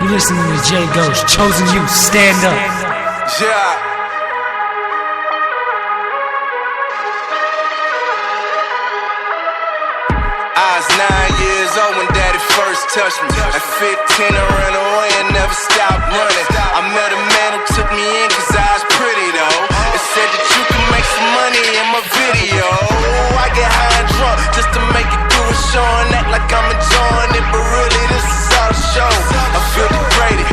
listening to J Ghost, Chosen Youth, stand up. Yeah. I was 9 years old when daddy first touched me. At 15 I ran away and never stopped running. I met a man who took me in cause I was pretty though. It said that you can make some money in my video. I get high and drunk just to make it do a show and act like I'm enjoying it, but really this is all a show. I feel degraded,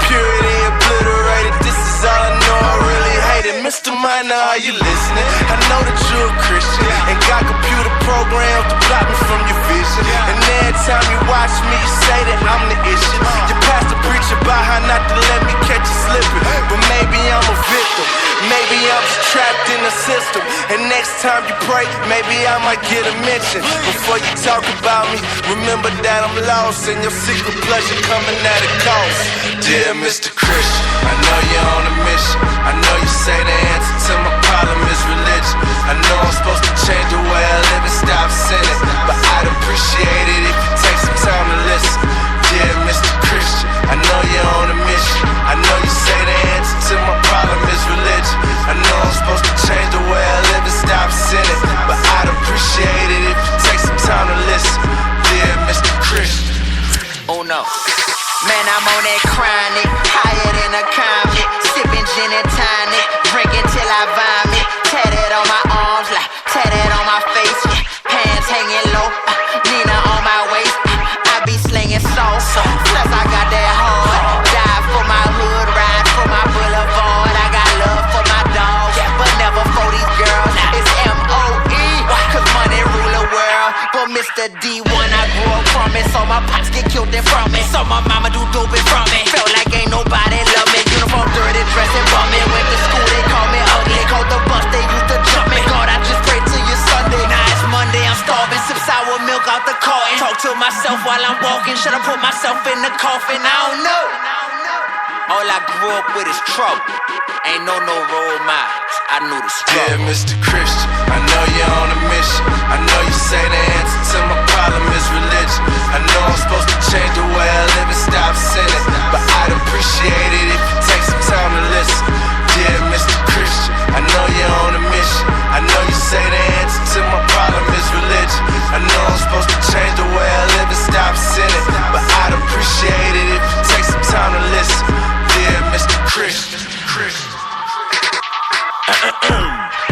purity obliterated. This is all I know, I really hate it. Mr. Minor, are you listening? I know that you're a Christian and got computer programs to block me from your vision. And every time you watch me, you say that I'm the issue. Your pastor preach about how not to let me catch you slipping, but maybe I'm a victim. Maybe I'm just trapped in the system. And next time you pray, maybe I might get a mention. Before you talk about me, remember that I'm lost and your secret pleasure coming at a cost. Dear Mr. Christian, I know you're on a mission. I know you say the answer to my problem is religion. I know I'm supposed to change the way I live and stop sinning, but I'd appreciate it if you take some time to listen. Dear Mr. Christian, I know you're on a mission. I know you say the answer to my problem is religion. I know I'm supposed to change the way I live and stop sinning, but I'd appreciate it if you take some time to listen. Dear Mr. Christian. Oh no. Man, I'm on that chronic, higher than a comet, sipping gin and tonic, drinking till I vomit, tatted on my arms, like tatted on my face, pants hanging low, Nina on my waist, I be slinging sauce, plus I got that hard, die for my hood, ride for my boulevard, I got love for my dogs, but never for these girls, it's M.O.E., cause money rule the world, but Mr. D1 I grew up from it, so my pops get killed in from it, so my mama do dope in from it, felt like ain't nobody love me, uniform dirty, dressing bumming, went to school they call me ugly, called the bus they used to jump me, God I just pray till you Sunday, now it's Monday, I'm starving, sip sour milk out the carton, talk to myself while I'm walking, should I put myself in the coffin, I don't know. All I grew up with is trouble. Ain't no role models. I knew the struggle. Dear Mr. Christian, I know you're on a mission. I know you say the answer to my problem is religion. I know I'm supposed to change the way I live and stop sinning, but I'd appreciate it if you take some time to listen. Dear Mr. Christian, I know you're on a mission. I know you say the answer to my problem is religion. I know I'm supposed to change the way I live and stop sinning, but I'd appreciate it if you take some time to listen. Dear Mr. Christian.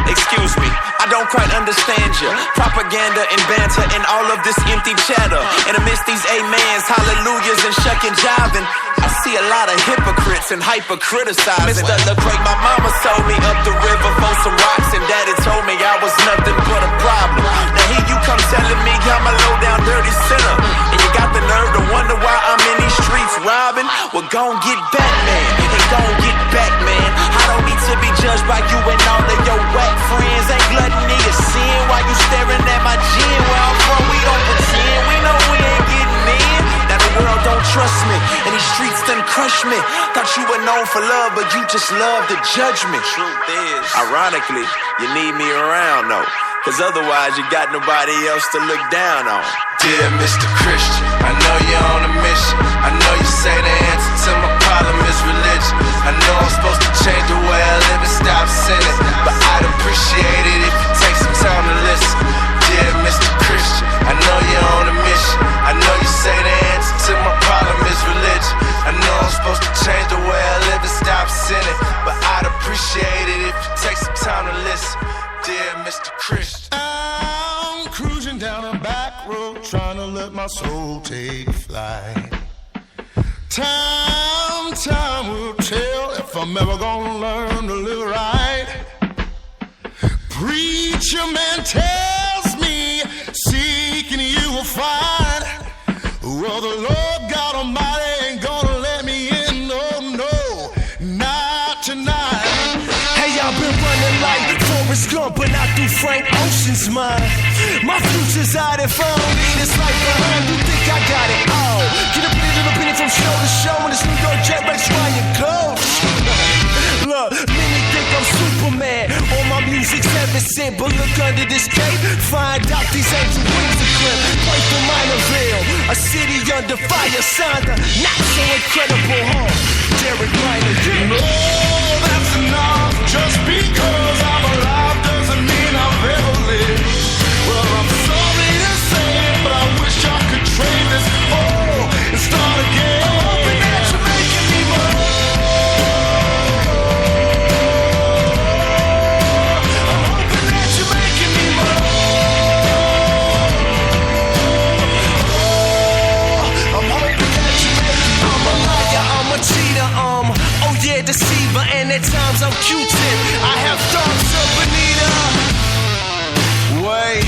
Excuse me, I don't quite understand you. Propaganda and banter and all of this empty chatter. And amidst these amens, hallelujahs and shucking jiving, I see a lot of hypocrites and hyper criticizing. Mr. LeCrae, my mama sold me up the river for some rocks, and daddy told me I was nothing but a problem. Now here you come telling me I'm a low down dirty sinner, and you got the nerve to wonder why I'm in these streets robbing. Well, gon' get back, man, and gon' get back, man. I don't need to be judged by you and all of your whack friends. Ain't gluttony a sin while you staring at my gin. Where I'm from, we don't pretend. We know we ain't getting in. Now the world don't trust me, and these streets done crush me. Thought you were known for love, but you just love to judge me. Truth is, ironically, you need me around though, cause otherwise you got nobody else to look down on. Dear Mr. Christian, I know you're on a mission. I know you say the answer to my problem is religion. I know I'm supposed to change the way I live and stop sinning, but I'd appreciate it if you take some time to listen. Dear Mr. Christian, I know you're on a mission. I know you say the answer to my problem is religion. I know I'm supposed to change the way I live and stop sinning, but I'd appreciate it if you take some time to listen. Dear Mr. Christian. I'm cruising down a back road, trying to let my soul take flight. Time will tell if I'm ever gonna learn to live right. Preacher man tells me, seeking you will find. Well, the Lord God Almighty ain't gonna let me in, no, not tonight. Hey, I've been running like Forrest Gump, but not through Frank Ocean's mind. My future's out if I don't need this life behind. You think I got it all? Get a little opinion from show to show, and this New York jet race flying coach. Look, many think I'm Superman. All my music's ever sin, but look under this cape. Find out these angel wings are clipped. Pray for Minorville, a city under fire. Signed a not so incredible home. Derek Minor, yeah. No, that's enough. Just because I'm alive doesn't mean I've ever lived. Well, I'm sorry to say it, but I wish I could trade this all and start again. I'm hoping that you're making me more. I'm hoping that you're making me more. I'm hoping that you're making me more. I'm a liar, I'm a cheater, oh yeah, deceiver, and at times I'm Q-tip. I have thoughts of Bonita. Wait,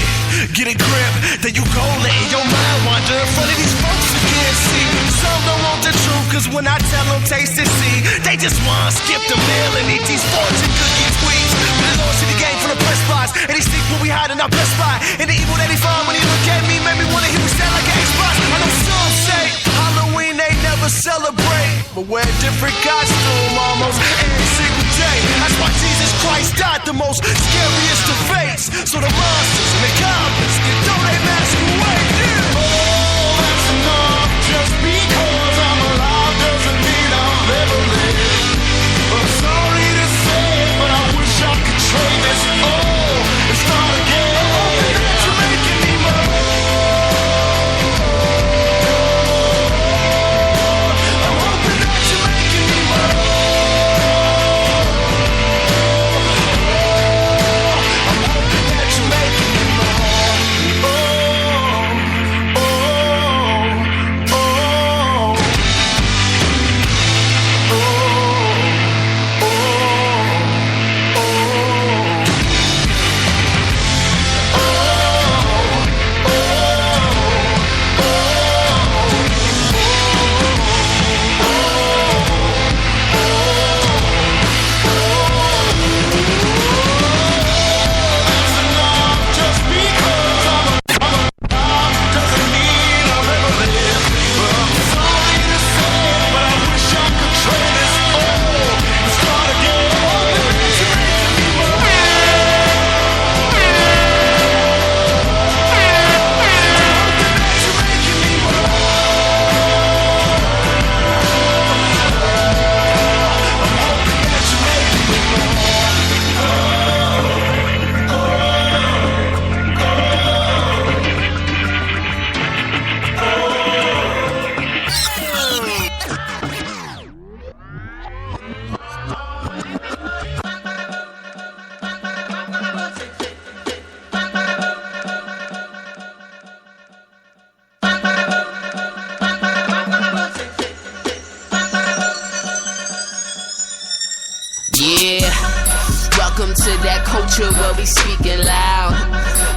get a grip, then you go letting your mind wander in front of these folks who can't see. Some don't want the truth, cause when I tell them taste and see, they just wanna skip the meal and eat these fortune cookie tweets. But the Lord see the game from the press box, and he seek when we hide in our best spot. And the evil that he find when he look at me made me wanna hear me sound like an Xbox. I know some say Halloween they never celebrate, but wear a different costume almost every single day. That's why Jesus Christ died the most scariest to face, so the monsters and the goblins can throw their mask away. Yeah. Oh, that's enough. Just because I'm alive doesn't mean I'll ever live. I'm sorry to say it, but I wish I could trade this all and start again. I'm hoping that you're making me more. I'm hoping that you're making me more. I'm hoping that you're making me more. Oh, oh, oh, just because I'm alive doesn't mean I'll ever live. I'm sorry to say it, but I wish I could trade this all and start again. I'm hoping that you're making me more. I'm hoping that you're making me more. I'm hoping that you're making me more. Yeah, welcome to that culture where we speaking loud,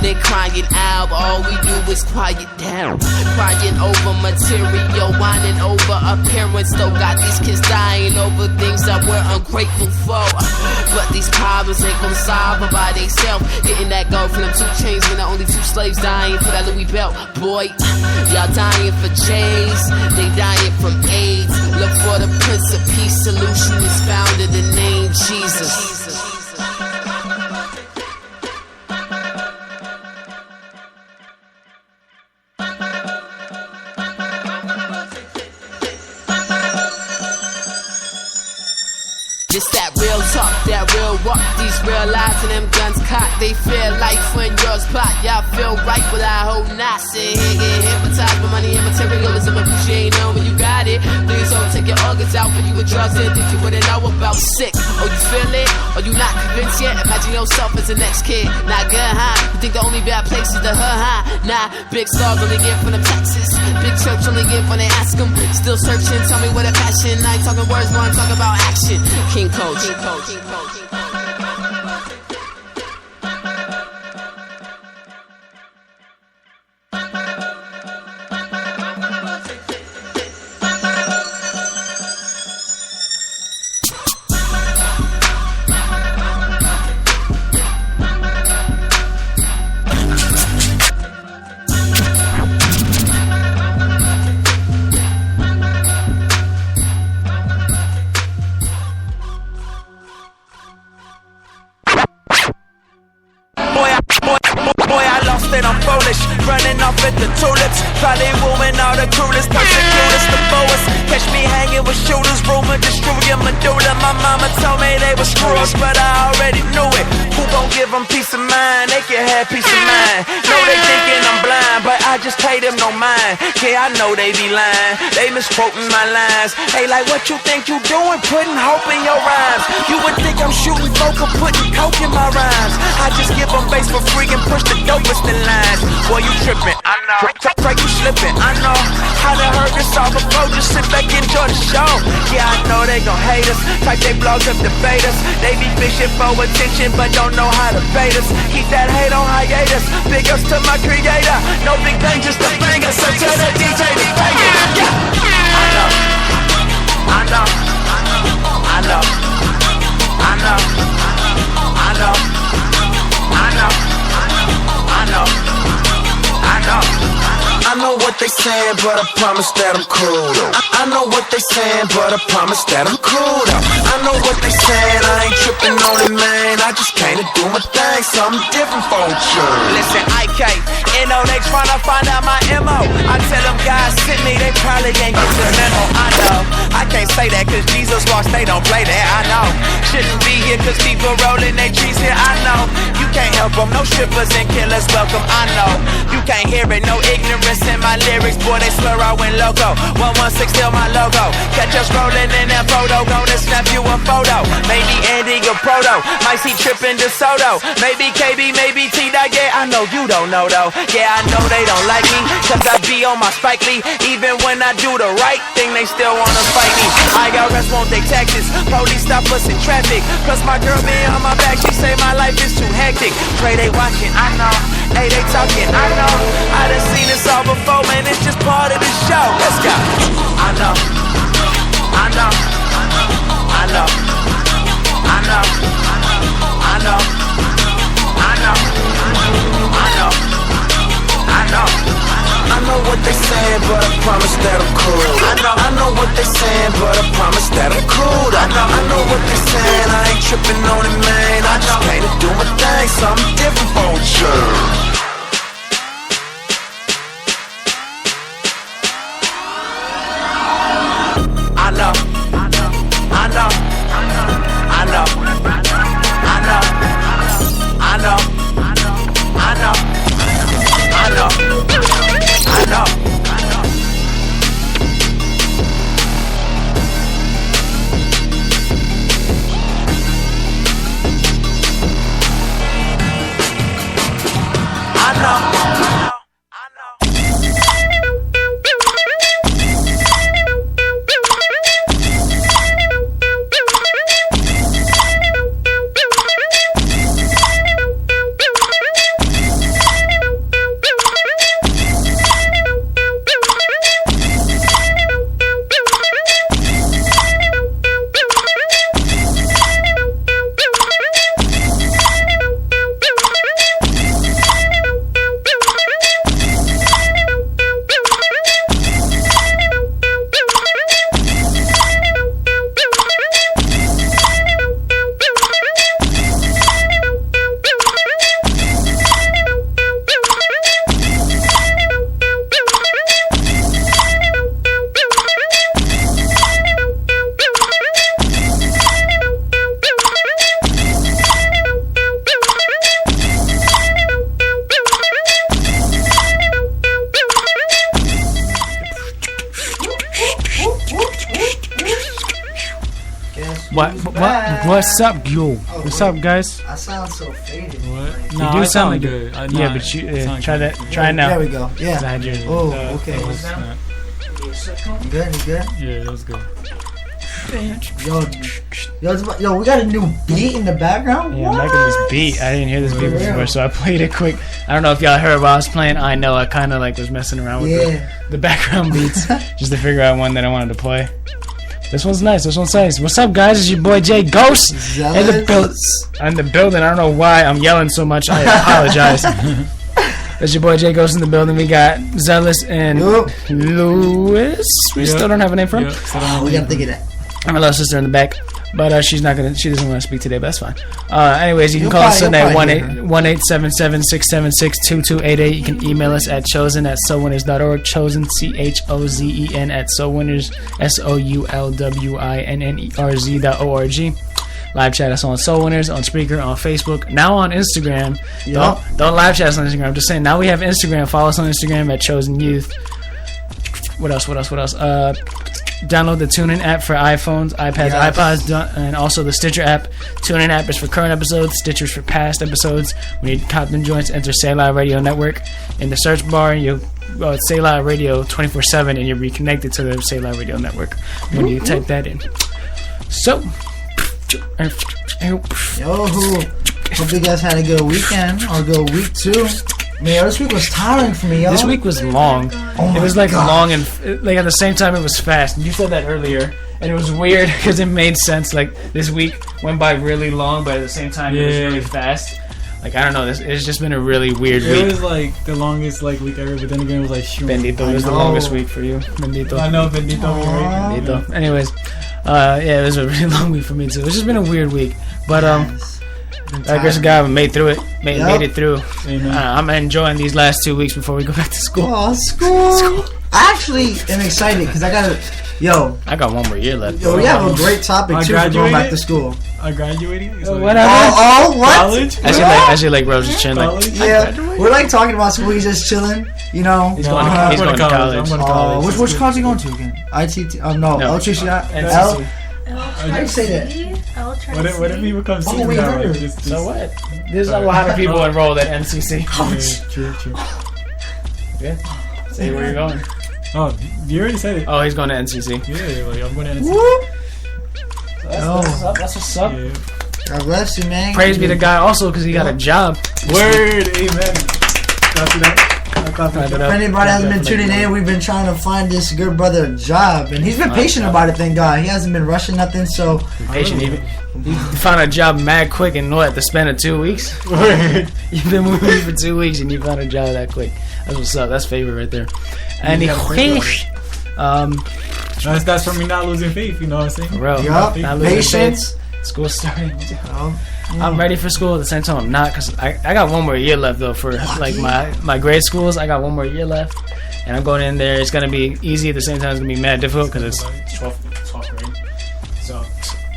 then crying out. All we do is quiet down, crying over material, whining over appearance. Still got these kids dying over things that we're ungrateful for. But these problems ain't gon' solve by themselves. Getting that gold from them 2 chains when the only 2 slaves dying for that Louis belt. Boy, y'all dying for J's, they dying from AIDS. Look for the Prince of Peace. Solution is found in the name Jesus. Just that real talk, that real walk, these real lives and them guns cocked. They feel like when yours pop, y'all feel right, but I hope not. Sit here, get hypnotized by money and materialism. If you ain't know when you got it, please don't take your organs out for you with drugs and think you wouldn't know about sick. Oh, you feel it? Or you not convinced yet? Imagine yourself as the next kid, not good, huh? You think the only bad place is the hood, huh? Nah, big stars only get from the Texas, big church only get when they ask them. Still searching, tell me what a passion. I ain't talking words, but I'm talking about action. King Coach. King Coach. King Coach. running off at the tulips. Probably wooing all the coolest, persecutors, the boas. Catch me hanging with shooters, rumor destroy your medulla. My mama told me they were screws, but I already knew it. Who gon' give them peace of mind? They can have peace of mind. Know they thinking I'm blind, but I just pay them no mind. Yeah, I know they be lying, they misquoting my lines. Hey, like what you think you doing? Putting hope in your rhymes. You would think I'm shooting folk or putting coke in my rhymes. I just give them bass for free and push the dopest in lines. Boy, you tripping, I know. Pray you slipping, I know. How to heard this all before, just sit back and enjoy the show. Yeah, I know they gon' hate us, type they blogs up, debate us. They be fishing for attention, but don't know how to bait us. Keep that hate on hiatus, big ups to my creator. No big bang, just a banger, so tell that DJ to bang it. Yeah, I know, I know, I know, I know, I know, I know, I know, I know. I know what they saying, but I promise that I'm cool though. I know what they saying, but I promise that I'm cool though. I know what they saying, I ain't tripping on it, man. I just came to do my thing, something different for you. Listen, IK, they tryna find out my MO. I tell them guys sent me, they probably ain't get the memo. I know, I can't say that cause Jesus walks, they don't play that, I know. Shouldn't be here cause people rolling their trees here, I know. You can't help them, no strippers and killers welcome, I know. You can't hear it, no ignorance in my lyrics, boy, they slur out when loco. 116 still my logo. Catch us rolling in that photo, gonna snap you a photo. Maybe Andy or Proto, might see tripping DeSoto. Maybe KB, maybe T-Dot, yeah, I know you don't know though. Yeah, I know they don't like me, cause I be on my Spike Lee. Even when I do the right thing, they still wanna fight me. IRS won't take taxes, police stop us in traffic. Plus my girl be on my back, she say my life is too hectic. Pray they watching, I know. Hey, they talking, I know. I done seen this all before, man, it's just part of the show. Let's go. I know, I know, I know, I know, I know, I know, I know, I know. I know what they saying, but I promise that I'm cool. I know what they saying, but I promise that I'm cool. I know what they saying, I ain't tripping on it, man. I just came to do my thing, something different for you. I know, I know, I know, I know, I know, I know, I know, I know. What's up, yo? What's up, guys? I sound so faded. What? Like, No, you do sound good. Yeah, but you try that. Try it now. There we go. Yeah. I had yours. Oh, okay. You good? You good? Yeah, let's go. Yo, we got a new beat in the background. Yeah, I'm liking this beat. I didn't hear this beat before, so I played it quick. I don't know if y'all heard while I was playing. I know I kind of like was messing around with the background beats just to figure out one that I wanted to play. This one's nice. This one's nice. What's up, guys? It's your boy Jay Ghost in the building. I don't know why I'm yelling so much. I apologize. That's your boy Jay Ghost in the building. We got Zealous and Lewis. We still don't have a name for him. We gotta think of that. And my little sister in the back. But she doesn't want to speak today, but that's fine. Anyways, you can call us Sunday at 1-877-676-2288. You can email us at chosen@soulwinners.org. Chosen, CHOZEN at soulwinners, SOULWINNERZ.org. Live chat us on Soul Winners, on Spreaker, on Facebook, now on Instagram. Yep. Don't live chat us on Instagram. I'm just saying, now we have Instagram. Follow us on Instagram at Chosen Youth. What else? Download the TuneIn app for iPhones, iPads, iPods, and also the Stitcher app. TuneIn app is for current episodes, Stitcher's for past episodes. When you cop them joints, enter Say Live Radio Network. In the search bar, you'll Say Live Radio 24/7, and you'll be connected to the Say Live Radio Network when you type that in. So, yo, hope you guys had a good weekend or a good week too. Man, this week was tiring for me, yo. This week was long. It was like long and like at the same time it was fast. You said that earlier, and it was weird because it made sense. Like this week went by really long, but at the same time it was really fast. Like I don't know, it's just been a really weird week. It was like the longest week ever, but then again it was like Bendito was the longest week for you. Bendito. I know, Bendito. Bendito. Anyways, it was a really long week for me too. It's just been a weird week, but I guess God made through it. Made it through. I'm enjoying these last 2 weeks before we go back to school. Oh, school. I actually am excited because I got one more year left. Yo, we have a great topic too for going back to school. I graduated. What? College? Actually, like Rose is chilling. We're like talking about school. He's just chilling. You know. He's going to college. Which college are you going to again? ITT? No. LTCI. NCC. How do you say that? What if he becomes senior? So what? There's a lot of people enrolled at NCC. True. Yeah. Say where you're going. Oh, you already said it. Oh, he's going to NCC. Yeah, I'm going to NCC. That's what's up. Yeah. God bless you, man. Praise be to God also because he got a job. Word, amen. Copy that. If anybody hasn't been tuning in, we've been trying to find this good brother a job, and he's been patient about it. Thank God, he hasn't been rushing nothing. So patient, even he found a job mad quick in the span of 2 weeks. You've been moving for 2 weeks and you found a job that quick. That's what's up. That's favor right there. And that's from me not losing faith. You know what I'm saying? Bro, not losing patience. School starting. I'm ready for school. At the same time, I'm not because I got one more year left though for like my grade schools. I got one more year left, and I'm going in there. It's gonna be easy. At the same time, it's gonna be mad difficult because it's 12th grade. So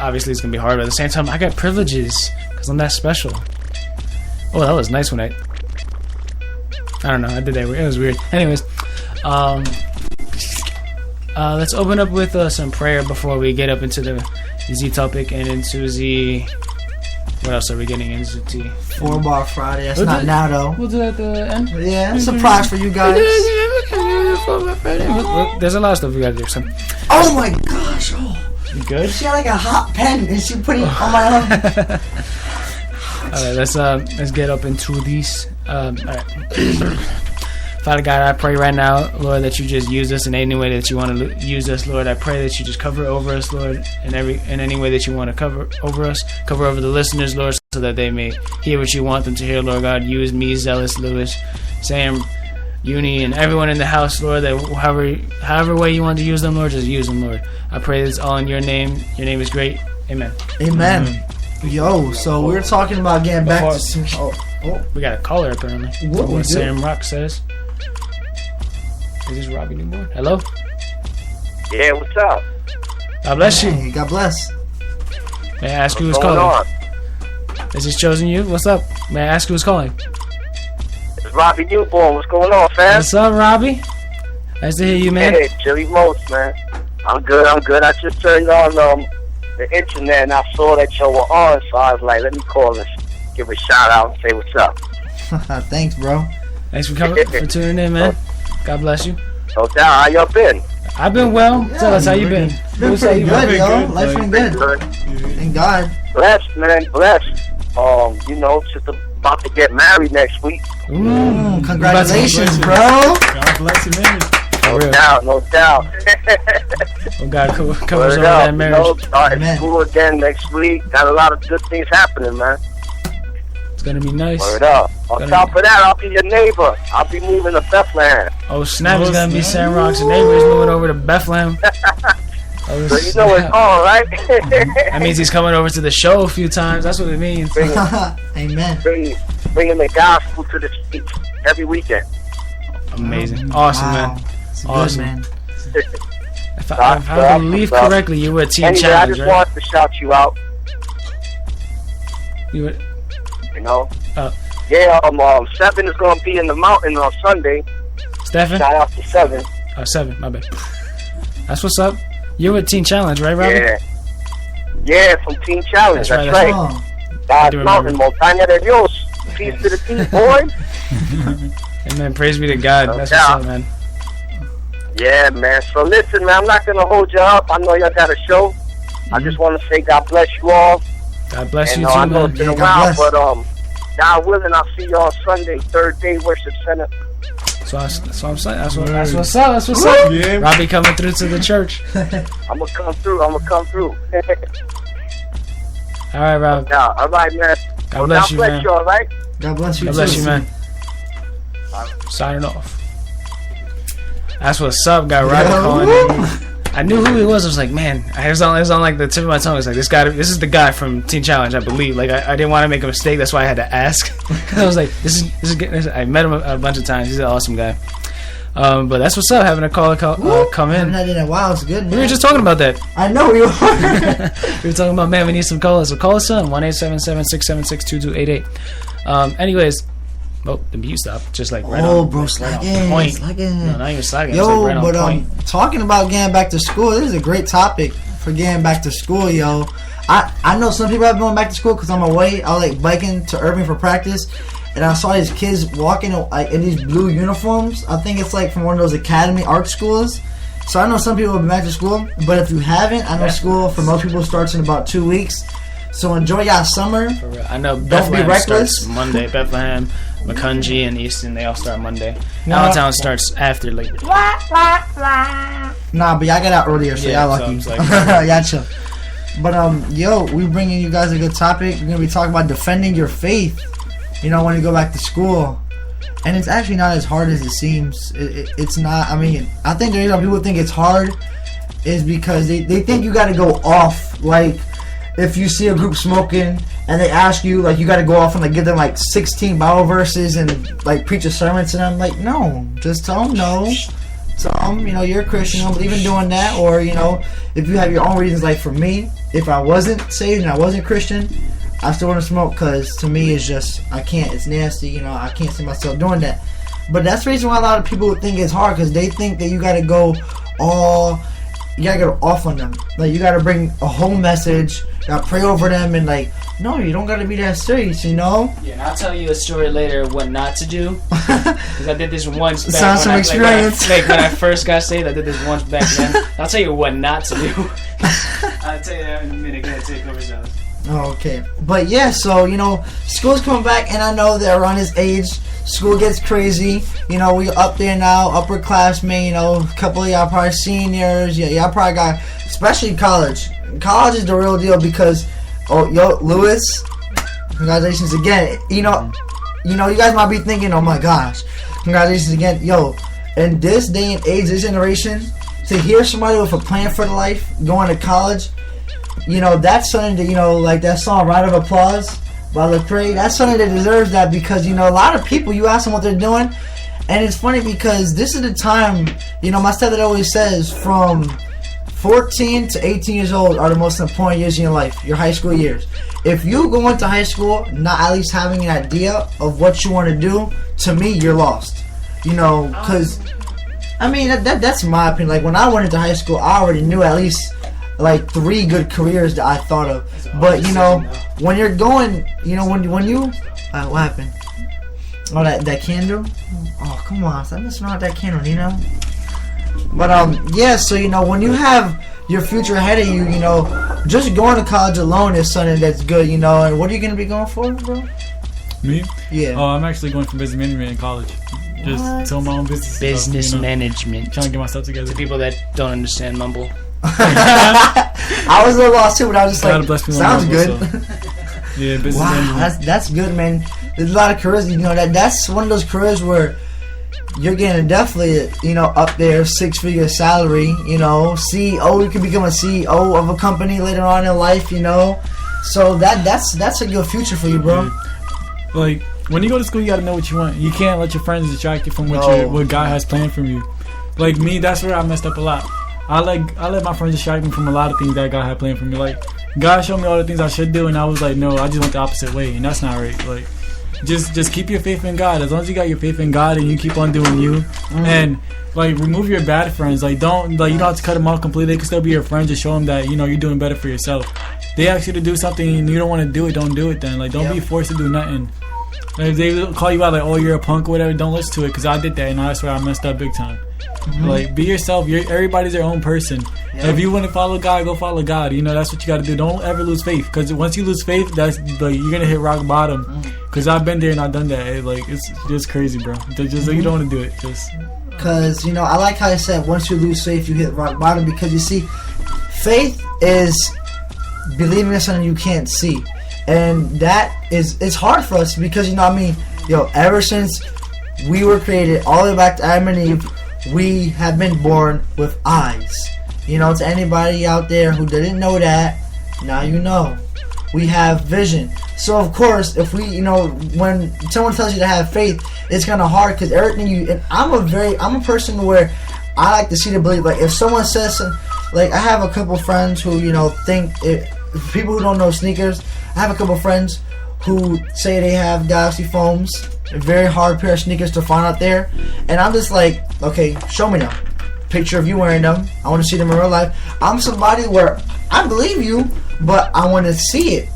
obviously it's gonna be hard. But at the same time, I got privileges because I'm that special. Oh, that was nice when I don't know. I did that. It was weird. Anyways, let's open up with some prayer before we get up into the Z topic and into the. What else are we getting into? 4-bar Friday. That's not now though. We'll do that at the end. Yeah, surprise for you guys. There's a lot of stuff we gotta do. So. Oh my gosh! Oh, you good? She had like a hot pen and she put it on my arm. Alright, let's get up into these. Alright. Father God, I pray right now, Lord, that you just use us in any way that you want to use us, Lord. I pray that you just cover over us, Lord, in any way that you want to cover over us. Cover over the listeners, Lord, so that they may hear what you want them to hear, Lord God. Use me, Zealous, Lewis, Sam, Uni, and everyone in the house, Lord, that however way you want to use them, Lord, just use them, Lord. I pray this all in your name. Your name is great. Amen. Amen. Yo, so we're talking about getting back to... We got a caller, apparently. What Sam Rock says. Is this Robbie Newborn? Hello? Yeah, what's up? God bless you. Hey, God bless. May I ask who's calling? Is this Chosen You? What's up? May I ask who's calling? It's Robbie Newborn. What's going on, fam? What's up, Robbie? Nice to hear you, man. Hey, Chili Most, man. I'm good. I just turned on the internet and I saw that you were on, so I was like, let me call and give a shout out and say what's up. Thanks, bro. Thanks for tuning in, man. God bless you. No doubt. How y'all been? I've been well. Tell us how you been. Been pretty good, yo. Life's been good. Thank God. Blessed, man. Blessed. Just about to get married next week. Congratulations, bro. God bless you, man. No doubt. Oh, God covers over that marriage. Starting school again next week. Got a lot of good things happening, man. It's gonna be nice. Word up. On top of that, I'll be your neighbor. I'll be moving to Bethlehem. Oh, snap. It's gonna be Sam Rock's neighbors moving over to Bethlehem. Oh, So you know it's on, right? That means he's coming over to the show a few times. That's what it means. Amen. Bringing the gospel to the streets every weekend. Amazing. Awesome, Wow. man. It's Awesome. good, man. If I believe correctly, you were a team anyway, challenge, I just right? wanted to shout you out. You were, You know. Oh. Yeah. 7 is gonna be in the mountain on Sunday. Stephen? Shout out to 7. 7, my bad. That's what's up. You're with Team Challenge, right, Robbie? Yeah. Yeah, from Team Challenge. That's right. Oh, God's mountain, Montaña de Dios. Peace to the team, boy. Amen. Praise be to God. That's what's up, man. Yeah, man. So listen, man, I'm not gonna hold you up. I know y'all got a show. I just want to say God bless you all. God bless And you I too, know man. it's been a Yeah, God while, bless. but God willing, I'll see y'all Sunday, third day worship center. That's what I'm saying. That's what's up. That's what's up. Yeah. Robbie coming through to the church. I'm gonna come through. All right, Rob. Yeah, all right, man. God bless you, man. you, all right? God bless you. God bless too. you, man. Signing off. That's what's up. Got Robbie calling in. I knew who he was. I was like, man, it was on like the tip of my tongue. I was like, this is the guy from Teen Challenge, I believe. Like, I didn't want to make a mistake. That's why I had to ask. I was like, this is. I met him a bunch of times. He's an awesome guy. But that's what's up. Having a caller come in. Haven't had it in a while. It's good, man. We were just talking about that. I know we were. We were talking about, man, we need some callers. So call us on 1-877-676-2288. Anyways, the mute stopped. Just like right on. Bro, right slacking. on point. Slacking. No, not even slacking. Yo, It's like right but on point. talking about getting back to school, this is a great topic for getting back to school, yo. I know some people have been going back to school because on my way, I was like biking to Irving for practice, and I saw these kids walking like in these blue uniforms. I think it's like from one of those academy art schools. So I know some people have been back to school, but if you haven't, I know school for most people starts in about 2 weeks. So enjoy y'all summer. For real. I know Don't be Bethlehem reckless. starts Monday. Bethlehem, Macungie, and Easton, they all start Monday. Allentown starts after Labor Day. Nah, but y'all got out earlier, so Yeah, y'all so lucky. it's like- Y'all chill. But yo, we bringing you guys a good topic. We're gonna be talking about defending your faith. You know, when you go back to school, and it's actually not as hard as it seems. It's not. I mean, I think the reason people think it's hard is because they think you got to go off. Like, if you see a group smoking and they ask you, like, you got to go off and like give them like 16 Bible verses and like preach a sermon to them. Like, no, just tell them no. Tell them, you know, you're a Christian, you don't believe in doing that. Or, you know, if you have your own reasons, like for me, if I wasn't saved and I wasn't Christian, I still wouldn't smoke because to me it's just, I can't, it's nasty, you know, I can't see myself doing that. But that's the reason why a lot of people think it's hard, because they think that you gotta go off on them. Like, you gotta bring a whole message, you gotta pray over them, and like, no, you don't gotta be that serious, you know? Yeah, and I'll tell you a story later of what not to do. Because I did this once back Sounds some experience. When I first got saved, I did this once back then. I'll tell you what not to do. I'll tell you that in a minute. Go ahead, take over, Zealous. Okay. But yeah, so, you know, school's coming back, and I know that around this age, school gets crazy. You know, we up there now, upperclassmen, you know, a couple of y'all probably seniors. Yeah, y'all probably got, especially college. College is the real deal because, Lewis, congratulations again. You know, you guys might be thinking, oh my gosh, congratulations again. Yo, in this day and age, this generation, to hear somebody with a plan for life going to college, you know, that's something that, you know, like that song Round of Applause by Lecrae, that's something that deserves that, because, you know, a lot of people, you ask them what they're doing, and it's funny because this is the time, you know, my stepdad always says from 14 to 18 years old are the most important years in your life, your high school years. If you go into high school not at least having an idea of what you want to do, to me, you're lost. You know, because, I mean, that's my opinion. Like, when I went into high school, I already knew at least like 3 good careers that I thought of. But, you know, when you're going, you know, when you what happened? Oh, that candle? Oh, come on, stop messing around with that candle, you know? But yeah, so, you know, when you have your future ahead of you, you know, just going to college alone is something that's good, you know. And what are you gonna be going for, bro? Me? Yeah. Oh, I'm actually going for business management in college. Just tell my own business. Business stuff, you know, management. trying to get myself together. To people that don't understand mumble. I was a little lost too, but I was just like, sounds good. Yeah, business wow, management. that's good, man. There's a lot of careers, you know, that's one of those careers where you're getting definitely, up there, 6-figure salary, CEO, you can become a CEO of a company later on in life, so that's a good future for you, bro. Like, when you go to school, you gotta know what you want. You can't let your friends distract you from what God has planned for you. Like me, that's where I messed up a lot. I let my friends distract me from a lot of things that God had planned for me. Like, God showed me all the things I should do, and I was like, no, I just went the opposite way, and that's not right. Like, just keep your faith in God. As long as you got your faith in God and you keep on doing you, and like, remove your bad friends. Like, you don't have to cut them off completely. They can still be your friends. Just show them that you're doing better for yourself. They ask you to do something and you don't want to do it. Don't do it then. Like, don't be forced to do nothing. Like, if they call you out like, oh, you're a punk or whatever, don't listen to it, because I did that and that's where I messed up big time. Like, be yourself. Everybody's their own person. If you want to follow God, go follow God. That's what you got to do. Don't ever lose faith, because once you lose faith, that's like, you're gonna hit rock bottom. Because I've been there and I've done that. It's just crazy, bro. Just you don't want to do it. Because I like how I said, once you lose faith, you hit rock bottom, because you see, faith is believing in something you can't see, and it's hard for us, because ever since we were created, all the way back to Adam and Eve, we have been born with eyes. To anybody out there who didn't know that, now you know. We have vision. So of course, if we, when someone tells you to have faith, it's kind of hard, because everything and I'm a person where I like to see the belief. Like, if someone says something, like, I have a couple friends who, people who don't know sneakers, I have a couple friends who say they have Galaxy foams, a very hard pair of sneakers to find out there, and I'm just like, okay, show me them. Picture of you wearing them. I want to see them in real life. I'm somebody where I believe you, but I want to see it,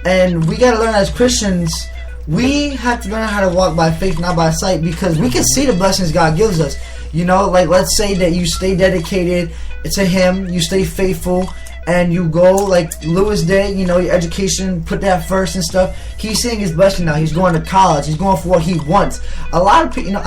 and we got to learn as Christians, we have to learn how to walk by faith, not by sight, because we can see the blessings God gives us. Like, let's say that you stay dedicated to Him, you stay faithful, and you go, like Lewis did, your education, put that first and stuff. He's seeing his blessing now. He's going to college. He's going for what he wants. A lot of people,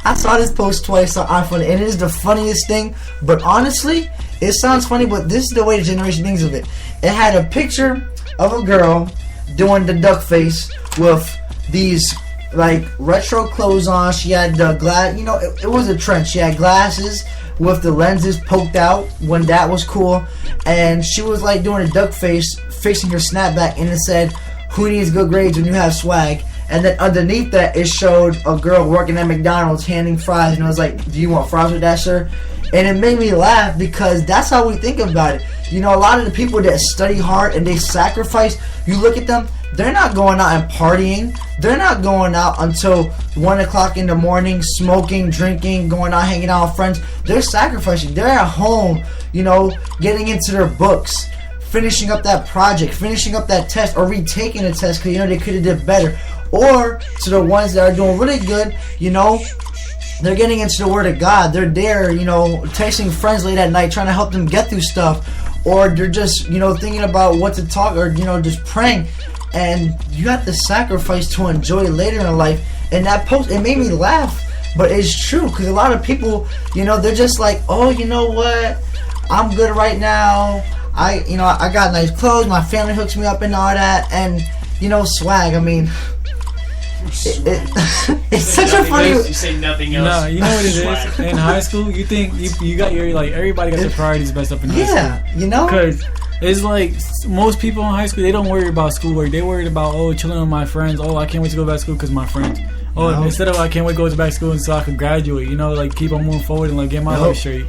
I saw this post twice on iPhone, and it is the funniest thing. But honestly, it sounds funny, but this is the way the generation thinks of it. It had a picture of a girl doing the duck face with these, like, retro clothes on. She had the glass, it was a trend. She had glasses with the lenses poked out when that was cool, and she was like doing a duck face, fixing her snapback, and it said, "Who needs good grades when you have swag?" And then underneath that, it showed a girl working at McDonald's handing fries, and it was like, "Do you want fries with that, sir?" And it made me laugh, because that's how we think about it. A lot of the people that study hard and they sacrifice, you look at them, they're not going out and partying. They're not going out until 1 o'clock in the morning, smoking, drinking, going out, hanging out with friends. They're sacrificing. They're at home, getting into their books, finishing up that project, finishing up that test, or retaking the test, because, they could have did better. Or to the ones that are doing really good, they're getting into the Word of God. They're there, texting friends late at night, trying to help them get through stuff. Or they're just, thinking about what to talk, or, just praying. And you have to sacrifice to enjoy later in life. And that post, it made me laugh, but it's true, because a lot of people, they're just like, oh, you know what, I'm good right now. I got nice clothes. My family hooks me up and all that, and swag. I mean, it's such a funny. You say nothing else. No, you know what it is. In high school, you think you got your, like, everybody got their priorities messed up in high school. Because it's like, most people in high school, they don't worry about schoolwork. They worried about, chilling with my friends. I can't wait to go back to school because of my friends. Instead of, I can't wait to go back to school so I can graduate. Like, keep on moving forward and, like, get my life straight.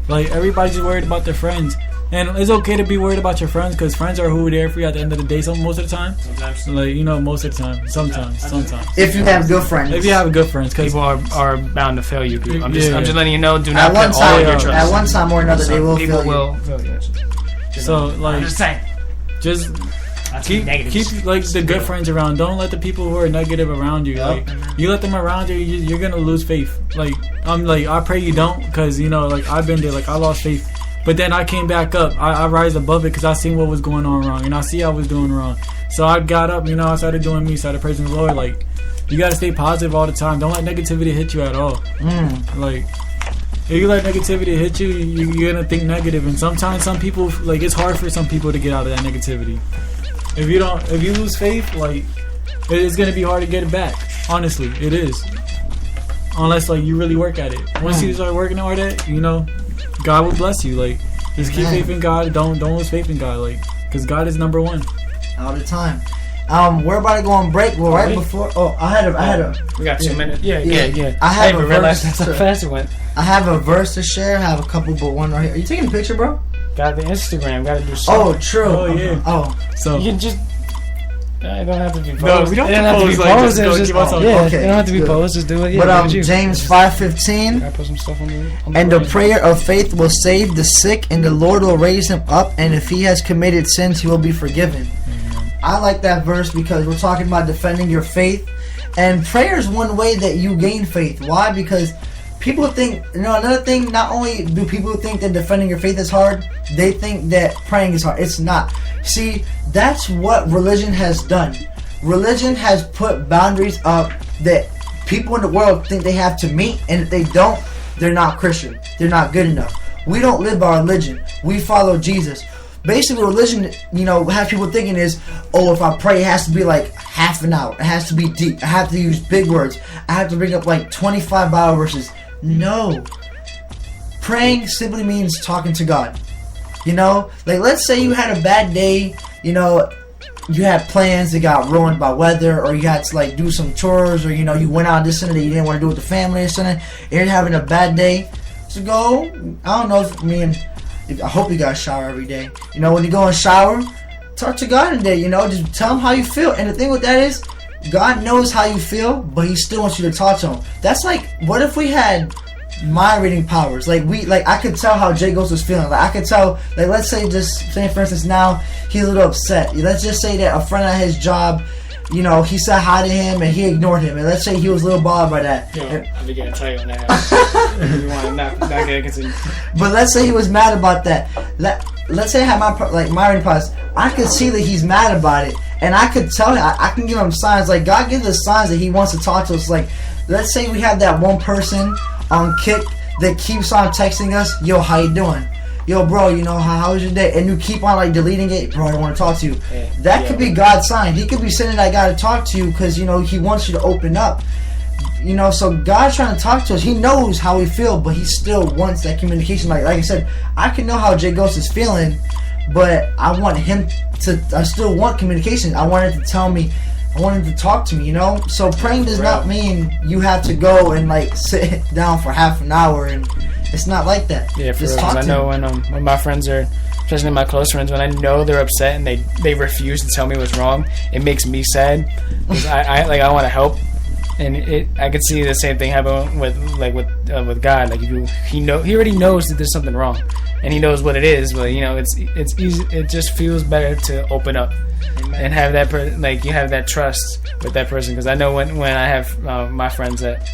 Like, everybody's just worried about their friends. And it's okay to be worried about your friends, because friends are who are there for you at the end of the day. Most of the time. Sometimes. Like, most of the time. Sometimes. If you have good friends. If you have good friends. Because people are bound to fail you. I'm just letting you know, do not put all your trust. At one time or another, they will fail you. So, like, I'm just saying. Just keep like the good friends around. Don't let the people who are negative around you. Like, you let them around you, you're gonna lose faith. Like, I pray you don't, because like, I've been there. Like, I lost faith, but then I came back up. I rise above it, because I seen what was going on wrong, and I see I was doing wrong. So I got up. I started doing me. Started praising the Lord. Like, you gotta stay positive all the time. Don't let negativity hit you at all. Like, if you let negativity hit you, you're gonna think negative, and sometimes some people, like, it's hard for some people to get out of that negativity. If you lose faith, like, it's gonna be hard to get it back. Honestly, it is. unless like you really work at it. Once you start working hard at it, you know, God will bless you. Like, just keep faith in God. Don't lose faith in God. Like, because God is number one all the time. We're about to go on break. Well, right before. Oh, I had a. We got 2 minutes. Yeah. I have a verse. That's how fast it went. I have a verse to share. I have a couple, but one right here. Are you taking a picture, bro? Got the Instagram. Got to do something. Oh, true. Oh yeah. Oh, so you can just. I don't have to be posed. No, we don't have to be posed. It don't have to be posed. Just do it. Yeah, but James 5:15. I put some stuff on the and the prayer of faith will save the sick, and the Lord will raise him up. And if he has committed sins, he will be forgiven. I like that verse because we're talking about defending your faith, and prayer is one way that you gain faith. Why? Because people think, another thing. Not only do people think that defending your faith is hard, they think that praying is hard. It's not. See, that's what religion has done. Religion has put boundaries up that people in the world think they have to meet, and if they don't, they're not Christian. They're not good enough. We don't live by religion. We follow Jesus. Basically, religion, has people thinking is, if I pray, it has to be like half an hour. It has to be deep. I have to use big words. I have to bring up like 25 Bible verses. No. Praying simply means talking to God. Like let's say you had a bad day, you had plans that got ruined by weather, or you had to like do some chores, or you went out this Sunday that you didn't want to do with the family or something, and you're having a bad day. So go, I don't know I hope you guys shower every day. When you go and shower, talk to God today, just tell him how you feel. And the thing with that is, God knows how you feel, but he still wants you to talk to him. That's like, what if we had mind reading powers? Like I could tell how Jay Ghost was feeling. Like I could tell, like let's say for instance now he's a little upset. Let's just say that a friend at his job, he said hi to him and he ignored him. And let's say he was a little bothered by that. I be getting tight on that. You want to not get it continue. But let's say he was mad about that. Let's say I have my reading powers. I could see that he's mad about it, and I could tell him. I can give him signs. Like God gives us signs that he wants to talk to us. Like let's say we have that one person on Kick that keeps on texting us, yo, how you doing? Yo, bro, how was your day? And you keep on like deleting it, bro, I don't want to talk to you. That could be God's sign. He could be sending that guy to talk to you because he wants you to open up. So God's trying to talk to us. He knows how we feel, but he still wants that communication. Like I said, I can know how Jay Ghost is feeling, but I want him to. I still want communication. I want him to tell me. I want him to talk to me, So praying does not mean you have to go and like sit down for half an hour, and it's not like that. Yeah, for real. I know when my friends are, especially my close friends, when I know they're upset and they refuse to tell me what's wrong, it makes me sad because I want to help, and I could see the same thing happen with God. Like he already knows that there's something wrong, and he knows what it is, but it's easy. It just feels better to open up. And have that you have that trust with that person, because I know when I have my friends that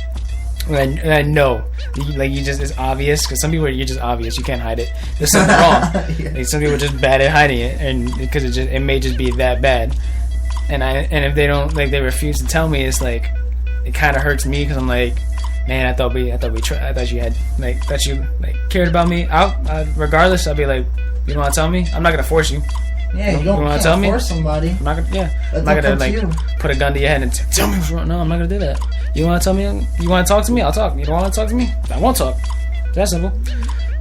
when I know you just, it's obvious, because some people you're just obvious, you can't hide it, there's something wrong. Like some people are just bad at hiding it, and because it may just be that bad, and if they don't they refuse to tell me, it's like it kind of hurts me, because I'm like, man, I thought you had that you cared about me. Regardless, I'll be like, you don't want to tell me, I'm not gonna force you. Yeah, you don't tell me. Force somebody. I'm not gonna put a gun to your head and tell me what's wrong. No, I'm not gonna do that. You want to tell me? You want to talk to me? I'll talk. You don't want to talk to me? I won't talk. It's that simple.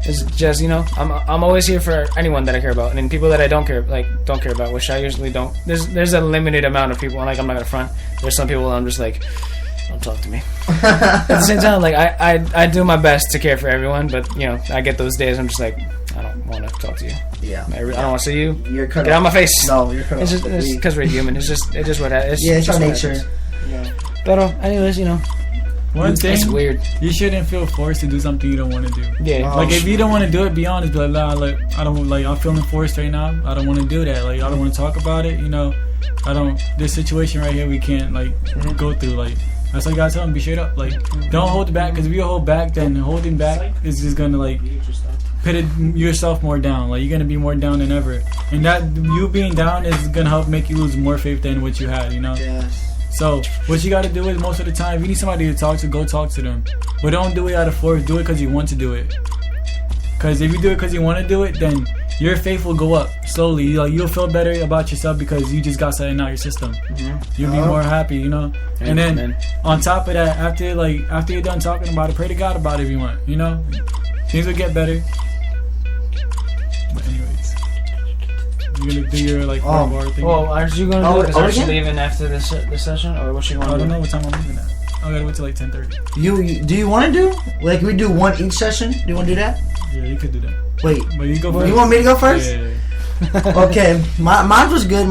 It's just I'm always here for anyone that I care about, and then people that I don't care about, which I usually don't. There's a limited amount of people, and I'm not gonna front. There's some people I'm just like, don't talk to me. At the same time, I do my best to care for everyone, but I get those days I'm just like, I don't want to talk to you. Yeah. I don't want to see you. You're cut Get out of my face. No, you're cut off. It's because we're human. It's just what happens. Yeah, it's our nature. Yeah. But anyways, one thing, it's weird. You shouldn't feel forced to do something you don't want to do. Yeah. If you don't want to do it, be honest. Be I don't I'm feeling forced right now. I don't want to do that. I don't want to talk about it. This situation right here we can't go through. That's what you gotta tell them. Be straight up. Don't hold back, because if you hold back, then holding back is just gonna put yourself more down. You're gonna be more down than ever, and that you being down is gonna help make you lose more faith than what you had. Yes. So what you gotta do is, most of the time, if you need somebody to talk to, go talk to them, but don't do it out of force. Do it because you want to do it. Because if you do it because you want to do it, then your faith will go up slowly. Like, you'll feel better about yourself because you just got something out your system. You'll be more happy, you know. And then on top of that, after you're done talking about it, pray to God about it if you want. You know, things will get better. But anyways, you're gonna do your like bar thing. Well, aren't you gonna do it? Are you leaving after this session, or what you want to do? I don't know what time I'm leaving at. I gotta wait till like 10:30. Do you want to do like we do one each session? Do you want to do that? Yeah, you could do that. Wait, but you go first. You want me to go first? Yeah. Okay, mine was good.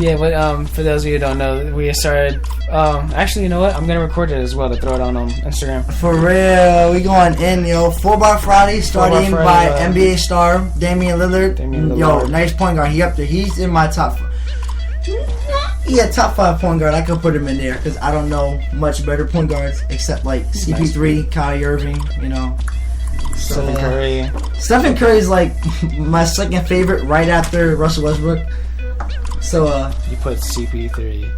Yeah, but for those of you who don't know, we started. Actually, you know what? I'm gonna record it as well to throw it on Instagram. For real, we going in, yo. 4-Bar Friday, starting by NBA star Damian Lillard. Yo, nice point guard. He up there. He's in my top. Yeah, top 5 point guard. I could put him in there because I don't know much better point guards except like CP3, Kyrie Irving. You know. Stephen Curry. Stephen Curry is like my second favorite, right after Russell Westbrook. So you put CP3.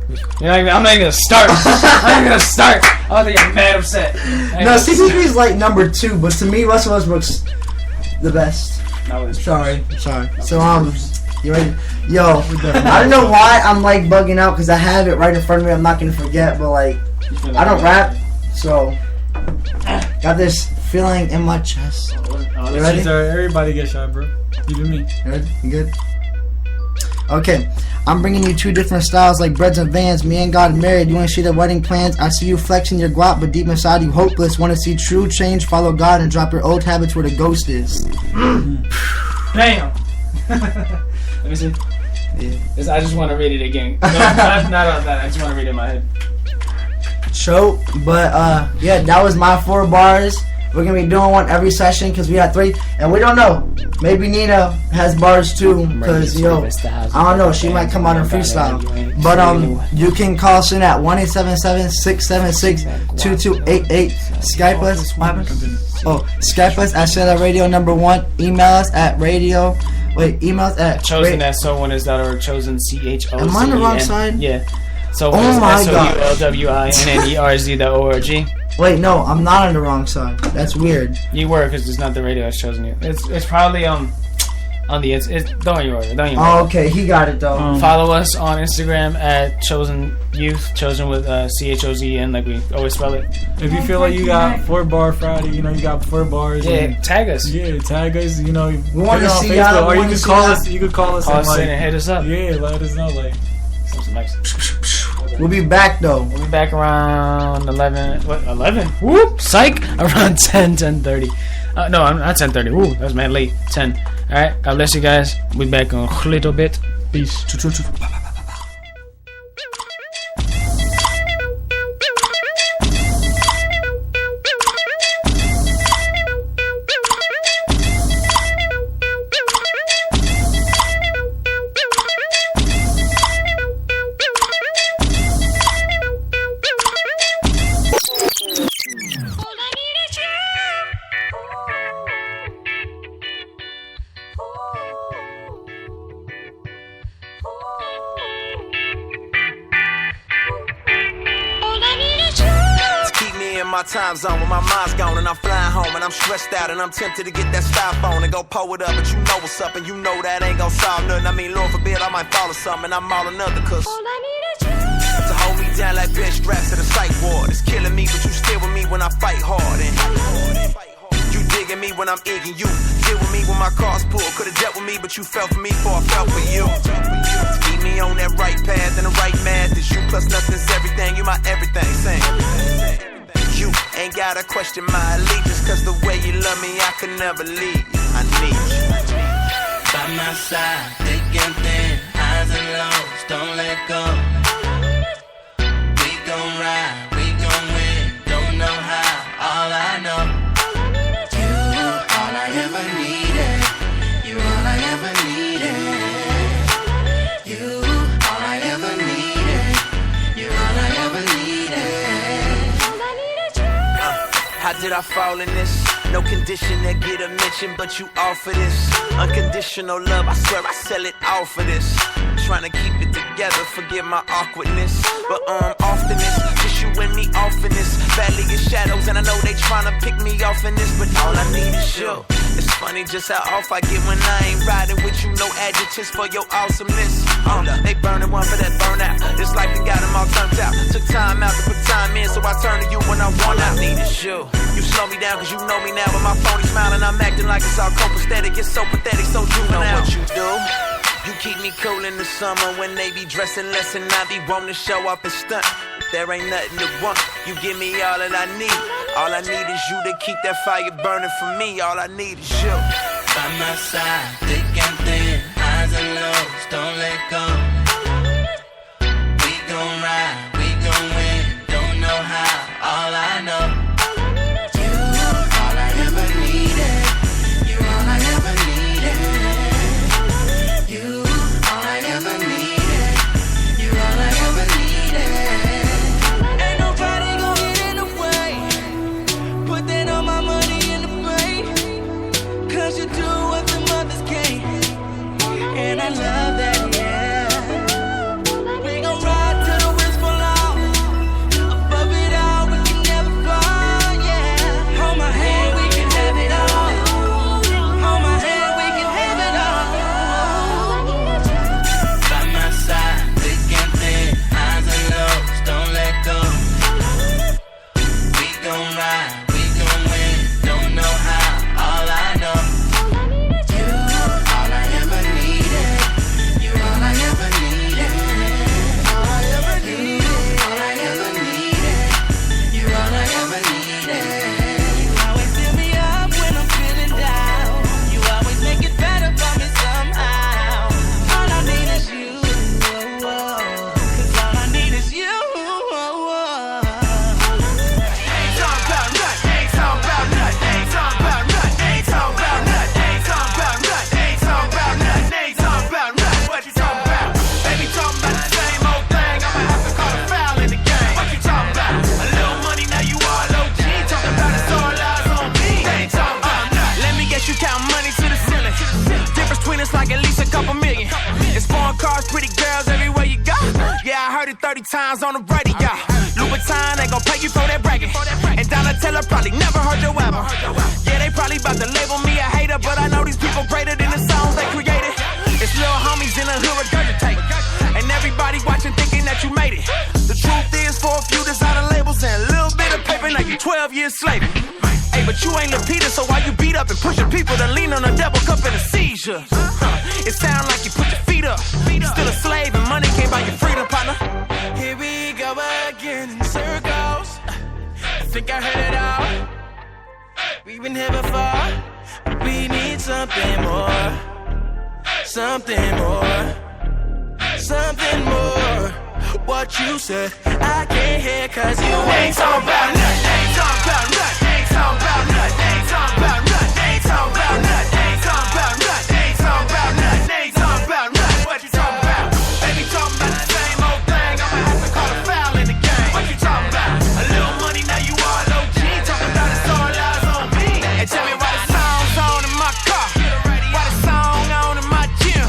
I'm not even gonna start. I'm not gonna start. I think I'm mad upset. No, CP3 is like number 2, but to me, Russell Westbrook's the best. Sorry. So you ready? Yo, I don't know why I'm like bugging out because I have it right in front of me. I'm not gonna forget, but like I don't rap, so got this feeling in my chest. You ready? Everybody get shot, bro. Even me. You good? Okay, I'm bringing you 2 different styles like Breads and Vans. Me and God married. You want to see the wedding plans? I see you flexing your guap, but deep inside you hopeless. Want to see true change? Follow God and drop your old habits where the ghost is. Damn. Let me see. Yeah. I just want to read it again. No, not on that. I just want to read it in my head. Show, but yeah, that was my 4 bars. We're gonna be doing one every session because we had 3, and we don't know. Maybe Nina has bars too, because I don't know. She might come out and freestyle. But you can call us in at 1-877-676-2288. Skype us. Skype us at Sailor Radio #1. Email us at radio. Email us at chosen at sowinners.org. Chosen CHOCEN. Am I on the wrong side? Yeah. So SOULWINNERZ.org. Wait, no, I'm not on the wrong side. That's weird. You were, because it's not the radio that's chosen you. It's probably on the don't you worry. Oh, okay, he got it though. Follow us on Instagram at Chosen Youth, Chosen with CHOZN, like we always spell it. If you feel like you got 4-bar Friday, you know you got 4 bars. Yeah, tag us. Yeah, tag us. You know, we want to see Facebook, or you can call us. You can call us and hit us up. Yeah, let us know like. Something nice. We'll be back though. We'll be back around 11. What? 11? Whoop! Psych! Around 10:30. No, I'm not 10:30. Ooh, that was mad late. 10. All right. God bless you guys. We'll be back in a little bit. Peace. My time zone when my mind's gone and I'm flying home and I'm stressed out and I'm tempted to get that styrofoam and go pull it up, but you know what's up and you know that ain't gon' solve nothing. I mean, Lord forbid I might fall or something and I'm all another cause to hold me down like bench straps to the psych ward. It's killing me, but you still with me when I fight hard and you digging me when I'm egging you. Deal with me when my car's pulled. Could've dealt with me, but you fell for me before I fell for you. Keep me on that right path and the right math. It's you plus nothing's everything. You my everything. Same. You ain't gotta question my allegiance, cause the way you love me, I could never leave. I need you. By my side, thick and thin, highs and lows, don't let go. We gon' ride, we gon' win, don't know how, all I know. You, all I ever needed. You, all I ever needed. You, all I ever needed. You, all I ever needed. How did I fall in this? No condition that get a mention, but you offer this unconditional love. I swear I sell it all for this. Trying to keep it together, forgive my awkwardness, but often it's just you and me off in this valley of shadows, and I know they tryna pick me off in this, but all I need is you. It's funny just how off I get when I ain't riding with you. No adjectives for your awesomeness. They burning one for that burnout. This life done got them all turned out. Took time out to put time in, so I turn to you when I want out. All I need is you. You slow me down cause you know me now, but my phony smiling, I'm acting like it's all copacetic. It's so pathetic, so juvenile. Know what you do? You keep me cool in the summer when they be dressing less and I be wanting to show off and stunt. There ain't nothing to want. You give me all that I need. All I need is you to keep that fire burning for me. All I need is you. By my side, thick and thin, highs and lows, don't let go. We gon' ride, we gon' win, don't know how, all I know. You, all I ever needed. You, all I ever needed. You, all I ever needed. You, all I ever needed. Ain't nobody gon' get in the way. Put that on my money in the bank. Cause you do what the mothers can't. And I love that, yeah. We gon' ride till the wheels fall off. Above it all, we can never fall, yeah. Hold my hand, we can have it all. Hold my hand, we can have it all. By my side, thick and thin, highs and lows, don't let go. We gon' ride, we gon' win, don't know how, all I know. You, all I ever needed. You, all I ever needed. All I ever needed. All I ever needed. You, all I ever needed. You always fill me up when I'm feeling down. You always make it better for me somehow. All I need is you. Cause all I need is you. Ain't talking about nothing. Ain't talking about nothing. Ain't talking about nothing. Ain't talking about nothing. Ain't talking about nothing. Ain't talking about nothing. Ain't talking about nothing. What you talking about? Baby talking about the same old thing. I'ma have to call a foul in the game. What you talking about? A little money, now you all OG. Talking about it's all eyes on me. Ain't talking about nothing. Let me get you count money to the ceiling. Difference between us like at least a couple million. It's foreign cars, pretty girls everywhere you go. Yeah, I heard it 30 times on the radio. Louboutin ain't gon' pay you for that bragging. And Donatella probably never heard your album. Yeah, they probably about to label me a hater, but I know these people greater than the songs they created. It's little homies in the hood regurgitate. And everybody watching thinking that you made it. The truth is for a few designer labels and a little bit of paper, now you 12 years slave. Hey, but you ain't Lapita, so why you beat up and pushing people to lean on a double cup in a seizure? It sound like you put your feet up. Still a slave and money can't buy your freedom, partner. Here we go again in circles. I think I heard it all. We've been here before, but we need something more. Something more. Something more. What you said, I can't hear cause you ain't talking about nothing. Ain't talking about nothing. Ain't talking about nothing. Ain't talking about nothing. Ain't talking about nothing. Ain't talking about nothing. Ain't talking about nothing. Ain't talking about nothing. What you talking about? Baby talking about the same old thing. I'ma have to call a foul in the game. What you talking about? A little money, now you all OG. Talking about it's all eyes on me. And tell me why the song's on in my car. Why the song on in my gym.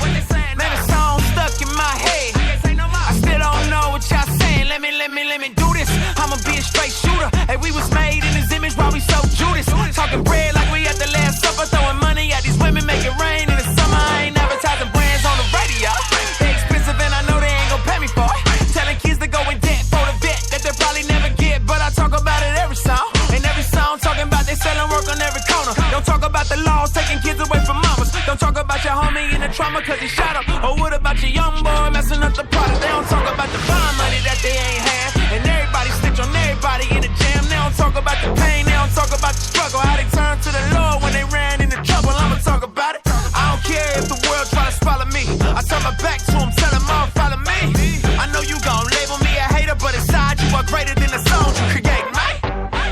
Man, the song stuck in my head. I still don't know what y'all saying. Let me do this. I'ma be a straight shooter. Hey, we was made in his image while we so Judas. Talking bread like we at the Last Supper. Throwing money at these women, make it rain in the summer. I ain't advertising brands on the radio. They expensive and I know they ain't gon' pay me for it. Telling kids to go in debt for the vet that they probably never get. But I talk about it every song. And every song talking about they selling work on every corner. Don't talk about the laws taking kids away from mamas. Don't talk about your homie in the trauma cause he shot up. Or what about your young boy messing up the product? They don't talk about the bond money that they ain't had. And everybody snitch on everybody in the jam. They don't talk about the pain, they don't talk about the struggle. How they turned to the Lord when they ran into trouble. I'ma talk about it. I don't care if the world try to swallow me. I turn my back to them, tell them all follow me. I know you gon' label me a hater, but inside you are greater than the songs you create, mate.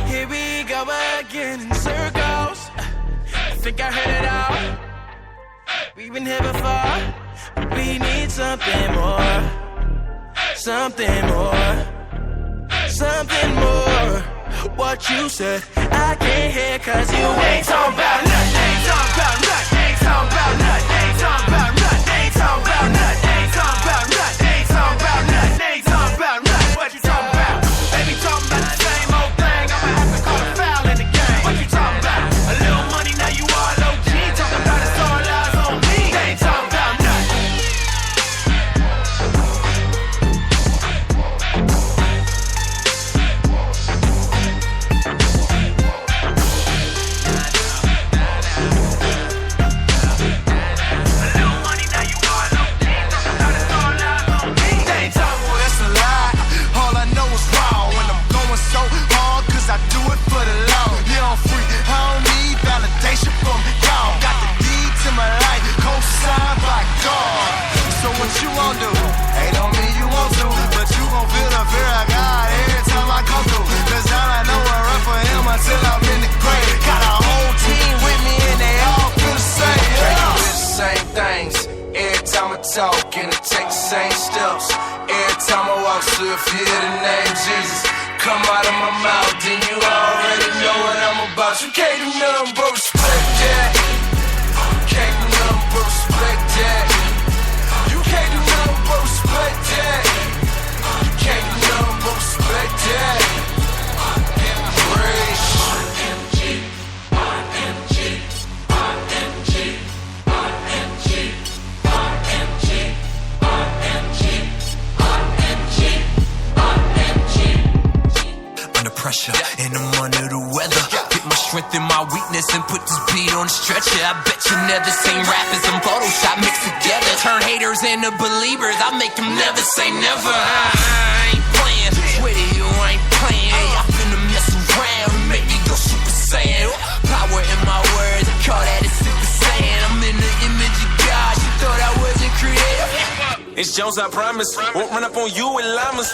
Here we go again in circles. I think I heard it all. We've been here before, but we need something more. Something more. Something more. What you said, I can't hear cause you ain't talking about nothing. Ain't talking about nothing. Ain't talking about nothing. Ain't talking about nothing. Ain't talking about nothing. Ain't talking about nothing. Ain't talking about nothing. Ain't talking about nothing. What you talking about? Baby talking about about. You can't do nothing but respect that. You can't do nothing but respect that. You can't do nothing but respect that. You can't do nothing but respect that. Pressure, and I'm under the weather. Get my strength in my weakness and put this beat on the stretcher. I bet you never seen rappers and Photoshop mixed together. Turn haters into believers, I make them never say never. I ain't playing, swear to you I ain't playing. Y'all finna mess around and make me go Super Saiyan. Power in my words, call that a Super Saiyan. I'm in the image of God, you thought I wasn't creative. It's Jones, I promise. Won't run up on you in llamas.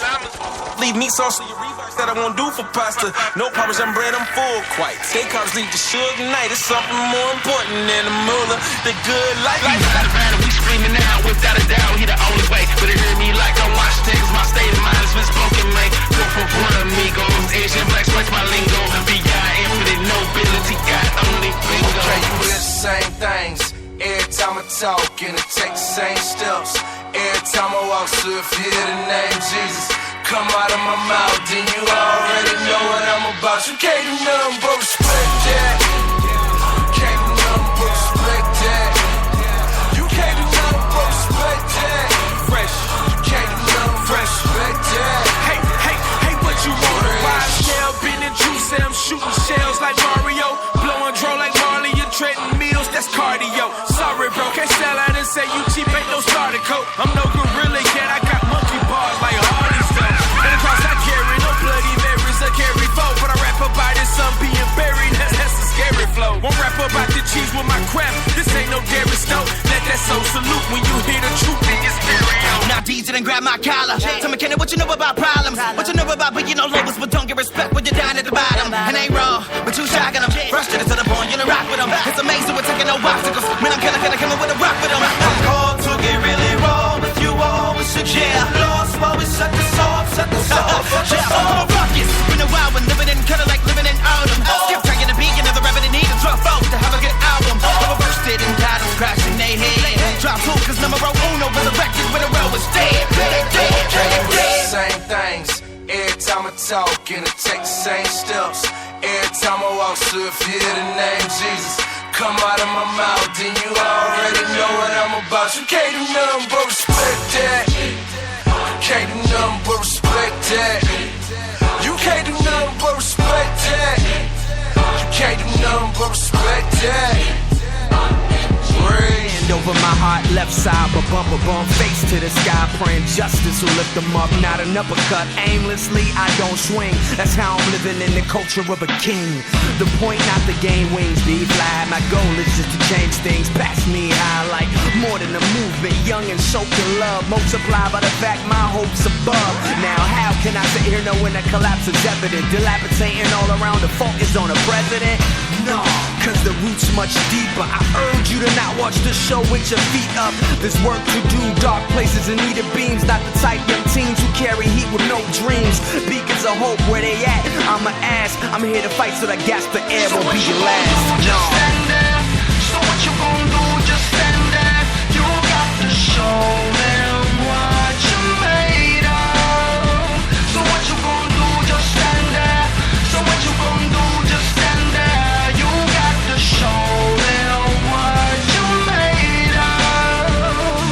Leave me sauce to your reverse that I won't do for pasta. No Parmesan bread, I'm full quite. Steak carbs leave the sugar night. It's something more important than the moolah. The good life. Out of battle, we screaming out without a doubt. He the only way. But it hear me like I'm Washington, cause my state of mind has been spoken, man. Go for one amigos. Asian blacks, what's my lingo? B.I. infinite nobility, God only bingo. Okay, you hear the same things. Every time I talk and I take the same steps. Every time I walk, so if you hear the name Jesus come out of my mouth, then you already know what I'm about. You can't do nothing but respect that. You can't do nothing but respect that. You can't do nothing but respect that. Fresh. You can't do nothing but respect that. Hey, what you want? Ride shell, been the juice, I'm shooting shells like Mario. Blowing draw like Marley, you're treading meals, that's cardio. Sorry, bro, can't sell out and say you cheap, ain't no starter coat. I'm no gorilla yet, I got monkey bars like Hardy stuff. And the cross I carry, no bloody Marys, I carry foe. But I rap about this, son being buried, that's a scary flow. Won't rap about the cheese with my crap, this ain't no Gary Snow. Let that soul salute when you hear the truth in your stereo. Now DJ done grab my collar. Tell me, Kenny, what you know about problems? What you know about being no lowest, but don't get respect when you're down at the bottom. And ain't wrong, but you shocking them. Frustrated to the point, you done rock with them. It's amazing we're taking no obstacles. When I'm killing with a rock with them. I'm called to get really raw with you always should share. Lost while we set this off, set this off. I'm a ruckus, been a wild one, living in color like living in autumn. Skip tracking the beat, you never rapping need a drop out to have a good album. Reversed it and got them crashing they head. Drop two, cause number uno resurrected when the road was dead. Same things. Every time I talk and I take the same steps. Every time I walk, so if you hear the name Jesus come out of my mouth, then you already know what I'm about. You can't do nothing but respect that. You can't do nothing but respect that. You can't do nothing but respect that. You can't do nothing but respect that. Hand over my heart, left side, but bump, face to the sky, praying justice will lift them up, not an uppercut. Aimlessly, I don't swing. That's how I'm living in the culture of a king. The point, not the game wings, be fly. My goal is just to change things, pass me high like more than a movement. Young and soaked in love, multiplied by the fact my hope's above. Now, how can I sit here knowing that collapse is evident? Dilapidating all around, the fault is on the president? No, cause the root's much deeper. I urge you to not watch the show with your feet up. There's work to do, dark places and needed beams. Not the type young teens who carry heat with no dreams. Beacons of hope, where they at? I'ma ask. I'm here to fight so that gas the air won't be your last. Just stand there. So what you gon' do? Just stand there. You got to show them what you made of. So what you gon' do? Just stand there. So what you gon' do? Just stand there. You got to show them what you made of.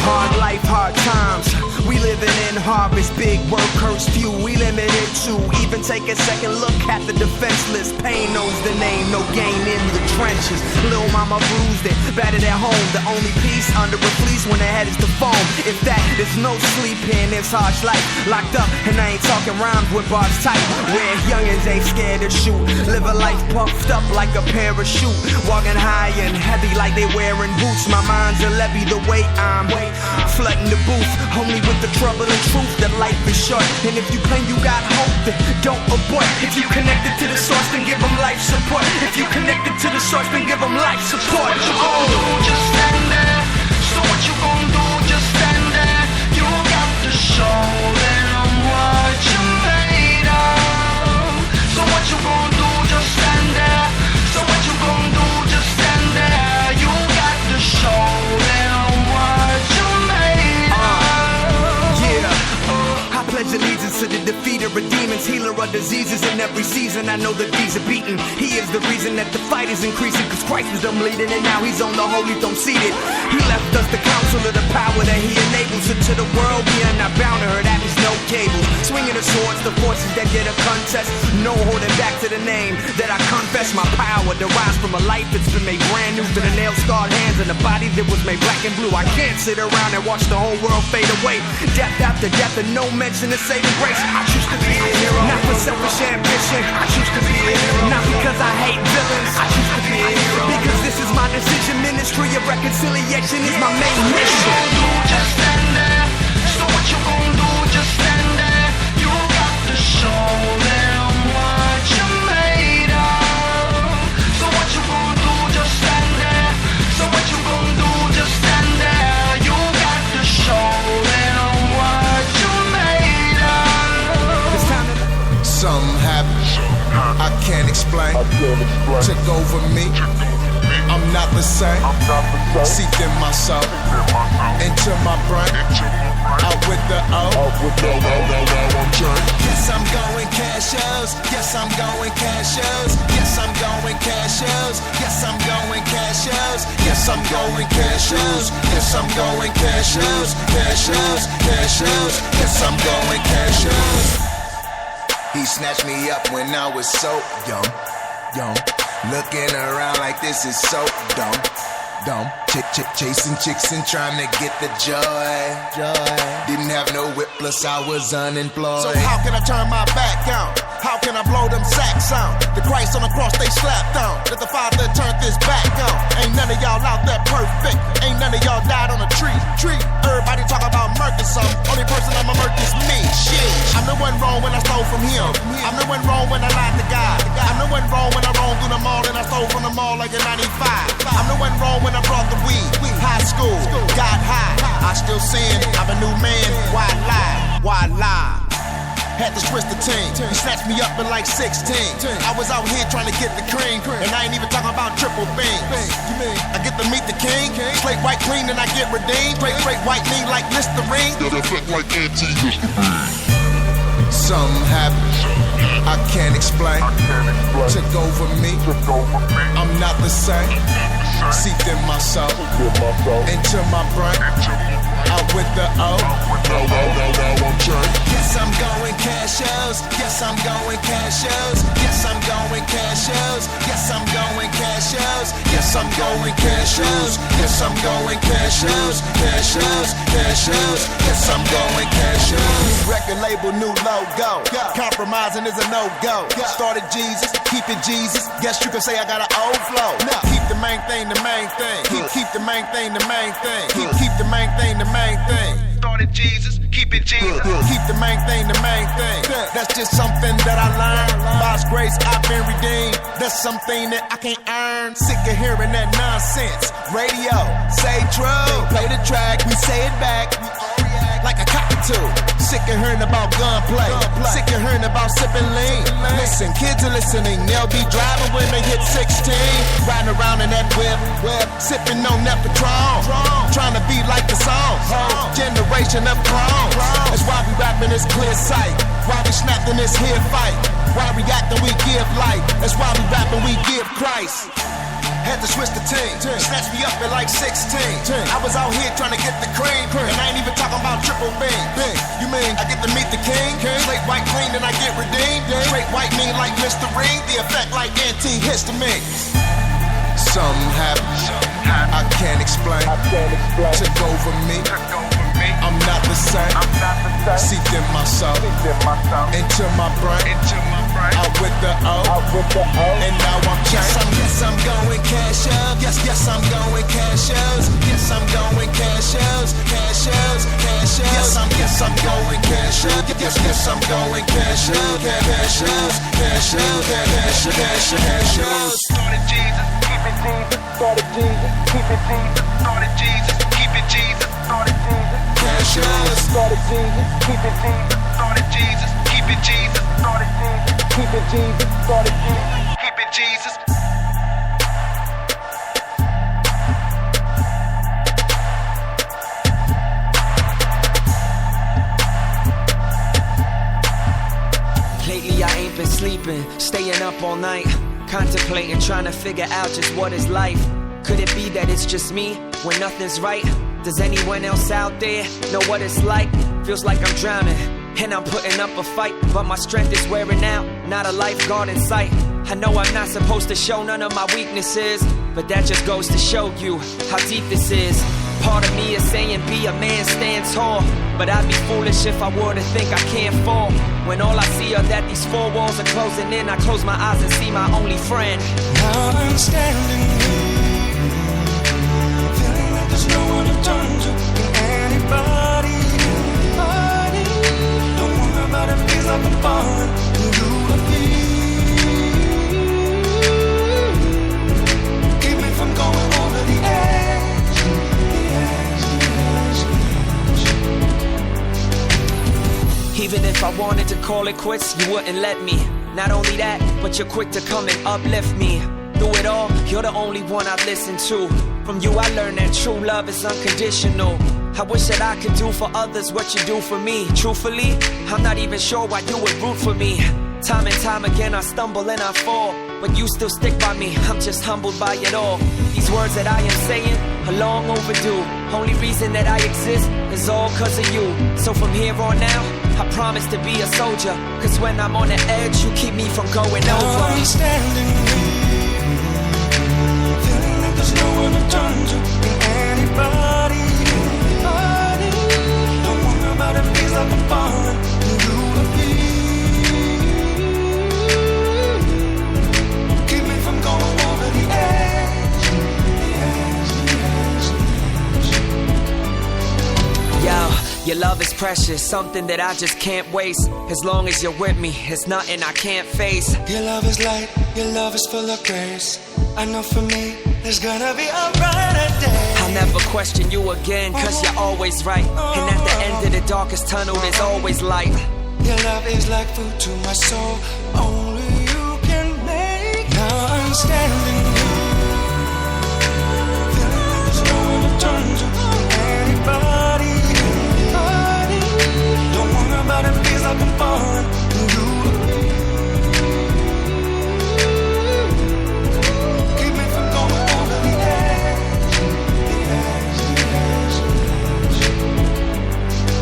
Hard life, hard times. We living in harvest, big work hurts few. We limited to even take a second look at the defenseless. Pain knows the name, no gain in the trenches. Lil' mama bruised it, battered at home. The only peace under a fleece when the head is the foam. If that is no sleep in this harsh life, locked up and I ain't talking rhymes with bars tight. Where youngins ain't scared to shoot, live a life puffed up like a parachute, walking high and heavy like they wearing boots. My mind's a levy the way I'm flooding the booth, only with the trouble and truth that life is short. And if you claim you got hope, then don't abort. If you connected to the source, then give them life support. If you connected to the source, then give them life support. Just stand there. So what you gon' do? Just stand there. You got to show them what you made of. So what you gon' do? Just stand there. and I know that these are beaten. He is the reason that the fight is increasing, cause Christ was them leading and now he's on the holy throne seated. He left us the counsel of the power that he enables. So to the world we are not bound to her, that is no cables. Swinging the swords, the forces that get a contest. No holding back to the name that I confess. My power derives from a life that's been made brand new, to the nail-scarred hands and the body that was made black and blue. I can't sit around and watch the whole world fade away. Death after death and no mention of saving grace. I choose to be a hero, not for selfish ambition. I choose to be a hero, not because I hate villains. I choose to be a hero, because this is my decision. Ministry of reconciliation is my main mission. Just stand there. So what you gon' do? Just stand there. You got to show them what you're made of. So what you gon' do? Just stand there. So what you gon' do? Just stand there. You got to show them what you're made of. It's time to... Some habits I can't explain. Took over me. I'm not the same. Seeped in my soul, into my brain. Out with the O. Yes, I'm going cash shows. Yes, I'm going cash shows. Yes, I'm going cash shows. Yes, I'm going cash shows. Yes, I'm going cash shows. Yes, I'm going cash shows. Cash shows. Cash shows. Yes, I'm going cash shows. He snatched me up when I was so young. Looking around like this is so dumb. Chasing chicks and trying to get the joy. Didn't have no whip, plus I was unemployed. So how can I turn my back on? How can I blow them sacks on? The Christ on the cross they slapped on. That the Father turned this back on. Ain't none of y'all out there perfect. Ain't none of y'all died on a tree. Everybody talk about murder something. Only person I'ma murder is me. Shit. I'm the one wrong when I stole from him. I'm the one wrong when I lied to God. I'm the one wrong when I roamed through the mall and I stole from the mall like in 95. I'm the one wrong when I brought the weed. High school, got high. I still sin. I'm a new man. Why lie? Why lie? Had to switch the team. He snatched me up in like 16. I was out here trying to get the cream, and I ain't even talking about triple beams. I get to meet the king, slate white clean, and I get redeemed. Straight white mean like Listerine. Like some habits I can't explain. Took over me. I'm not the same. Seeped in my soul, into my brain. Out with the O. Yes, I'm going cash shows. Yes, I'm going cash shows. Yes, I'm going cash shows. Yes, I'm going cash shows. Yes, I'm going cash shows. Yes, I'm going cash shows. Cash shows. Cash shows. Yes, I'm going cash shows. New record label, new logo. Compromising is a no-go. Started Jesus, keep it Jesus. Guess you can say I got an old flow. Keep the main thing the main thing. Keep the main thing the main thing. Keep the main thing the main thing. Started Jesus, keep it Jesus. Keep the main thing the main thing. That's just something that I learned. By His grace I've been redeemed. That's something that I can't earn. Sick of hearing that nonsense. Radio, say true. Play the track, we say it back. Like a cockatoo. Sick of hearing about gunplay. Sick of hearing about sipping lean. Listen, kids are listening. They'll be driving when they hit 16. Riding around in that whip. Sipping on that Patron. Trying to be like the song. Generation of clones. That's why we rapping this clear sight. Why we snapping this here fight. Why we acting we give light. That's why we rapping we give Christ. Had to switch the team. Snatched me up at like 16. I was out here trying to get the cream, and I ain't even talking about triple beam. You mean I get to meet the king? Slate white clean and I get redeemed. Straight white mean like Listerine. The effect like antihistamine. Some habits I can't explain. Took over me. I'm not the same. Seeped in my soul, into my brain. Out with the O, and now I'm changed. Yes, I'm going cash shows. Yes, I'm going cash shows. Yes, I'm going cash shows. Cash shows, cash shows. Yes, I'm going cash shows. Yes, I'm going cash shows. Cash shows, cash shows, cash shows. Started Jesus, keep it Jesus. Started Jesus, keep it Jesus. Started Jesus, keep it Jesus. Started Jesus. Cash shows. Started Jesus, keep it Jesus. Started Jesus, keep it Jesus. Started Jesus. Keep it Jesus, started Jesus, keep it Jesus. Lately I ain't been sleeping. been staying up all night, contemplating, trying to figure out just what is life. Could it be that it's just me when nothing's right? Does anyone else out there know what it's like? Feels like I'm drowning and I'm putting up a fight, but my strength is wearing out, not a lifeguard in sight. I know I'm not supposed to show none of my weaknesses, but that just goes to show you how deep this is. Part of me is saying be a man, stand tall, but I'd be foolish if I were to think I can't fall. When all I see are that these four walls are closing in, I close my eyes and see my only friend. Now I'm standing here, feeling like there's no one to turn to. Anybody, don't worry about it, feels like I'm falling into a pit. Keep me from going over the edge. Even if I wanted to call it quits, you wouldn't let me. Not only that, but you're quick to come and uplift me. Through it all, you're the only one I've listened to. From you I learned that true love is unconditional. I wish that I could do for others what you do for me. Truthfully, I'm not even sure why you would root for me. Time and time again I stumble and I fall, but you still stick by me, I'm just humbled by it all. These words that I am saying are long overdue. Only reason that I exist is all cause of you. So from here on now, I promise to be a soldier, cause when I'm on the edge, you keep me from going now over. I'm standing here, feeling like there's no one to turn to. Anybody, don't worry about it, feels like I'm falling into a pit. Keep me from going over the edge, Yo, your love is precious, something that I just can't waste. As long as you're with me, it's nothing I can't face. Your love is light, your love is full of grace. I know for me, there's gonna be a brighter day. I'll never question you again, cause you're always right. And at the end of the darkest tunnel, there's always light. Your love is like food to my soul, only you can make. Now I'm standing here, feeling like there's no one to turn to. Anybody, don't worry about it, feels like I'm falling into a pit. Keep me from going over the edge,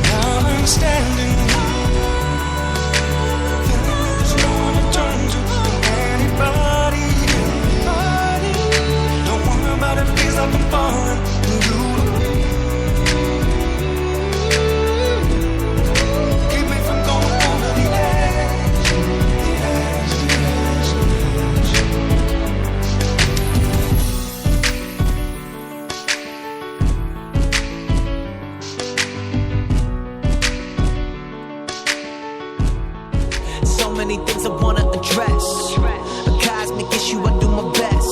Now I'm standing here, feeling like there's no one to turn to. Anybody, don't worry about it, feels like I'm falling into a pit. Keep me from going over the edge, So many things I wanna address. A cosmic issue, I do my best.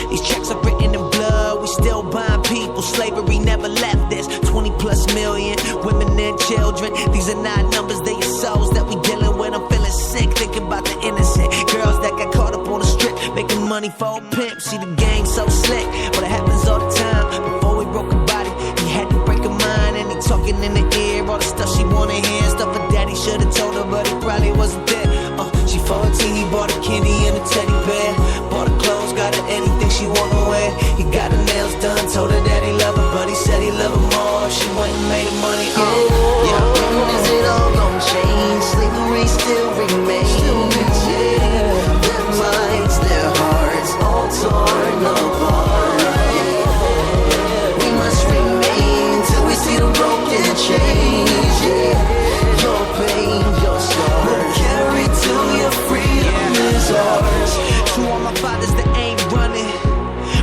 These checks are written in blood. We still buying people. Slavery never left. There's 20 plus million women and children. These are not numbers, they are souls that we dealing with. I'm feeling sick thinking about the innocent girls that got caught up on the strip, making money for a pimp. See the gang so slick, but it happens all the time. Before we broke a body, he had to break a mind, and he talking in the ear all the stuff she wanna hear. Stuff her daddy should've told her, but he probably wasn't there. She 14, he bought a candy and a teddy bear. Bought her clothes, got her anything she wanna wear. He got her nails done, told her that he loved her, but he said he loved her more. She went and made money. When is it all gon' change? Slavery still remains. Their minds, their hearts, all torn apart. We must remain till we see the broken change. Your pain, your scars, carry till your freedom is ours. To all my fathers that ain't running,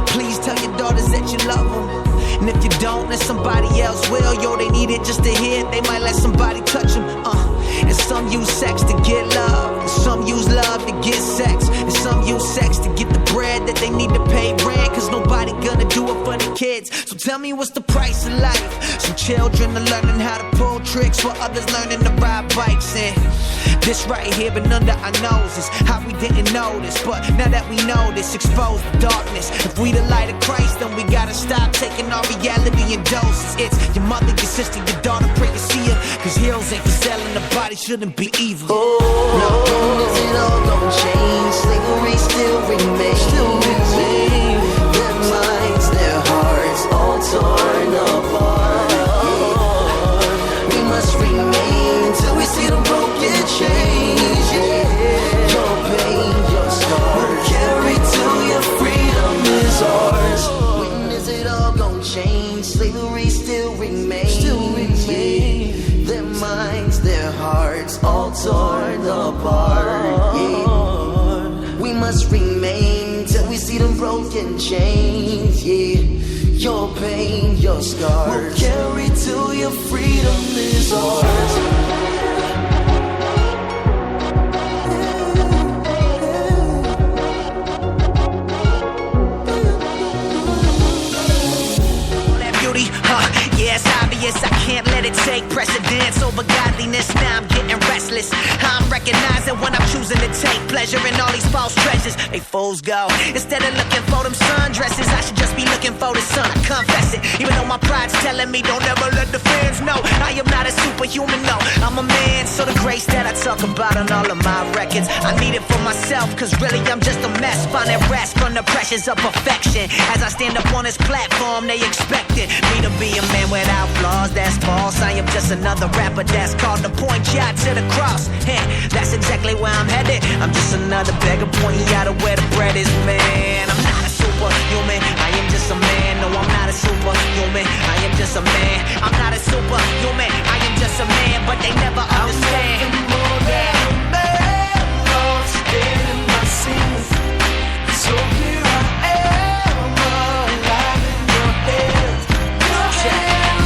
please tell your daughters that you love them. And if you don't, then somebody else will. Yo, they need it just to hear it. They might let somebody touch them. And some use sex to get love, and some use love to get sex, and some use sex to get the bread that they need to pay rent. Cause nobody gonna do it for the kids. So tell me what's the price of life? Some children are learning how to pull tricks, while others learning to ride bikes. And This right here been under our noses. How we didn't notice, but now that we know this, expose the darkness. If we the light of Christ, then we gotta stop taking our reality in doses. It's your mother, your sister, your daughter, pray you see her. Cause heroes ain't for selling, the body shouldn't be evil. Now when is it all gonna change? Slavery still remains. Their minds, their hearts, all torn apart. We must remain till we see the broken change. Your pain, your scars, carry to your freedom is ours. When is it all gonna change? Slavery still remains. Their minds, their hearts, all torn apart. We must remain till we see them broken chains. Your pain, your scars, we'll carry to your freedom is ours. Yeah, it's obvious I can't let it take precedence over godliness. Now I'm getting restless. I'm recognizing when I'm choosing to take pleasure in all these false treasures. They fools go. Instead of looking for them sundresses, I should just be looking for the sun. I confess it, even though my pride's telling me don't ever let the fans know I am not a superhuman. No, I'm a man. So the grace that I talk about on all of my records, I need it for myself. Cause really I'm just a mess, finding rest from the pressures of perfection. As I stand up on this platform, they expected me to be a man without flaws. That's false. I am just another rapper that's called to point y'all to the cross. Hey, that's exactly where I'm headed. I'm just another beggar pointing y'all to where the bread is, man. I'm not a superhuman. I am just a man. No, I'm not a superhuman. I am just a man. I'm not a superhuman. I am just a man, but they never understand. I'm more than a man, lost in my sins. So here I am, alive in your hands.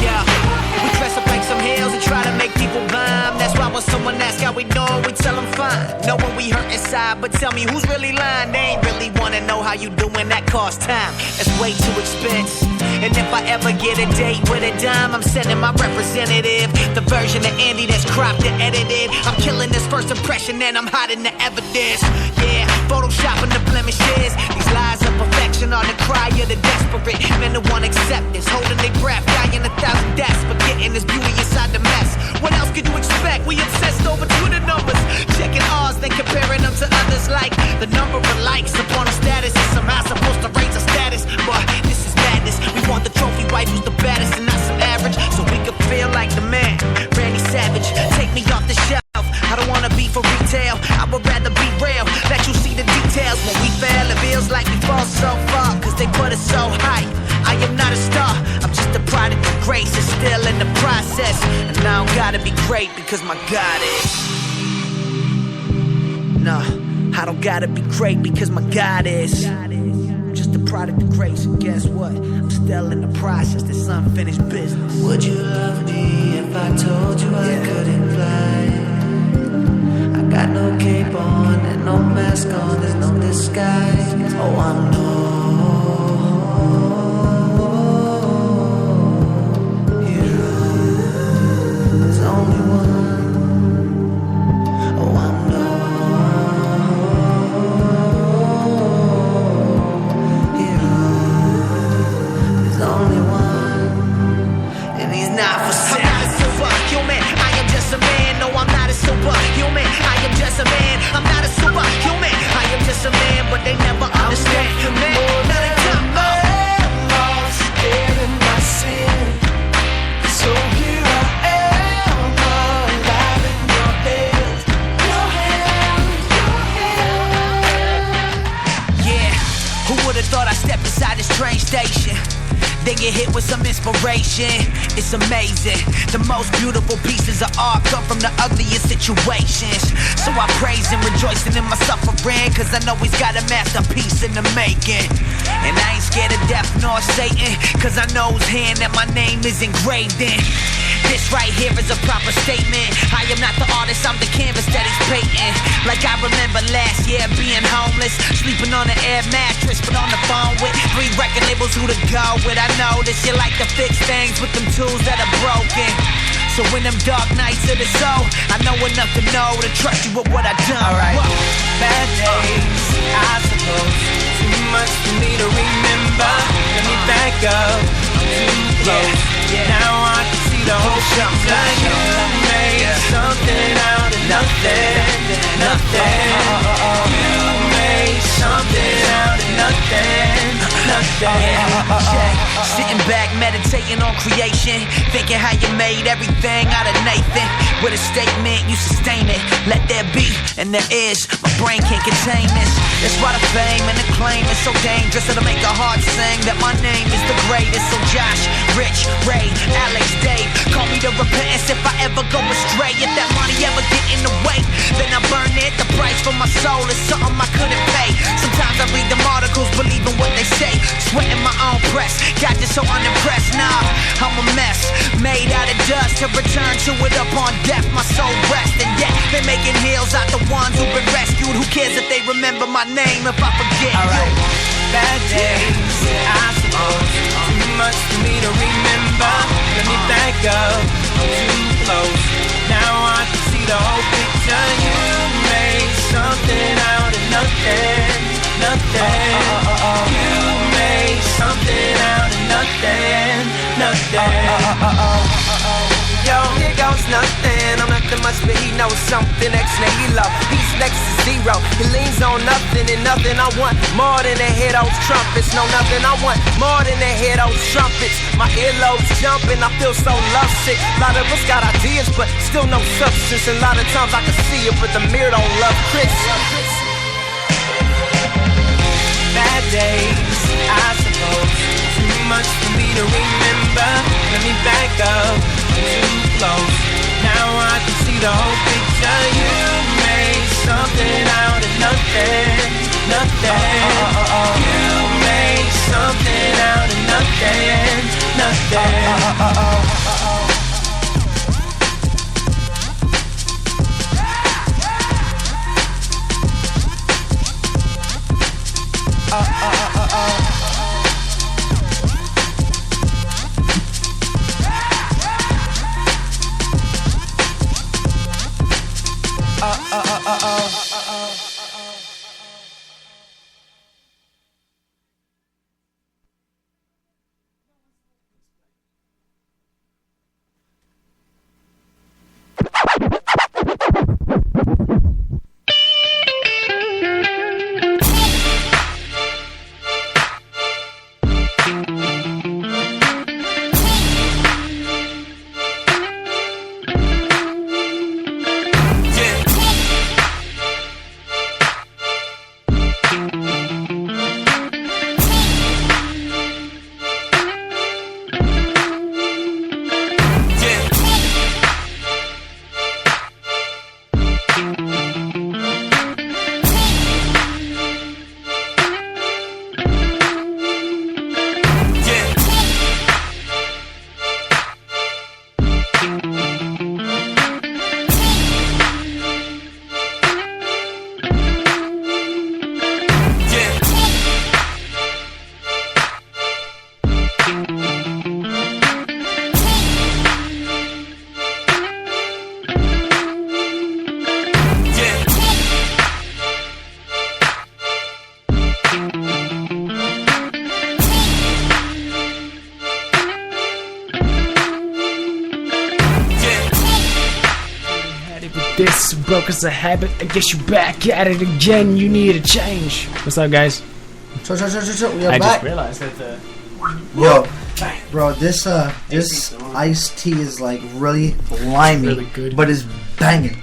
Yeah, we dress up like some hills and try to make people blind. That's why when someone asks how we doing, we tell them fine. Knowing we hurt inside, but tell me who's really lying. They ain't really wanna know how you doing, that costs time. It's way too expensive. And if I ever get a date with a dime, I'm sending my representative, the version of Andy that's cropped and edited. I'm killing this first impression and I'm hiding the evidence. Yeah, photoshopping the blemishes. These lies of perfection are the cry of the desperate. Men who want acceptance, holding their breath, dying 1,000 deaths, forgetting there's beauty inside the mess. What else could you expect? We obsessed over Twitter numbers, checking ours, then comparing them to others. Like the number of likes upon a status is somehow supposed to raise our status, but this is madness. We want the trophy wife who's the baddest and not some average, so we can feel like the man, Randy Savage. Take me off the shelf. I don't wanna be for retail. I would rather be real. Let you see the details. When we fail, it feels like we fall so far, cause they put us so high. I am not a star. I'm just a product of grace. It's still in the process. And I don't gotta be great because my God is. Nah, I don't gotta be great because my God is. Just a product of grace. And guess what? I'm still in the process. This unfinished business. Would you love me if I told you I couldn't fly? I got no cape on and no mask on, there's no disguise. Oh, I know you. There's only one. Oh, I know you. There's only one, and he's not for sale. I'm not a superhuman. I am just a man. No, I'm not a superhuman. I am just a man. I'm not a superhuman. I am just a man, but they never understand. Man, not a top lost in my sin. So here I am, alive in your hands. Your hands, your hands. Yeah, who would've thought I'd step inside this train station? Then get hit with some inspiration. It's amazing. The most beautiful pieces of art come from the ugliest situations. So I praise and rejoicing in my suffering, cause I know he's got a masterpiece in the making. And I ain't scared of death nor Satan, cause I know his hand that my name is engraved in. This right here is a proper statement. I am not the artist, I'm the canvas that he's painting. Like I remember last year being homeless, sleeping on an air mattress, but on the phone with 3 record labels who to go with. I know this, you like to fix things with them tools that are broken. So when them dark nights of the soul, I know enough to know to trust you with what I done. Alright. Bad days, I suppose. Too much for me to remember. Let me back up. I'm too close. Now I can see the whole picture. You made something out of nothing. Nothing. You made something out of nothing. Check. Sitting back, meditating on creation, thinking how you made everything out of Nathan. With a statement, you sustain it. Let there be, and there is. My brain can't contain this. That's why the fame and the claim is so dangerous. It'll make a heart sing that my name is the greatest. So Josh, Rich, Ray, Alex, Dave, call me the repentance if I ever go astray. If that money ever get in the way, then I burn it. The price for my soul is something I couldn't pay. Sometimes I read them articles, believing what they say. Sweating my own press, got just so unimpressed. Nah, I'm a mess, made out of dust. To return to it upon death, my soul rests. And yet, they're making heels out the ones who've been rescued. Who cares if they remember my name if I forget? Alright, bad days, I suppose. Too much for me to remember. Let me back up, I'm too close. Now I can see the whole picture. You made something out of nothing. Nothing. You made something out of nothing. Nothing. Yo, here goes nothing. I'm nothing much, but he knows something. X and he low. He's next to zero. He leans on nothing and nothing. I want more than to hear those trumpets. No, nothing. I want more than to hear those trumpets. My earlobes jumping. I feel so lovesick. A lot of us got ideas, but still no substance. And a lot of times I can see it, but the mirror don't love Chris. Bad days, I suppose. Too much for me to remember. Let me back up, I'm too close. Now I can see the whole picture. You made something out of nothing. Nothing. You made something out of nothing. Nothing. This broke us a habit. I guess you're back at it again. You need a change. What's up, guys? We are I back. just realized that the Yo, bro, this iced tea is like really limey, really good, but it's banging.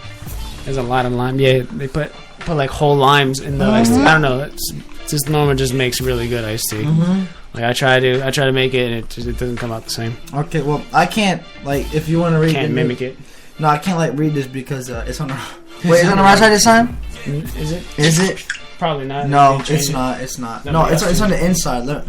There's a lot of lime. Yeah, they put like whole limes in the iced tea. I don't know. It's just normal. Just makes really good iced tea. Like I try to make it, and it doesn't come out the same. Okay, well I can't like if you want to read. Can't mimic it. No, I can't like read this because it's on the. Wait, is it on the right side this time? Is it? Is it? Probably not. No, it's not. It's not. No, it's on the inside. Look.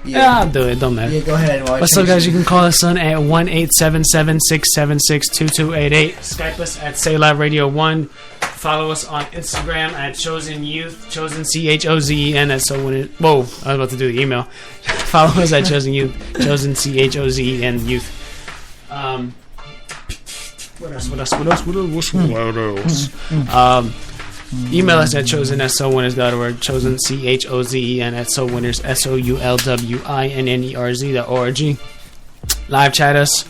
Yeah, I'll do it. Don't matter. Yeah, go ahead. What's up, guys? You can call us on at 1-877-676-2288. Skype us at Say Live Radio 1. Follow us on Instagram at Chosen Youth. Chosen CHOZEN. That's so when it. Whoa! I was about to do the email. Follow us at Chosen Youth. Chosen CHOZEN Youth. Email us at chosen@soulwinners.org. Chosen, CHOZEN at soulwinners, SOULWINNERZ.org. Live chat us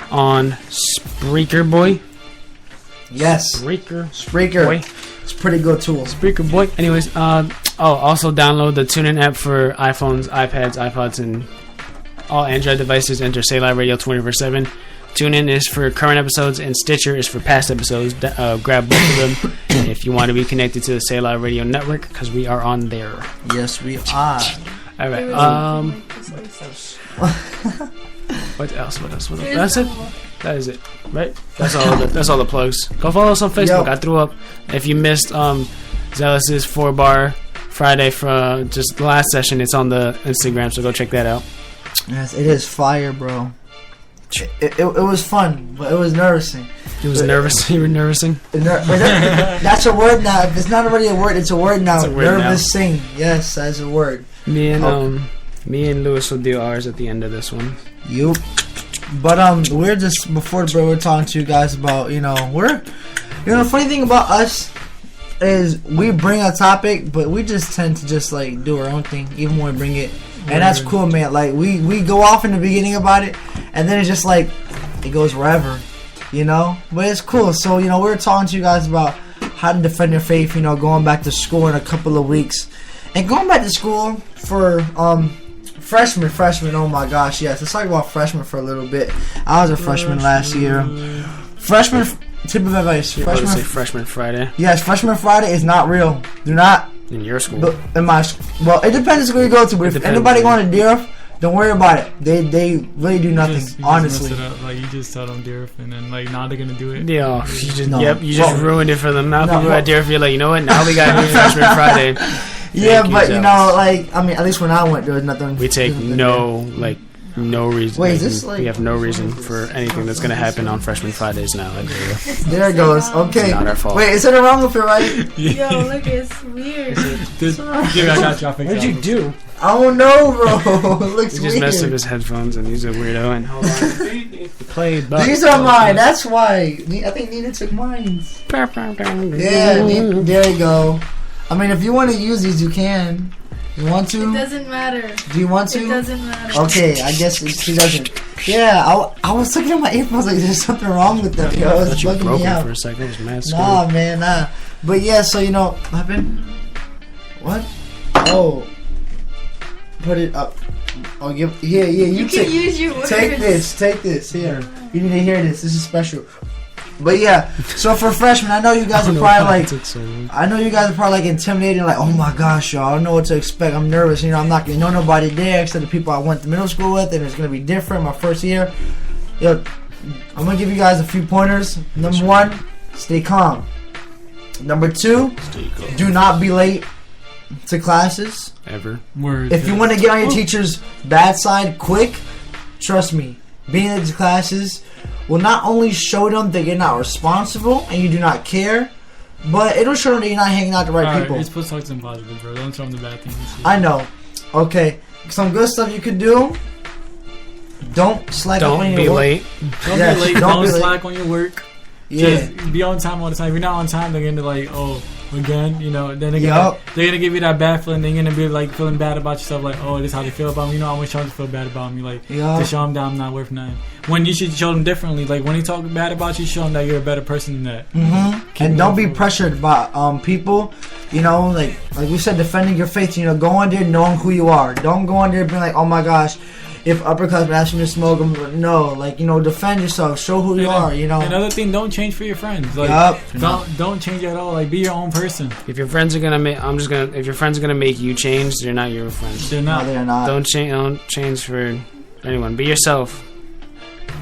on Spreaker Boy. Yes. Spreaker Boy. It's a pretty good tool. Spreaker Boy. Anyways, also download the TuneIn app for iPhones, iPads, iPods, and all Android devices. Enter Say Live Radio 24/7. TuneIn is for current episodes, and Stitcher is for past episodes. Grab both of them if you want to be connected to the Say Live Radio network, because we are on there. Yes, we are. All right. What else? That's it. That is it, right? That's all. That's all the plugs. Go follow us on Facebook. I threw up. If you missed Zealous's 4-bar Friday from just the last session, it's on the Instagram, so go check that out. Yes, it is fire, bro. It was fun, but it was nervousing. It was nervous. You were nervousing? That's a word now. If it's not already a word, it's a word now. It's a word nervousing. Yes, that's a word. Me and Lewis will do ours at the end of this one. Yup. But we're just before the break, we're talking to you guys about the funny thing about us is we bring a topic, but we just tend to just like do our own thing, even when we bring it. And that's cool, man. Like, we go off in the beginning about it, and then it's just like, it goes wherever, But it's cool. So, we're talking to you guys about how to defend your faith, going back to school in a couple of weeks. And going back to school for freshmen, oh my gosh, yes. Let's talk about freshmen for a little bit. I was a freshman last year. Freshman, tip of advice. Freshman Friday. Yes, Freshman Friday is not real. Do not. In your school? In my school. Well, it depends on who you go to, but if anybody going to DRF, don't worry about it. They really do nothing, honestly. You just tell them DRF, and then now they're going to do it. Yeah, you just ruined it for them. Now people at DRF, you're like, you know what, now we got to do Freshman Friday. Yeah, but at least when I went, there was nothing. We take no reason. Wait, is this we have no reason for anything that's going to happen on Freshman Fridays now. There it goes. Okay. It's not our fault. Wait, is it wrong with it, right? Yo, look, it's weird. I got you. What did you do? I don't know, bro. It looks he just messed up his headphones, and he's a weirdo. And hold on. These are mine. That's why. I think Nina took mine. Yeah, there you go. I mean, if you want to use these, you can. You want to? It doesn't matter. Do you want to? It doesn't matter. Okay, I guess she doesn't. Yeah, I was looking at my earphones like there's something wrong with them. Yo, it was bugging me out. For a second. It was mad scary. Nah, man, nah. But yeah, so what happened? What? Oh, put it up. Oh, you can use your words. Take this here. You need to hear this. This is special. But yeah, so for freshmen, I know you guys are probably intimidated, like, oh my gosh, y'all, I don't know what to expect. I'm nervous, I'm not gonna know nobody there except the people I went to middle school with, and it's gonna be different my first year. Yo, I'm gonna give you guys a few pointers. Number 1, stay calm. Number 2, do not be late to classes. Ever. If you want to get on your teacher's bad side quick, trust me, being late to classes will not only show them that you're not responsible and you do not care, but it'll show them that you're not hanging out with the right people. You're supposed to talk some positive, bro. Don't show them the bad things. I know. Okay. Some good stuff you could do. Don't slack on your work. Don't be late. Don't slack on your work. Yeah. Just be on time all the time. If you're not on time, they're going to again, then they're gonna give you that bad feeling. They're gonna be like feeling bad about yourself, like, oh, this is how they feel about me. I want y'all to feel bad about me, like to show them that I'm not worth nothing. When you should show them differently, like when they talk bad about you, show them that you're a better person than that. And don't be pressured by people. Like we said, defending your faith. Go on there knowing who you are. Don't go on there being like, oh my gosh, if uppercuts ask you to smoke, defend yourself, show who you are. Another thing, don't change for your friends. Like, don't change at all. Like, be your own person. If your friends are gonna make, if your friends are gonna make you change, they're not your friends. They're not. No, they're not. Don't change for anyone. Be yourself.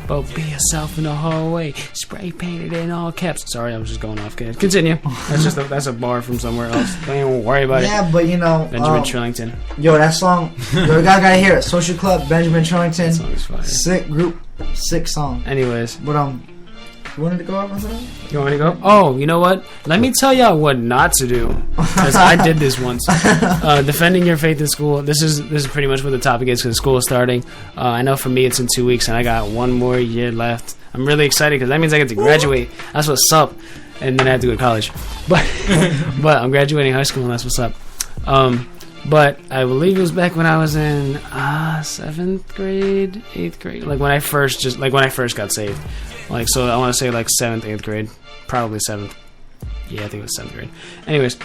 But be yourself in the hallway. Spray painted in all caps. Sorry, I was just going off. Continue. That's a bar from somewhere else. Don't even worry about it. Yeah, but Benjamin Trillington. Yo, that song. Yo, you gotta hear it. Social Club, Benjamin Trillington. That song is fire. Sick group, sick song. Anyways, but you wanted to go off on something? You want me to go? Oh, you know what? Let me tell y'all what not to do, because I did this once. Defending your faith in school. This is pretty much what the topic is, because school is starting. I know for me it's in 2 weeks, and I got one more year left I'm really excited because that means I get to graduate. That's what's up. And then I have to go to college. But I'm graduating high school, and that's what's up. But I believe it was back when I was in 7th grade, 8th grade, like when I first got saved. Like, so I want to say like 7th, 8th grade, probably 7th. Yeah, I think it was 7th grade. Anyways,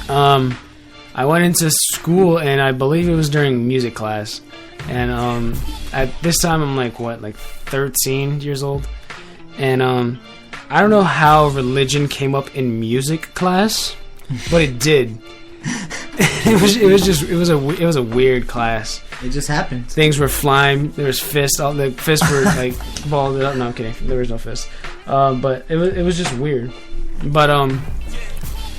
I went into school, and I believe it was during music class. And at this time, I'm like 13 years old, and I don't know how religion came up in music class, but it did. it was a weird class. It just happened. Things were flying. There was fists. All the fists were like balled up. No, I'm kidding. There was no fists. But it was just weird. But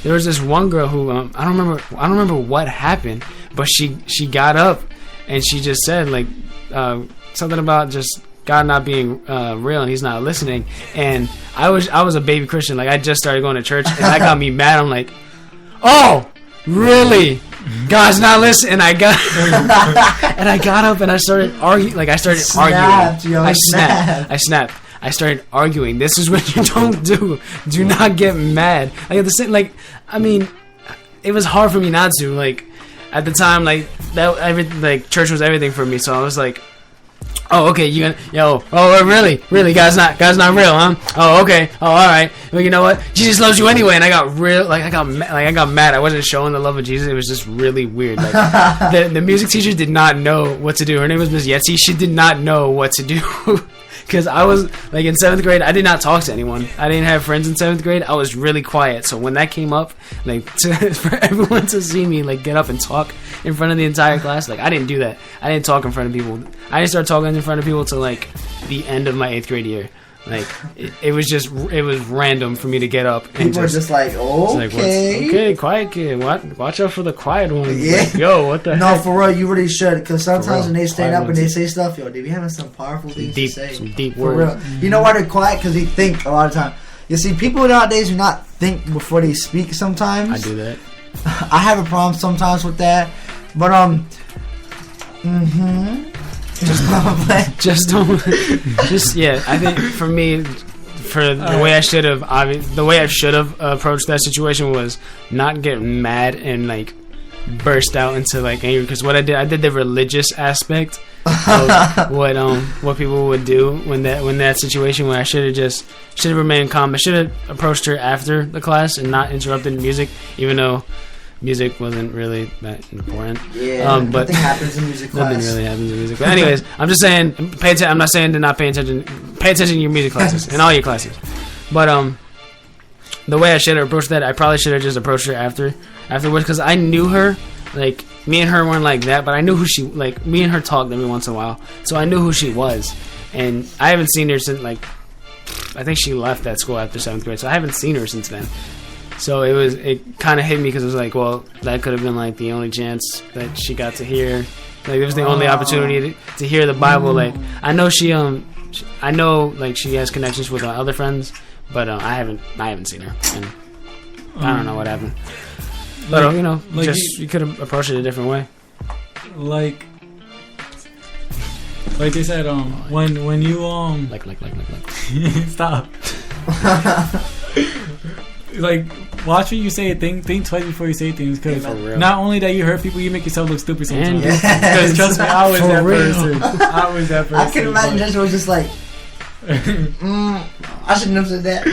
there was this one girl who I don't remember what happened, but she got up and she just said like something about just God not being real and He's not listening. And I was a baby Christian. Like I just started going to church, and that got me mad. I'm like, oh, really? God's not listening. And I got up and I started arguing. Like I started arguing. I snapped. I started arguing. This is what you don't do. Do not get mad. Like at the same, like I mean, it was hard for me not to. Like at the time, like that, church was everything for me. So I was like, oh, okay, really, God's not real, huh? Oh, okay, oh, all right. Well, you know what? Jesus loves you anyway. And I got mad. I wasn't showing the love of Jesus. It was just really weird. Like the music teacher did not know what to do. Her name was Miss Yetzi. She did not know what to do. Because I was, like, in 7th grade, I did not talk to anyone. I didn't have friends in 7th grade. I was really quiet. So when that came up, like, for everyone to see me, like, get up and talk in front of the entire class, like, I didn't do that. I didn't talk in front of people. I didn't start talking in front of people till, like, the end of my 8th grade year. Like, it was random for me to get up. And people were just like, okay. Okay, quiet kid. Watch out for the quiet ones. Yeah. Like, yo, what the heck? No, for real, you really should. Because sometimes when they stand up and they say stuff, yo, they be having some powerful things to say. Some deep for words. Real. You know why they're quiet? Because they think a lot of time. You see, people nowadays do not think before they speak sometimes. I do that. I have a problem sometimes with that. But, yeah. I think for me, the way I should have approached that situation was not get mad and like burst out into like anger. Because what I did the religious aspect of what people would do when that situation where I should have remained calm. I should have approached her after the class and not interrupted music, even though music wasn't really that important. Yeah, but nothing happens in music class. Nothing really happens in music. But anyways, I'm just saying, pay attention. I'm not saying to not pay attention. Pay attention to your music classes and all your classes. But the way I should have approached that, I probably should have just approached her afterwards, because I knew her. Like me and her weren't like that, but I knew who she. Like me and her talked every once in a while, so I knew who she was. And I haven't seen her since I think she left that school after 7th grade, so I haven't seen her since then. So it kind of hit me because it was like, well, that could have been like the only chance that she got to hear. Like it was the only opportunity to hear the Bible. Like I know she like she has connections with other friends, but I haven't seen her, and I don't know what happened. But you could have approached it a different way. Like they said, when you like stop. Like, watch what you say. Think twice before you say things, because not only that you hurt people, you make yourself look stupid sometimes. Because trust me, I was that person. I was that person. I can imagine Joshua was just like, I shouldn't have said that.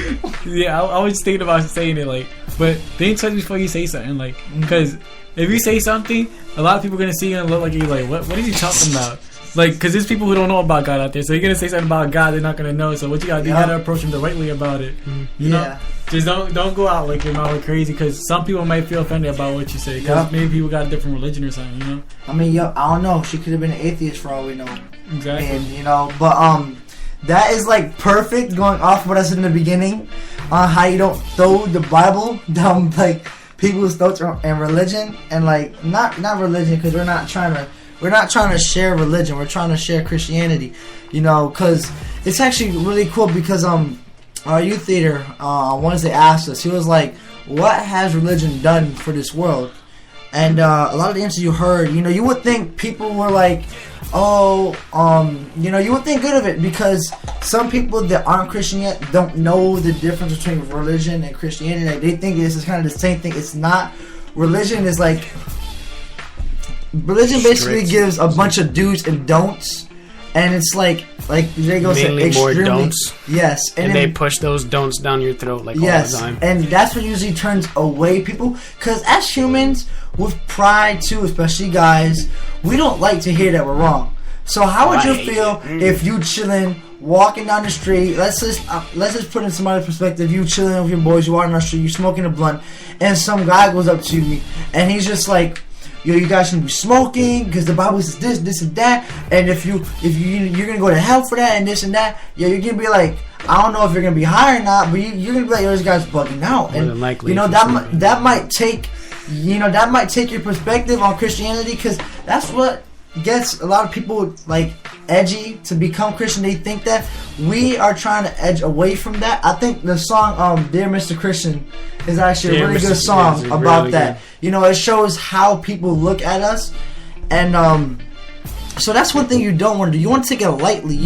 Yeah, I was just thinking about saying it, like, but think twice before you say something, like, because if you say something, a lot of people are gonna see you and look like you're like, what is he talking about? Like, because there's people who don't know about God out there, so you're gonna say something about God, they're not gonna know. So what you gotta do, you gotta approach them the right way about it. You know, just don't go out like your mouth crazy, because some people might feel offended about what you say, because maybe people got a different religion or something. You know. I mean, I don't know. She could have been an atheist for all we know. Exactly. And but that is like perfect. Going off what I said in the beginning on how you don't throw the Bible down like people's throats and religion, and like not religion, because we're not trying to share religion. We're trying to share Christianity, because it's actually really cool, because our youth theater on Wednesday asked us, he was like, what has religion done for this world? And a lot of the answers you heard, you would think people were like, you would think good of it because some people that aren't Christian yet don't know the difference between religion and Christianity. Like, they think this is kind of the same thing. It's not. Religion is like, religion basically gives a bunch of do's and don'ts, and it's like Jago said, mainly more don'ts. Yes, and they push those don'ts down your throat all the time. And that's what usually turns away people. Because as humans, with pride too, especially guys, we don't like to hear that we're wrong. So how would you feel if you chilling, walking down the street? Let's just put in some other perspective. You chilling with your boys, you walking down the street, you smoking a blunt, and some guy goes up to me, and he's just like, yo, you guys shouldn't be smoking because the Bible says this and that, and if you're gonna go to hell for that and this and that, yeah, you're gonna be like, I don't know if you're gonna be high or not, but you're gonna be like, yo, this guy's bugging out, and likely, that might take your perspective on Christianity, because that's what gets a lot of people like edgy to become Christian. They think that we are trying to edge away from that. I think the song "Dear Mr. Christian" is actually a really good song about really that. Good. It shows how people look at us, and so that's one thing you don't want to do. You want to take it lightly,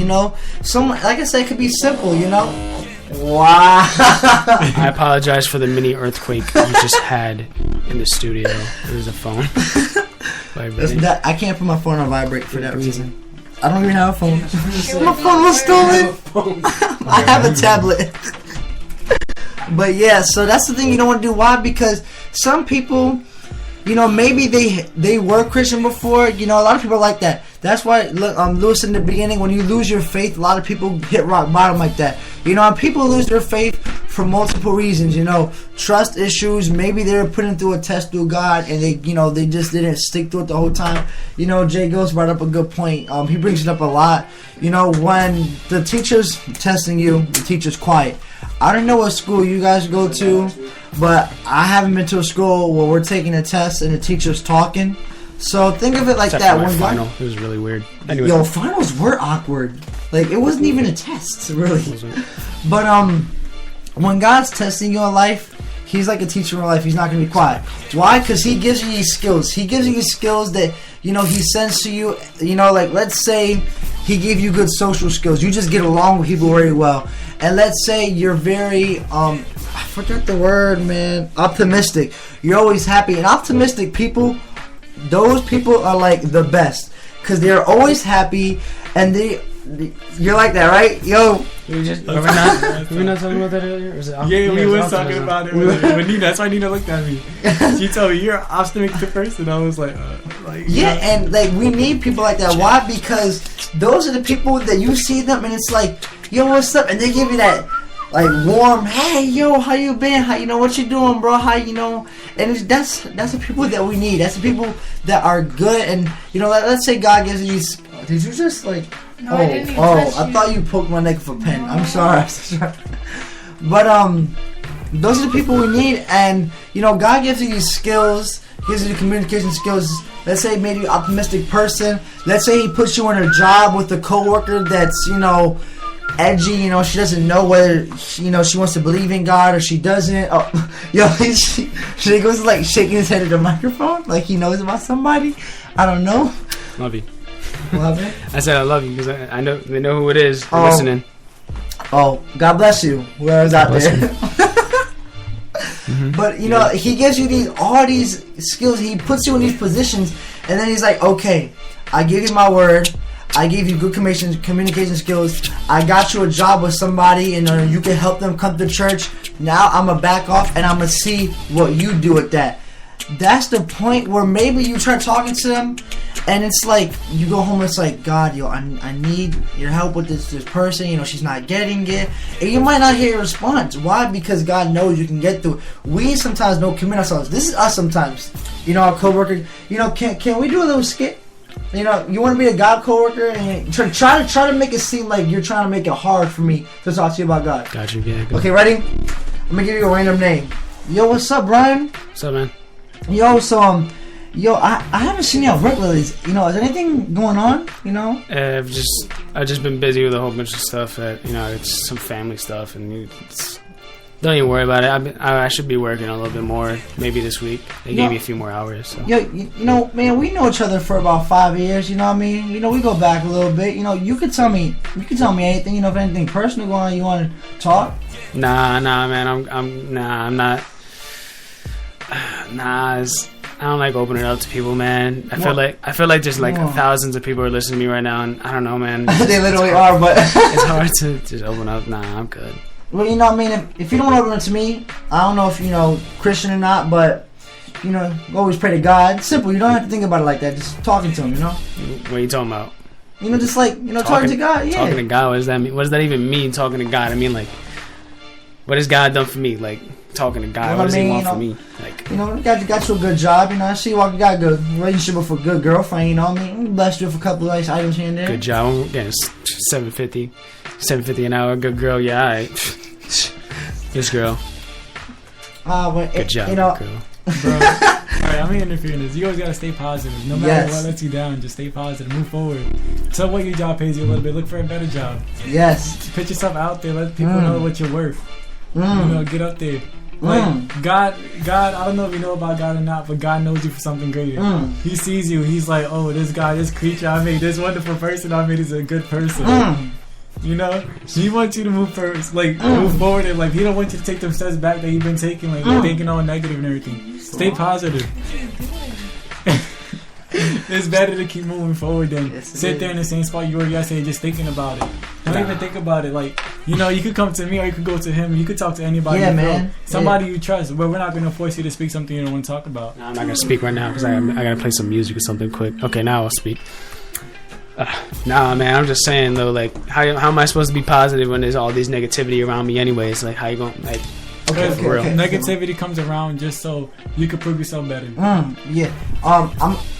Some, like I said, it could be simple, Wow. I apologize for the mini earthquake you just had in the studio. It was a phone. I can't put my phone on vibrate for that reason. I don't even have a phone. My phone was stolen. I have a tablet. But yeah, so that's the thing you don't want to do. Why? Because some people, maybe they were Christian before. A lot of people are like that. That's why, look, Lewis, in the beginning, when you lose your faith, a lot of people hit rock bottom like that. And people lose their faith for multiple reasons. Trust issues. Maybe they were putting through a test through God, and they just didn't stick to it the whole time. Jay Ghost brought up a good point. He brings it up a lot. When the teacher's testing you, the teacher's quiet. I don't know what school you guys go to, but I haven't been to a school where we're taking a test and the teacher's talking. So think of it like Except that. For my final, it was really weird. Anyway. Yo, finals were awkward. Like, it wasn't even a test, really. But when God's testing you in life, He's like a teacher in life. He's not going to be quiet. Why? Because He gives you these skills. He gives you these skills that He sends to you. Like, let's say He gave you good social skills. You just get along with people very well. And let's say you're very I forgot the word, man. Optimistic. You're always happy. And optimistic people, those people are like the best, because they're always happy, and you're like that, right? Yo, were we not talking about that earlier? Or was it we was talking about it with Nina. That's why Nina looked at me. She told me you're an optimistic person. I was like, and like we need people like that. Why? Because those are the people that you see them, and it's like, yo, what's up? And they give you that like warm, hey, yo, how you been? How what you doing, bro? How And that's the people that we need. That's the people that are good. And let's say God gives you these. Did you just like? No, I didn't even touch I thought you poked my neck with a pen. I'm sorry. But those are the people we need. And God gives you these skills. Gives you the communication skills. Let's say maybe you're an optimistic person. Let's say He puts you in a job with a coworker that's edgy, she doesn't know whether she wants to believe in God or she doesn't. She goes like shaking his head at the microphone like he knows about somebody. I don't know. Love you. Love it. I said I love you because I know they know who it is. They're listening. Oh, God bless you, whoever's out there. But He gives you all these skills. He puts you in these positions, and then He's like, okay, I give you my word. I gave you good communication skills. I got you a job with somebody, and you can help them come to church. Now I'm going to back off, and I'm going to see what you do with that. That's the point where maybe you try talking to them, and it's like, you go home and it's like, God, yo, I need your help with this person. She's not getting it. And you might not hear a response. Why? Because God knows you can get through it. We sometimes don't commit ourselves. This is us sometimes. Our coworker, can we do a little skit? You want to be a God coworker and try to make it seem like you're trying to make it hard for me to talk to you about God. Got you. Yeah. Okay, ready? I'm gonna give you a random name. Yo, what's up, Brian? What's up, man? Yo, so I haven't seen you at work lately. Is there anything going on? I've just been busy with a whole bunch of stuff. That it's some family stuff, and Don't even worry about it. I should be working a little bit more maybe this week. They gave me a few more hours. So. Yo, you know, man, we know each other for about 5 years. You know what I mean? You know, we go back a little bit. You know, you could tell me anything. You know, if anything personal going on, you want to talk. Nah, man. I'm not. Nah, I don't like opening it up to people, man. I feel like there's like thousands of people are listening to me right now, and I don't know, man. They literally are, but it's hard to just open up. Nah, I'm good. Well, you know what I mean? If you don't want to open it to me, I don't know if, you know, Christian or not, but, you know, always pray to God. It's simple. You don't have to think about it like that. Just talking to him, you know? What are you talking about? You know, just like, you know, talking to God, yeah. Talking to God, what does that mean? What does that even mean, talking to God? I mean, like, what has God done for me? Like, talking to God, you know what does he want from me? Like, you know, got you a good job, you know, I see you got a good relationship with a good girlfriend, you know what I mean? Blessed you with a couple of nice items here and there. Good job. I'm getting $7.50 an hour. Good girl, yeah, alright. This girl. Good job, you know, girl. Bro, alright, I'm interfering this. You always gotta stay positive. No matter what lets you down, just stay positive. Move forward. So what your job pays you a little bit. Look for a better job. Yes. Put yourself out there. Let people know what you're worth. You know, get up there. Like God, I don't know if you know about God or not, but God knows you for something greater. He sees you. He's like, oh, this guy, this creature I made, this wonderful person I made is a good person. You know, he wants you to move first, like move forward, and like he don't want you to take them steps back that you've been taking, like you're thinking all negative and everything. Stay positive. It's better to keep moving forward than sit there in the same spot you were yesterday just thinking about it. Don't even think about it. Like, you know, you could come to me or you could go to him. You could talk to anybody. Yeah, man. Somebody you trust. But we're not going to force you to speak something you don't want to talk about. No, I'm not going to speak right now because I got to play some music or something quick. Okay, now I'll speak. Nah, man, I'm just saying, though, like, how am I supposed to be positive when there's all these negativity around me anyways? Like, how you going to, like... Okay. Negativity comes around just so you can prove yourself better. Yeah.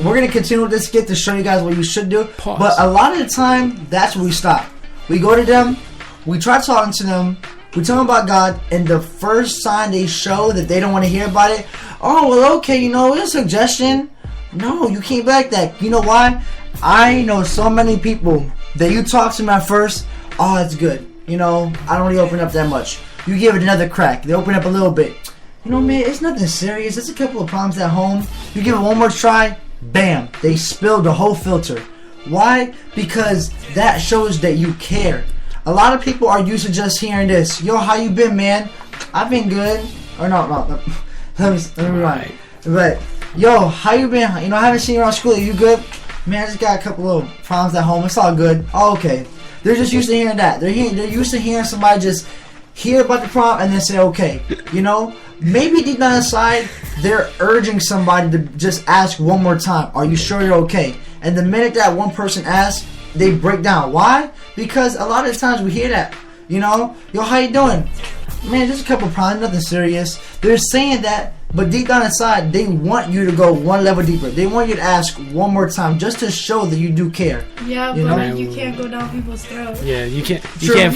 We're gonna continue with this skit to show you guys what you should do. Pause. But a lot of the time, that's where we stop. We go to them, we try talking to them, we tell them about God, and the first sign they show that they don't want to hear about it, oh, well, okay, you know, it's a suggestion. No, you can't back that. You know why? I know so many people that you talk to them at first, oh, that's good. You know, I don't really open up that much. You give it another crack. They open up a little bit. You know, man, it's nothing serious. It's a couple of problems at home. You give it one more try, bam, they spilled the whole filter. Why? Because that shows that you care. A lot of people are used to just hearing this. Yo, how you been, man? I've been good. Or no. Let me rewind. But, yo, how you been? You know, I haven't seen you around school. Are you good? Man, I just got a couple of problems at home. It's all good. Oh, okay. They're just used to hearing that. They're used to hearing somebody just hear about the problem and then say okay. You know, maybe deep down inside they're urging somebody to just ask one more time, are you sure you're okay? And the minute that one person asks, they break down. Why? Because a lot of the times we hear that, you know, yo, how you doing? Man, just a couple of problems, nothing serious. They're saying that, but deep down inside they want you to go one level deeper. They want you to ask one more time just to show that you do care. Yeah, you but know? you can't go down people's throats. Yeah, you can't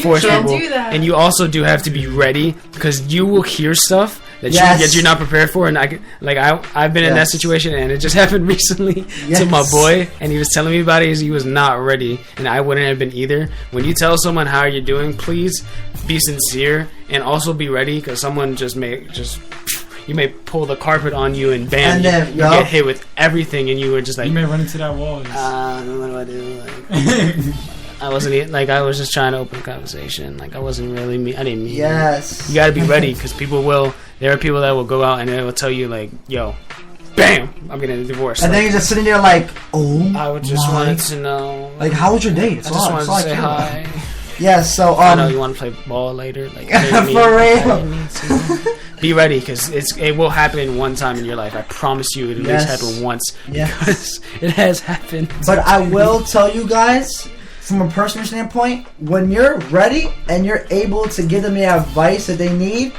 force people. Do that. And you also do have to be ready because you will hear stuff that you're not prepared for. And I've been in that situation, and it just happened recently to my boy, and he was telling me about it. He was not ready, and I wouldn't have been either. When you tell someone how you're doing, please be sincere and also be ready because someone you may pull the carpet on you and bam, you get hit with everything, and you were just like, you may run into that wall. What do I do? Like, I wasn't like, I was just trying to open a conversation. Like, I wasn't really I didn't mean. Yes. You got to be ready because there are people that will go out and they will tell you like, yo, bam, I'm getting a divorce. And then you're just sitting there like, oh, I would just wanted to know. Like, how was your date? I just wanted to say hi. Yeah, so I know you want to play ball later, like for real. Be ready because it will happen one time in your life. I promise you, it at least happened once because it has happened. But I will tell you guys, from a personal standpoint, when you're ready and you're able to give them the advice that they need,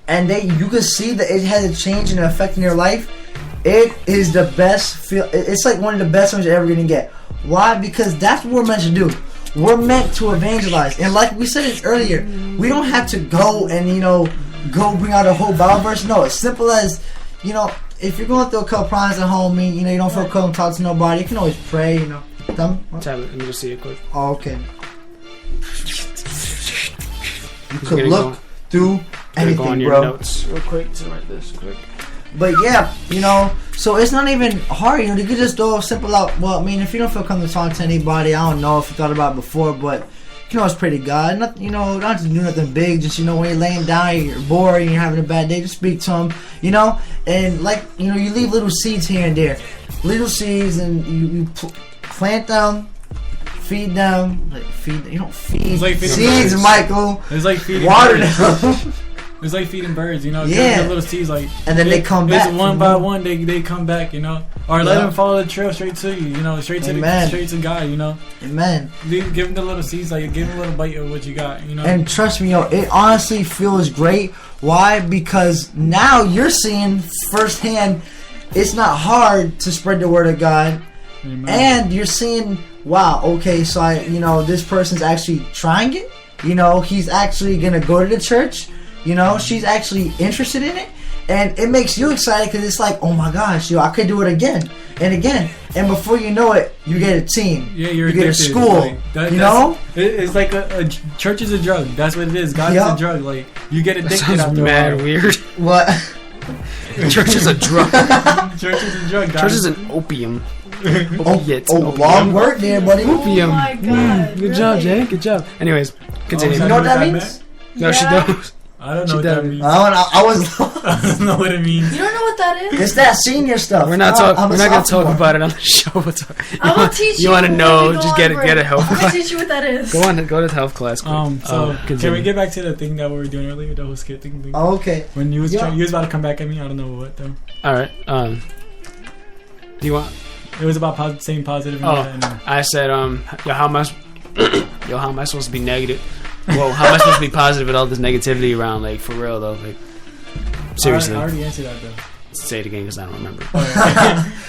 and you can see that it has a change and an effect in your life, it is the best feel. It's like one of the best things you're ever gonna get. Why? Because that's what we're meant to do. We're meant to evangelize, and like we said earlier, we don't have to go and go bring out a whole Bible verse. No, it's simple as, if you're going through a couple problems at home, you don't feel comfortable talking to nobody, you can always pray. Let me just see it quick. Oh, okay. You could look through anything, go on your bro. notes real quick to write this quick. But yeah, you know, so it's not even hard. You know, you could just do a simple out. Well, I mean, if you don't feel comfortable talking to anybody, I don't know if you thought about it before, but you can always pray to God. Not, you know, not to do nothing big. Just, you know, when you're laying down, you're bored, and you're having a bad day, just speak to Him. You know, and like, you know, you leave little seeds here and there, little seeds, and you plant them. Feed them, like feed. You don't feed like seeds, birds. Michael. It's like feeding water birds. them. It's like feeding birds, you know. Yeah. The little seeds, like, and then they come back. It's one by one. They come back, you know. Or let them follow the trail straight to you, you know, straight to God, you know. Amen. Give them the little seeds, like give them a little bite of what you got, you know. And trust me, yo, it honestly feels great. Why? Because now you're seeing firsthand. It's not hard to spread the word of God, and you're seeing. Wow, okay, so this person's actually trying it. You know, he's actually gonna go to the church. You know, she's actually interested in it. And it makes you excited because it's like, oh my gosh, yo, I could do it again and again. And before you know it, you get a team. Yeah, you get a school. Like, you know? It's like a church is a drug. That's what it is. God is a drug. Like, you get addicted after mad a while. weird. What? Church is a drug. Church is a drug. Church is an opium. Opiate. Long word there, buddy. Opium. Oh my God, Good job, Jay. Good job. Anyways, continue. You know what that means? No, she does. I don't know what that means. I was. I don't know what it means. You don't know what that is? It's that senior stuff. We're not talking. We're not gonna talk about it on the show. I will teach you. You want to know? Just get a health I'm gonna class. teach you what that is. Go to health class. Quick. So can we get back to the thing that we were doing earlier? The whole skit thing. Oh, okay. When you was about to come back at me, I don't know what though. All right. Do you want? It was about saying positive. I said, yo, how am I supposed to be negative? Well, how am I supposed to be positive with all this negativity around? Like, for real though, like, seriously. I already answered that though. Say it again because I don't remember.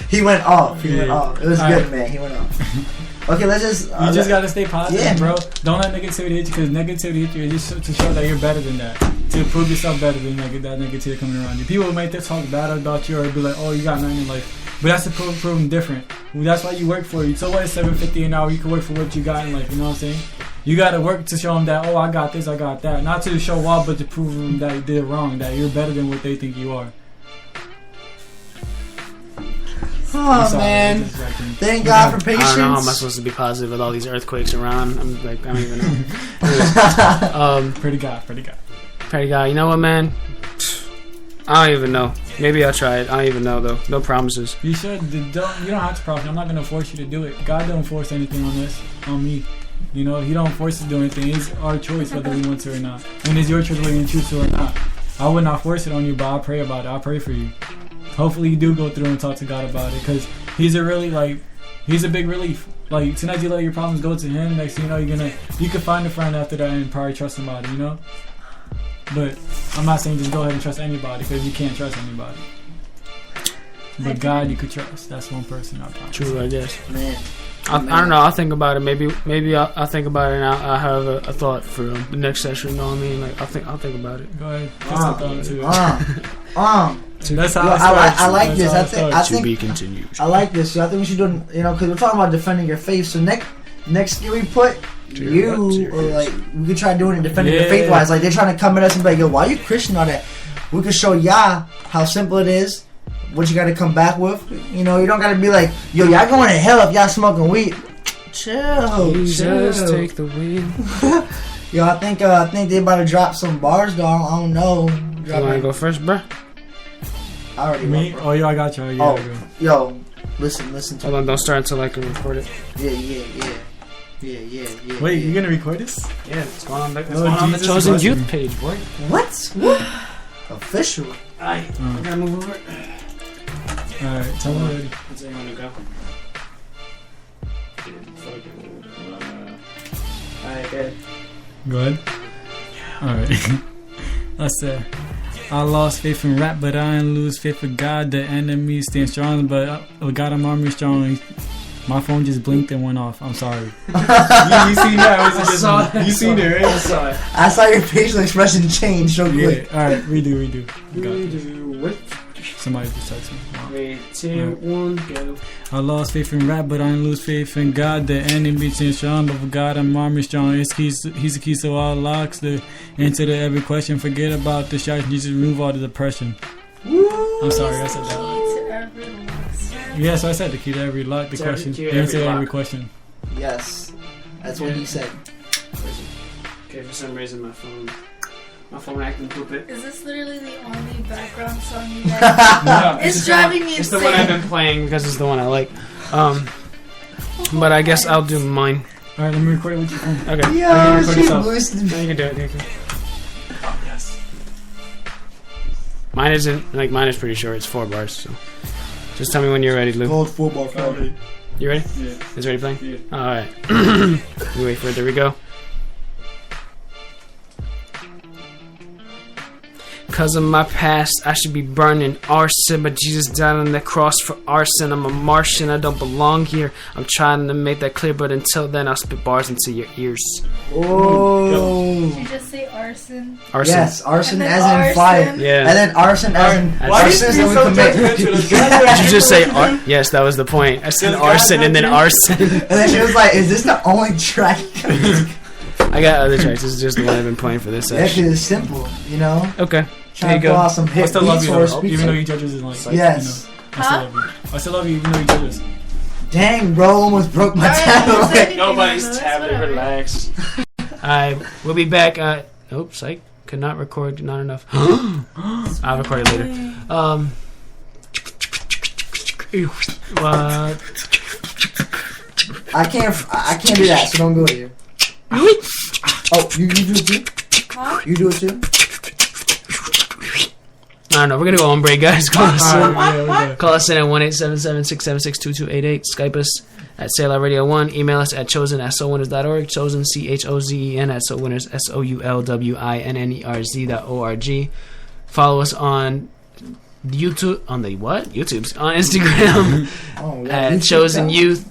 He went off. It was good, man. He went off. Okay, let's just. You just gotta stay positive, bro. Don't let negativity hit you because negativity hit you is just to show that you're better than that. To prove yourself better than that negativity coming around you. People might talk bad about you or be like, oh, you got nothing in life. But that's to prove them different. That's why you work for it. So what is $7.50 an hour? You can work for what you got in life. You know what I'm saying? You gotta work to show them that, oh, I got this, I got that. Not to show off, but to prove them that they're wrong, that you're better than what they think you are. Oh man! Thank God for patience. I don't know how am I supposed to be positive with all these earthquakes around. I'm like, I don't even know. Pretty God. Pretty God. You know what, man? I don't even know. Maybe I'll try it. I don't even know though. No promises. You should. You don't have to promise. I'm not gonna force you to do it. God don't force anything on me. You know, He don't force us to do anything. It's our choice whether we want to or not. And it's your choice whether you choose to or not. I would not force it on you, but I'll pray about it. I'll pray for you. Hopefully you do go through and talk to God about it, because He's a big relief. Like, soon as you let your problems go to Him, next thing you know, you can find a friend after that and probably trust somebody, you know? But I'm not saying just go ahead and trust anybody, because you can't trust anybody. But God, you could trust. That's one person, I promise. True, I guess. Man. I don't know. I'll think about it. Maybe I'll think about it, and I'll have a thought for the next session. You know what I mean? Like, I'll think about it. Go ahead. That's how I like this. I think to be continued. I like this. So I think we should do, because we're talking about defending your faith. So next skill we put, or like we could try doing it defending your faith wise. Like, they're trying to come at us and be like, yo, why are you Christian all that? We could show y'all how simple it is. What you got to come back with. You don't got to be like, yo, y'all going to hell if y'all smoking weed. Chill. Jesus, take the wheel. Yo, I think they about to drop some bars though. I don't know. You want to go first, bro? I already Me? went, Oh, yo, I got you. Yo, listen to Hold on, don't start until I can record it. Yeah. Wait, you gonna record this? Yeah, it's going on the Chosen Youth page, boy. What? Official. Alright, I gotta move over. Alright, tell me already. What's it gonna go? Alright, good. Go ahead. Alright. Let's say, I lost faith in rap, but I didn't lose faith in God. The enemy stands strong, but God, I'm army strong. My phone just blinked and went off. I'm sorry. you seen that? You seen it, right? I saw it. I saw your facial expression change so quick. Alright, redo. Redo what? Somebody just texted me. 3, 2, 1, go. I lost faith in rap, but I didn't lose faith in God. The enemy is strong, but for God, I'm army strong. He's the key to all locks, the answer to every question. Forget about the shots, Jesus, remove all the depression. Woo! I'm sorry, I said that. Yeah, so I said the key to every lock, the question, the answer to every question. Yes, that's what he said. Okay, for some reason my phone acting stupid. Is this literally the only background song you guys? No, it's driving me insane. It's the one I've been playing because it's the one I like. But I guess I'll do mine. Alright, let me record it with your phone. Okay. Yo, she No, boosted you can do it. You can. Oh, yes. Mine is pretty short. It's 4 bars. So just tell me when you're ready, Lou. Called 4 bar Friday. You ready? Yeah. Is ready playing? Yeah. Alright. You wait for it. There we go. Cause of my past, I should be burning arson, but Jesus died on the cross for arson. I'm a Martian, I don't belong here. I'm trying to make that clear, but until then, I'll spit bars into your ears. Oh. Did you just say arson? Arson. Yes, arson And as then in fire. arson. Yeah. And then arson as in Why do you arsons feel that we so commit. judgmental? Did you just say yes, that was the point. I said arson and then arson. And then she was like, "Is this the only track?" I got other tracks. This is just the one I've been playing for this Yeah, 'cause session. it's simple, you know. Okay. There Trying you to pull go. out some I hit still love beats you, for a though, speech. even though you judges is like, Yes. you know, I still love you. I still love you, even though you judges. Dang, bro, almost broke my tablet. Nobody's tablet. Relax. We'll be back. Oops, psych. Could not record. Not enough. I'll record it later. I can't do that, so don't go here. Oh, you do it too? Huh? You do it too? I don't know. We're gonna go on break, guys. Call us in. Yeah, Call us in at 1-877-676-2288. Skype us at Sailor Radio 1. Email us at chosen@soulwinners.org. Chosen, CHOZEN at soulwinners, SOULWINNERZ.org. Follow us on YouTube. On the what? YouTube's on Instagram at Chosen Youth.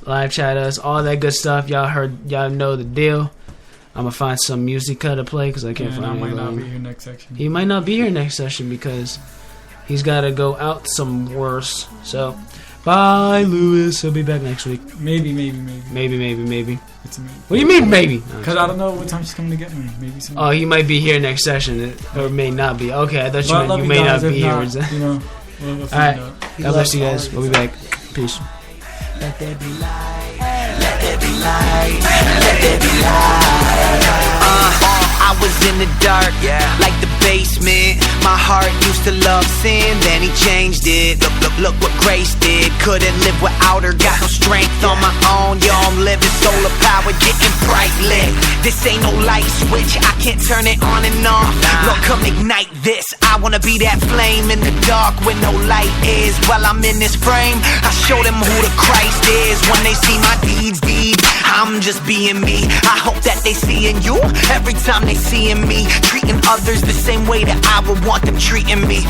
Live chat us, all that good stuff. Y'all know the deal. I'm gonna find some musica to play because I can't find I might it. not be here next section. He might not be here next session because he's got to go out some worse. So, bye, Lewis. He'll be back next week. Maybe. Maybe. It's a maybe. What do you mean, maybe? Because I don't know what time she's coming to get me. Maybe some. Oh, he might be here next session, or may not be. Okay, I thought you Well, meant you love may guys, not be if here. not, you know, we'll All find right. out. God bless you guys. We'll be back. Peace. Let there be light. Let there be light. Let there be light. I was in the dark, like the basement. My heart used to love sin, then he changed it. Look what Grace did. Couldn't live without her, got no strength on my own. Yo, I'm living solar power, getting bright lit. This ain't no light switch, I can't turn it on and off. Lord, come ignite this. I wanna be that flame in the dark when no light is. While I'm in this frame, I show them who the Christ is. When they see my deeds, I'm just being me. I hope that they seeing you every time they seeing me. Treating others the same way that I would want them treating me.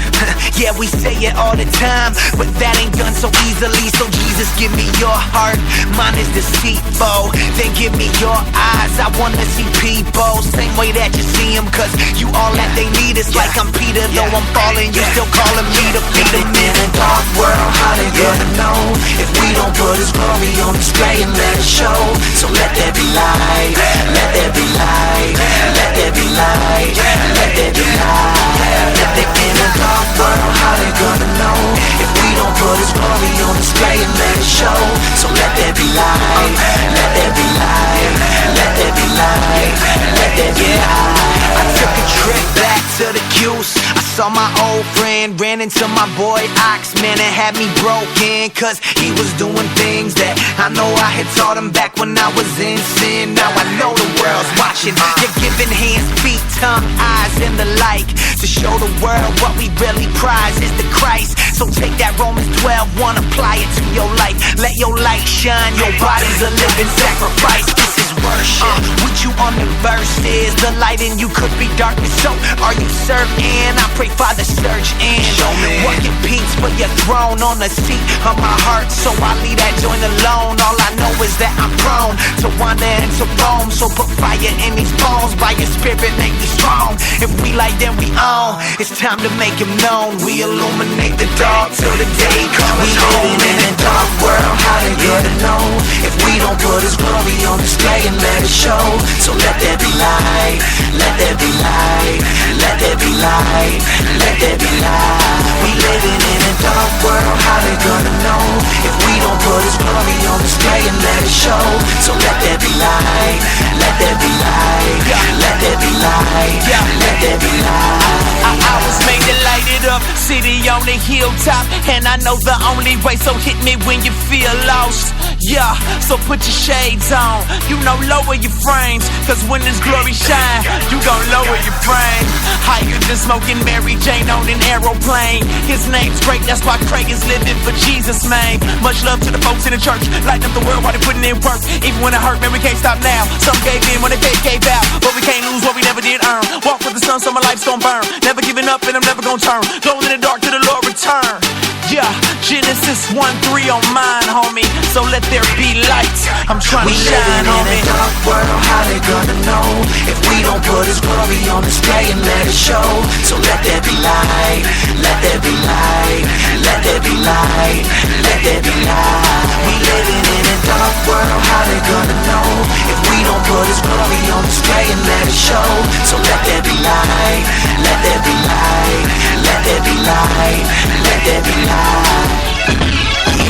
Yeah, we say it all the time, but that ain't done so easily. So Jesus, give me your heart, mine is deceitful. Then give me your eyes, I wanna see people same way that you see them. Cause you all that they need. It's like I'm Peter, though I'm falling, you still calling me to feed them. In a dark world, how they gonna know if we don't put his glory on display and let it show? So let there be light, let there be light, let there be light, let there be light. If they in a dark world, how they gonna know if we don't put his glory on display and let it show? So let there be light, let there be light, let there be light, let there be light. I took a trip back to the Q's. I saw my old friend, ran into my boy Ox, man, it had me broken. Cause he was doing things that I know I had taught him back when I was in sin. Now I know the world's watching. You're giving hands, feet, tongue, eyes, and the like to show the world what we really prize is the Christ. So take that Romans 12:1, apply it to your life. Let your light shine, your body's a living sacrifice. This is worship. With you on the verses, the light in you could be darkness. So are you serving? I pray Father search in. Show me working peace for your throne on the seat of my heart. So I leave that joint alone. All I know is that I'm prone to wander and to roam. So put fire in these bones, by your spirit make me strong. If we like, then we own. It's time to make him known. We illuminate the dark till the day comes home. In a dark world, how they gonna know if we don't put his glory on display and let it show? So let there be light, let there be light, let there be light, let there be light. We living in a dark world, how they gonna know if we don't put his glory on display and let it show? So let there be light, let there be light, let there be light, let there be light. I was made to light it up, city on the hilltop, and I know the only way, so hit me when you feel lost. Yeah, so put your shades on, you know, lower your frames, cause when this glory shine, you gon' lower your frame. Higher than smoking Mary Jane on an aeroplane. His name's great, that's why Craig is living for Jesus, man. Much love to the folks in the church, lighting up the world while they putting in work. Even when it hurt, man, we can't stop now. Some gave in when they gave out, but we can't lose what we never did earn. Walk with the sun, so my life's gon' burn. Never giving up and I'm never gon' turn. Going in the dark till the Lord return. Yeah, Genesis 1:3 on mine, homie. So let there be light. I'm trying to shine, homie. We living in a dark world, how they gonna know if we don't put his glory on display and let it show? So let there be light, let there be light, let there be light, let there be light. We living in a dark world, how they gonna know if we don't put his glory on display and let it show? So let there be light, let there be light, let there be light, let there be light.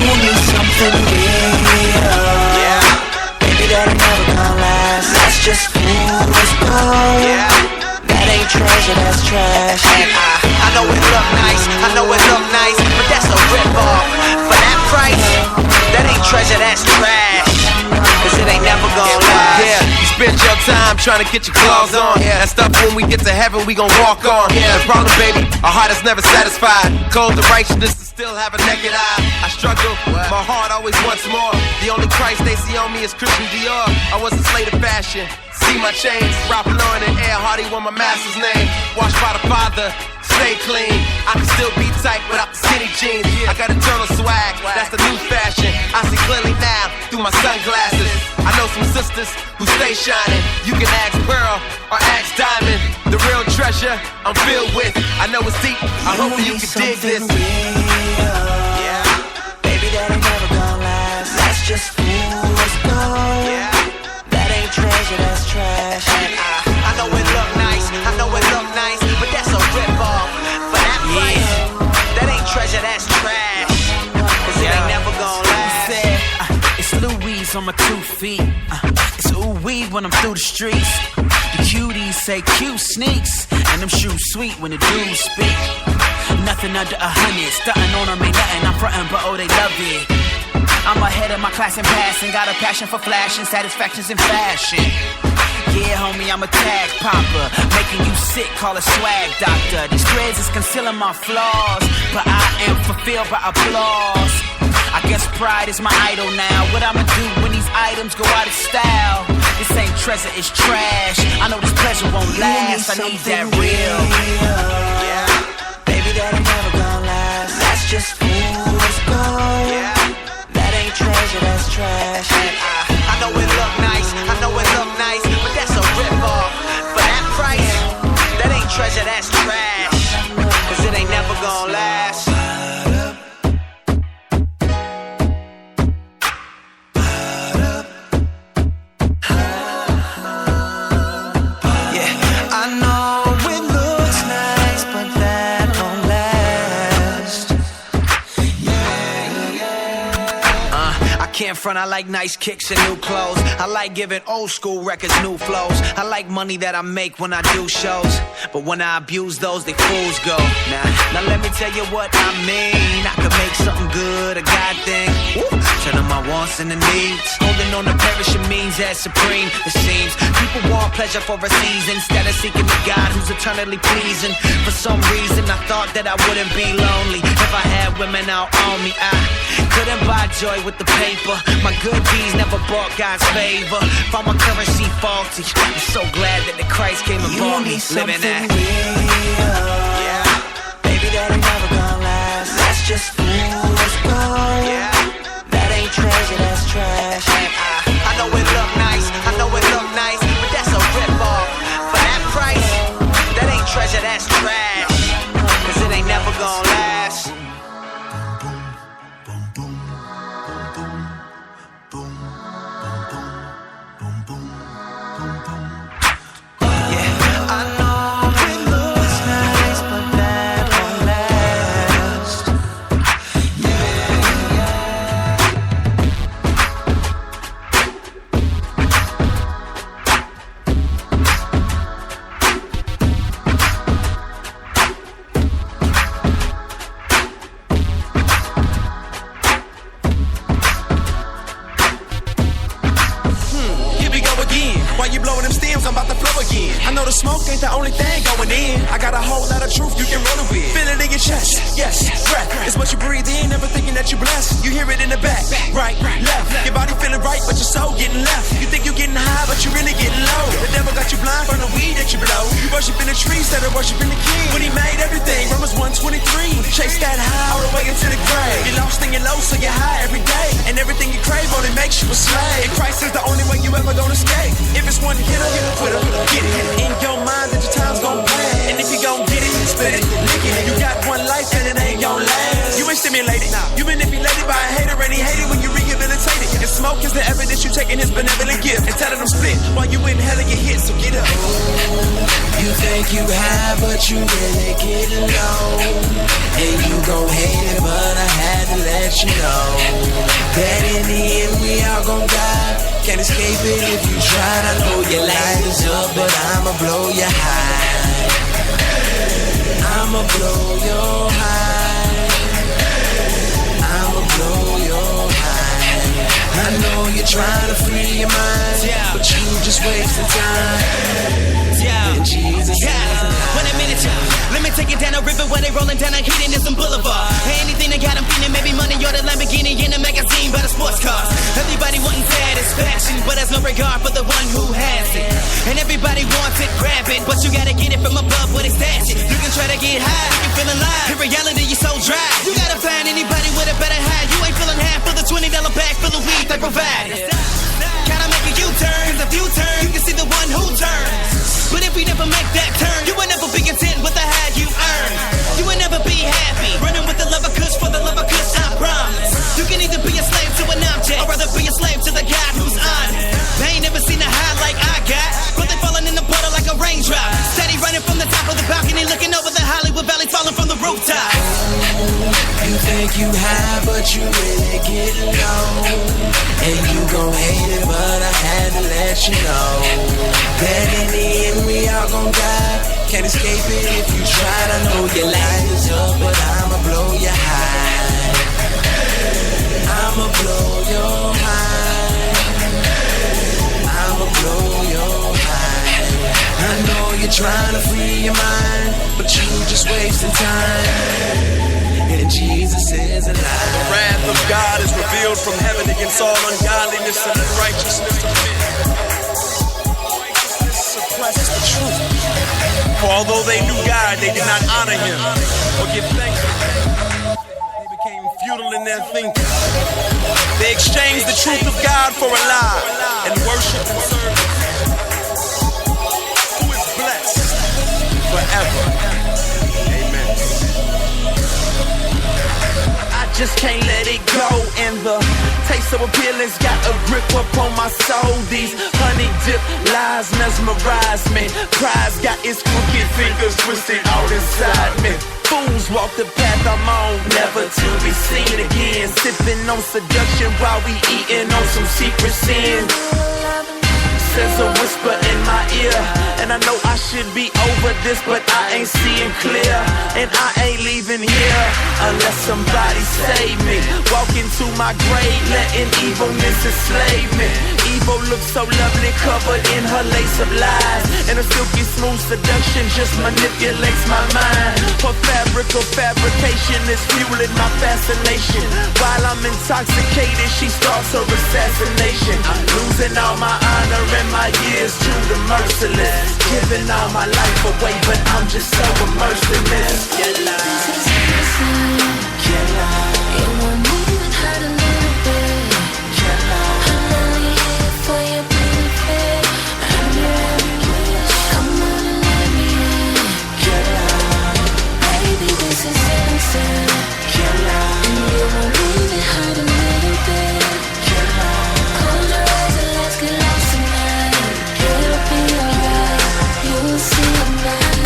You need something real, yeah. Baby, that ain't never gonna last. That's just fool's gold, yeah. That ain't treasure, that's trash. And I know it look nice, I know it look nice, but that's a rip-off. For that price, that ain't treasure, that's trash. Cause it ain't never gonna last. Yeah, you spend your time trying to get your claws on. Yeah, that stuff when we get to heaven we gon' walk on. Yeah, the problem, baby, our heart is never satisfied. Cold to righteousness and still have a naked eye. I struggle, my heart always wants more. The only Christ they see on me is Christian Dior. I was a slave to fashion. See my chains, Ralph Lauren and Air Hardy won my master's name. Washed by the Father, stay clean. I can still be tight without the skinny jeans. I got eternal swag, that's the new fashion. I see clearly now through my sunglasses. I know some sisters who stay shining. You can ask Pearl or ask Diamond. The real treasure I'm filled with. I know it's deep, I hope that you can dig this. Yeah, baby, that ain't never gonna last. That's just fool's gold, yeah. That ain't treasure, that's trash. And I know it look nice, I know it look nice, but that's a rip-off. For that price, that ain't treasure, that's trash. Cause it ain't never gonna last. It's Louise on my 2 feet. It's ooh-wee when I'm through the streets. The cuties say cute sneaks, and them shoes sweet when the dudes speak. Nothing under 100, stunting on them ain't nothing. I'm frontin', but oh, they love it. I'm ahead of my class and passing, got a passion for flashing, satisfactions in fashion. Yeah, homie, I'm a tag popper, making you sick, call a swag doctor. These threads is concealing my flaws, but I am fulfilled by applause. I guess pride is my idol now. What I'ma do when these items go out of style? This ain't treasure, it's trash. I know this pleasure won't last, I need that real. Yeah, baby, that ain't never gonna last. That's just fool's gold, yeah. That ain't treasure, that's trash. And I know it look nice, I know it look nice, but that's a rip-off. For that price, that ain't treasure, that's trash. Cause it ain't never gonna last. Can't front, I like nice kicks and new clothes. I like giving old school records new flows. I like money that I make when I do shows, but when I abuse those, they fools go. Now let me tell you what I mean. I could make something good a God thing. Turn on my wants and the needs. Holding on to perishing means as supreme. It seems people want pleasure for a season instead of seeking the God who's eternally pleasing. For some reason I thought that I wouldn't be lonely if I had women out on me. I couldn't buy joy with the paper. My good deeds never bought God's favor. Found my currency faulty. I'm so glad that the Christ came and bought me. Living that real. Yeah, baby, that ain't never gonna last. That's just fool's gold, yeah. That ain't treasure, that's trash. cause I'm about to flow again. I know the smoke ain't the only thing going in. I got a whole lot of truth you can roll it with. Feel it in your chest, yes, breath is what you breathe in, never thinking that you're blessed. You hear it in the back, right, left. Your body feeling right, but your soul getting left. You think you getting high, but you really getting low. The devil got you blind from the weed that you blow. You worshiping the tree instead of worshiping the king. When he made everything, Romans 1:23. Chase that high all the way into the grave. You're lost in your low, so you're high every day. And everything you crave only makes you a slave. And Christ is the only way you ever gonna escape. If it's one hitter, get a quitter, get it. In your mind that your time's gon' pass. And if you gon' get it, split it, lick it. You got one life and it ain't gon' last. You ain't stimulated, you manipulated by a hater, and he hated when you rehabilitated. And smoke is the evidence you taking his benevolent gift. And telling them split while you in hell and get hit, so get up. You think you high, but you really getting low. And you gon' hate it, but I had to let you know that in the end we all gon' die. Can't escape it if you try. I know your light is up, but I'ma blow your high. I'ma blow your high. I'ma blow your high. I know you're trying to free your mind, but you just wasting time. And Jesus is alive. Wait a minute, y'all. Let me take it down a river where they rolling down a hedonism boulevard. Anything that got them feeling, maybe money or the Lamborghini in a magazine, but a sports car. Everybody wanting satisfaction, but there's no regard for the one who has it. And everybody wants it, grab it, but you gotta get it from above where they stash it. You can try to get high, you can feel alive. In reality, you're so dry. You gotta find anybody with a better high. You ain't feeling half for the $20 bag full of weed they provided. Gotta make a U-turn, cause if you turn, you can see the one who turns. But if we never make that turn, you will never be content with the high you earn. You will never be happy, running with the love of kush for the love of kush, I promise. You can either be a slave to an object, or rather be a slave to the God who's on it. They ain't never seen a high like I got, but they falling in the puddle like a raindrop. Steady running from the top of the balcony, looking over the Hollywood Valley, falling from the rooftop. You think you high, but you really getting low. And you gon' hate it, but I had to let you know that in the end we all gon' die. Can't escape it if you try. I know your light is up, but I'ma blow your high. I'ma blow your high. I'ma blow your high. I know you're trying to free your mind, but you just wasting time. And Jesus is alive. The wrath of God is revealed from heaven against all ungodliness and unrighteousness of men. Righteousness suppresses the truth. For although they knew God, they did not honor him or give thanks to him. They became futile in their thinking. They exchanged the truth of God for a lie and worship and service. Who is blessed forever. Amen. Just can't let it go, and the taste of appealing's got a grip upon my soul. These honey dip lies mesmerize me. Pride's got its crooked fingers twisted all inside me. Fools walk the path I'm on, never to be seen again. Sipping on seduction while we eating on some secret sin. Says a whisper in my ear, and I know I should be over this, but I ain't seeing clear. And I ain't leaving here unless somebody save me. Walk into my grave, letting evilness enslave me. Evil looks so lovely, covered in her lace of lies, and her silky smooth seduction just manipulates my mind. Her fabric of fabrication is fueling my fascination. While I'm intoxicated, she starts her assassination. I'm losing all my honor and my years to the merciless, giving all my life away, but I'm just so merciless. Can't lie. You want me and hurt a little bit. I'm only here for your benefit. I'm your every come on and let me in. Baby, this is innocent. And you want me and hurt a little bit. Close your eyes and let's get lost tonight. It'll be alright. You'll see tonight.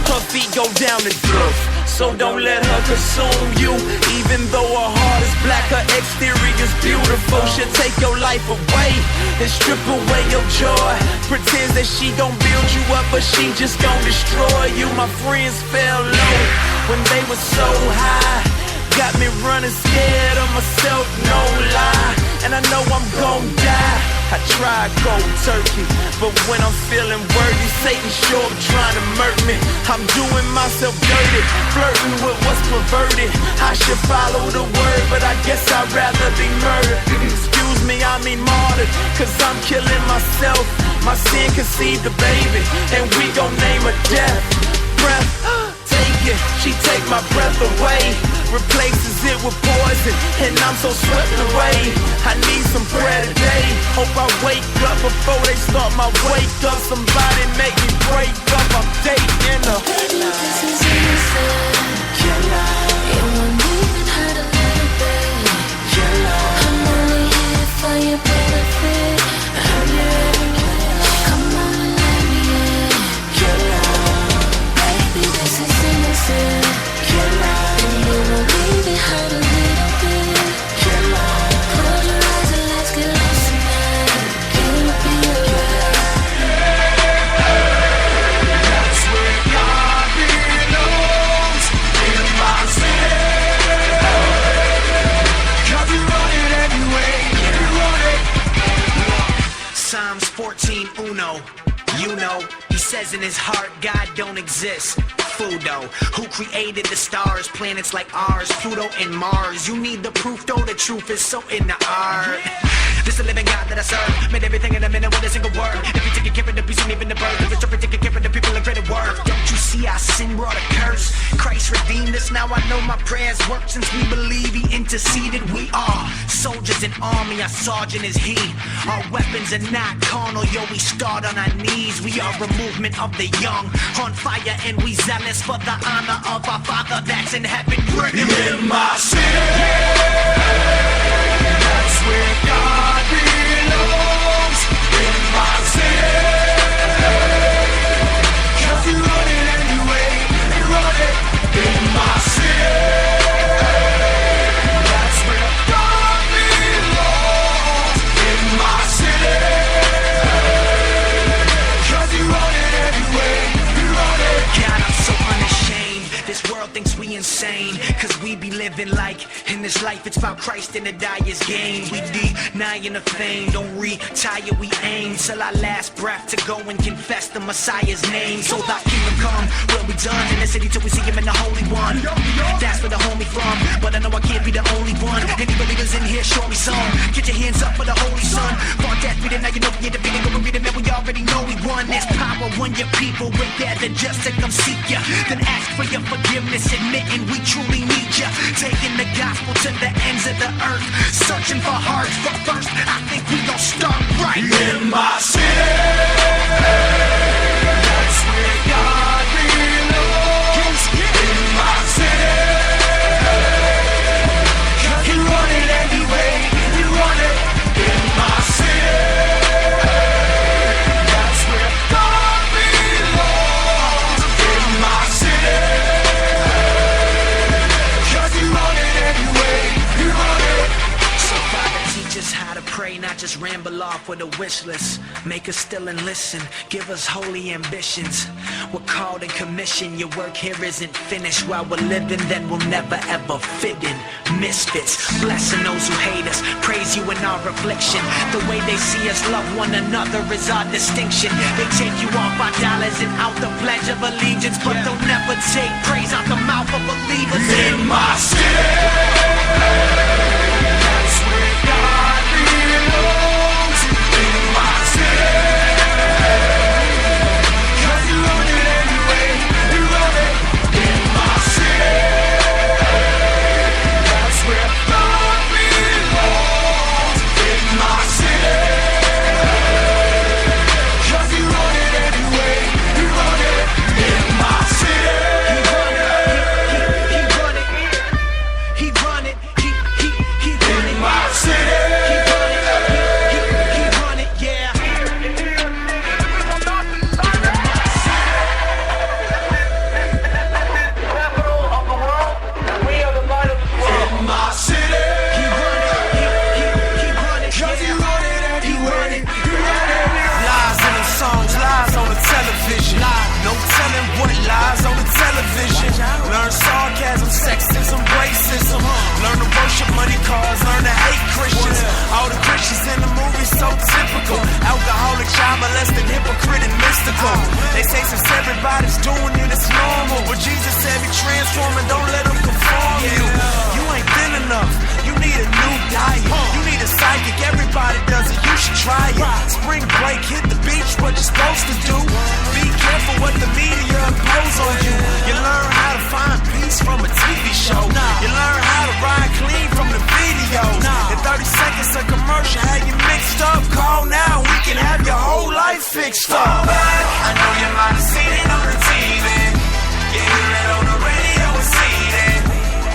Her feet go down the dirt, so don't let her consume you. Even though her heart is black, her exterior's beautiful. She'll take your life away and strip away your joy. Pretends that she gon' build you up, but she just gon' destroy you. My friends fell low when they were so high. Got me running scared of myself, no lie. And I know I'm gon' die. I try cold turkey, but when I'm feeling worthy, Satan sure trying to murder me. I'm doing myself dirty, flirting with what's perverted. I should follow the word, but I guess I'd rather be murdered. Excuse me, I mean martyred, cause I'm killing myself. My sin conceived a baby, and we gon' name her death. Breath, take it, she take my breath away, replaces it with poison, and I'm so swept away. I need some prayer today. Hope I wake up before they start my wake up. Somebody make me break up. I'm dating her. This is innocent. It won't even hurt a little bit. I'm only here for your benefit. Have you ever come on and let me in? Baby, this is innocent. And it won't even hurt a little bit. Close your eyes and let's get lost tonight. It'll be alright. That's where God belongs, in my city. 'Cause you run it anyway, you run it. Psalms 14:1. You know, he says in his heart, God don't exist. Fudo, who created the stars, planets like ours, Pluto and Mars. You need the proof, though the truth is so in the art. This the living God that I serve, made everything in a minute with a single word. If you take care of the beast and even the birds, if it's taking care of the people and greater word. Don't you see our sin brought a curse? Christ redeemed us, now I know my prayers work. Since we believe he interceded, we are soldiers in army, our sergeant is he. Our weapons are not carnal, yo, we start on our knees. We are a movement of the young, on fire and we zealous for the honor of our Father that's in heaven. Bring him in my city. That's where God belongs, in my city. 'Cause you run it anyway, you run it in my city. That's where God belongs, in my city. 'Cause you run it anyway, you run it. God, I'm so unashamed. This world thinks we insane, cause we be living like in this life it's about Christ and the diest game. We denying the fame, don't retire, we aim till our last breath to go and confess the Messiah's name. So thy kingdom come, will be done in the city till we see him in the Holy One. That's where the homie from, but I know I can't be the only one. Any believers in here, show me some. Get your hands up for the Holy Son. Fought death, beat it, now you know we defeated. Go and read it, man, we already know we won. There's power when your people were gathered just to come seek ya. Then ask for your forgiveness, admitting we truly need ya. Taking the gospel to the ends of the earth, searching for hearts, but first I think we gon' start right in my city. That's where God belongs, in my city. 'Cause you run it anyway, you run it in my city. That's where God belongs, in my city. 'Cause you run it anyway, you run it. So Father, teach us how to pray, not just ramble off with a wish list. Make us still and listen, give us holy ambitions. We're called and commissioned, your work here isn't finished. While we're living, then we'll never ever fit in. Misfits, blessing those who hate us, praise you in our affliction. The way they see us love one another is our distinction. They take you off our dollars and out the Pledge of Allegiance, but they'll never take praise out the mouth of believers. In my city. That's where God belongs, in my city. 'Cause you run it anyway, you run it in my city. That's where God belongs, in my city. 'Cause you run it anyway, you run it in my city. He run it, he run it, in my city. He run it, yeah. In my city. He run it, 'cause he run it anyway, you run it. Lies in them songs, lies on the television. No telling what lies on the television. Learn sarcasm, sexism, racism. Learn to worship money cars, learn to hate Christians. All the Christians in the movies so typical. what you're supposed to do. Be careful what the media impose on you. You learn how to find peace from a TV show. You learn how to ride clean from the videos. In 30 seconds a commercial had you mixed up. Call now, we can have your whole life fixed up. I know you might have seen it on the TV. You hear it on the radio and see it.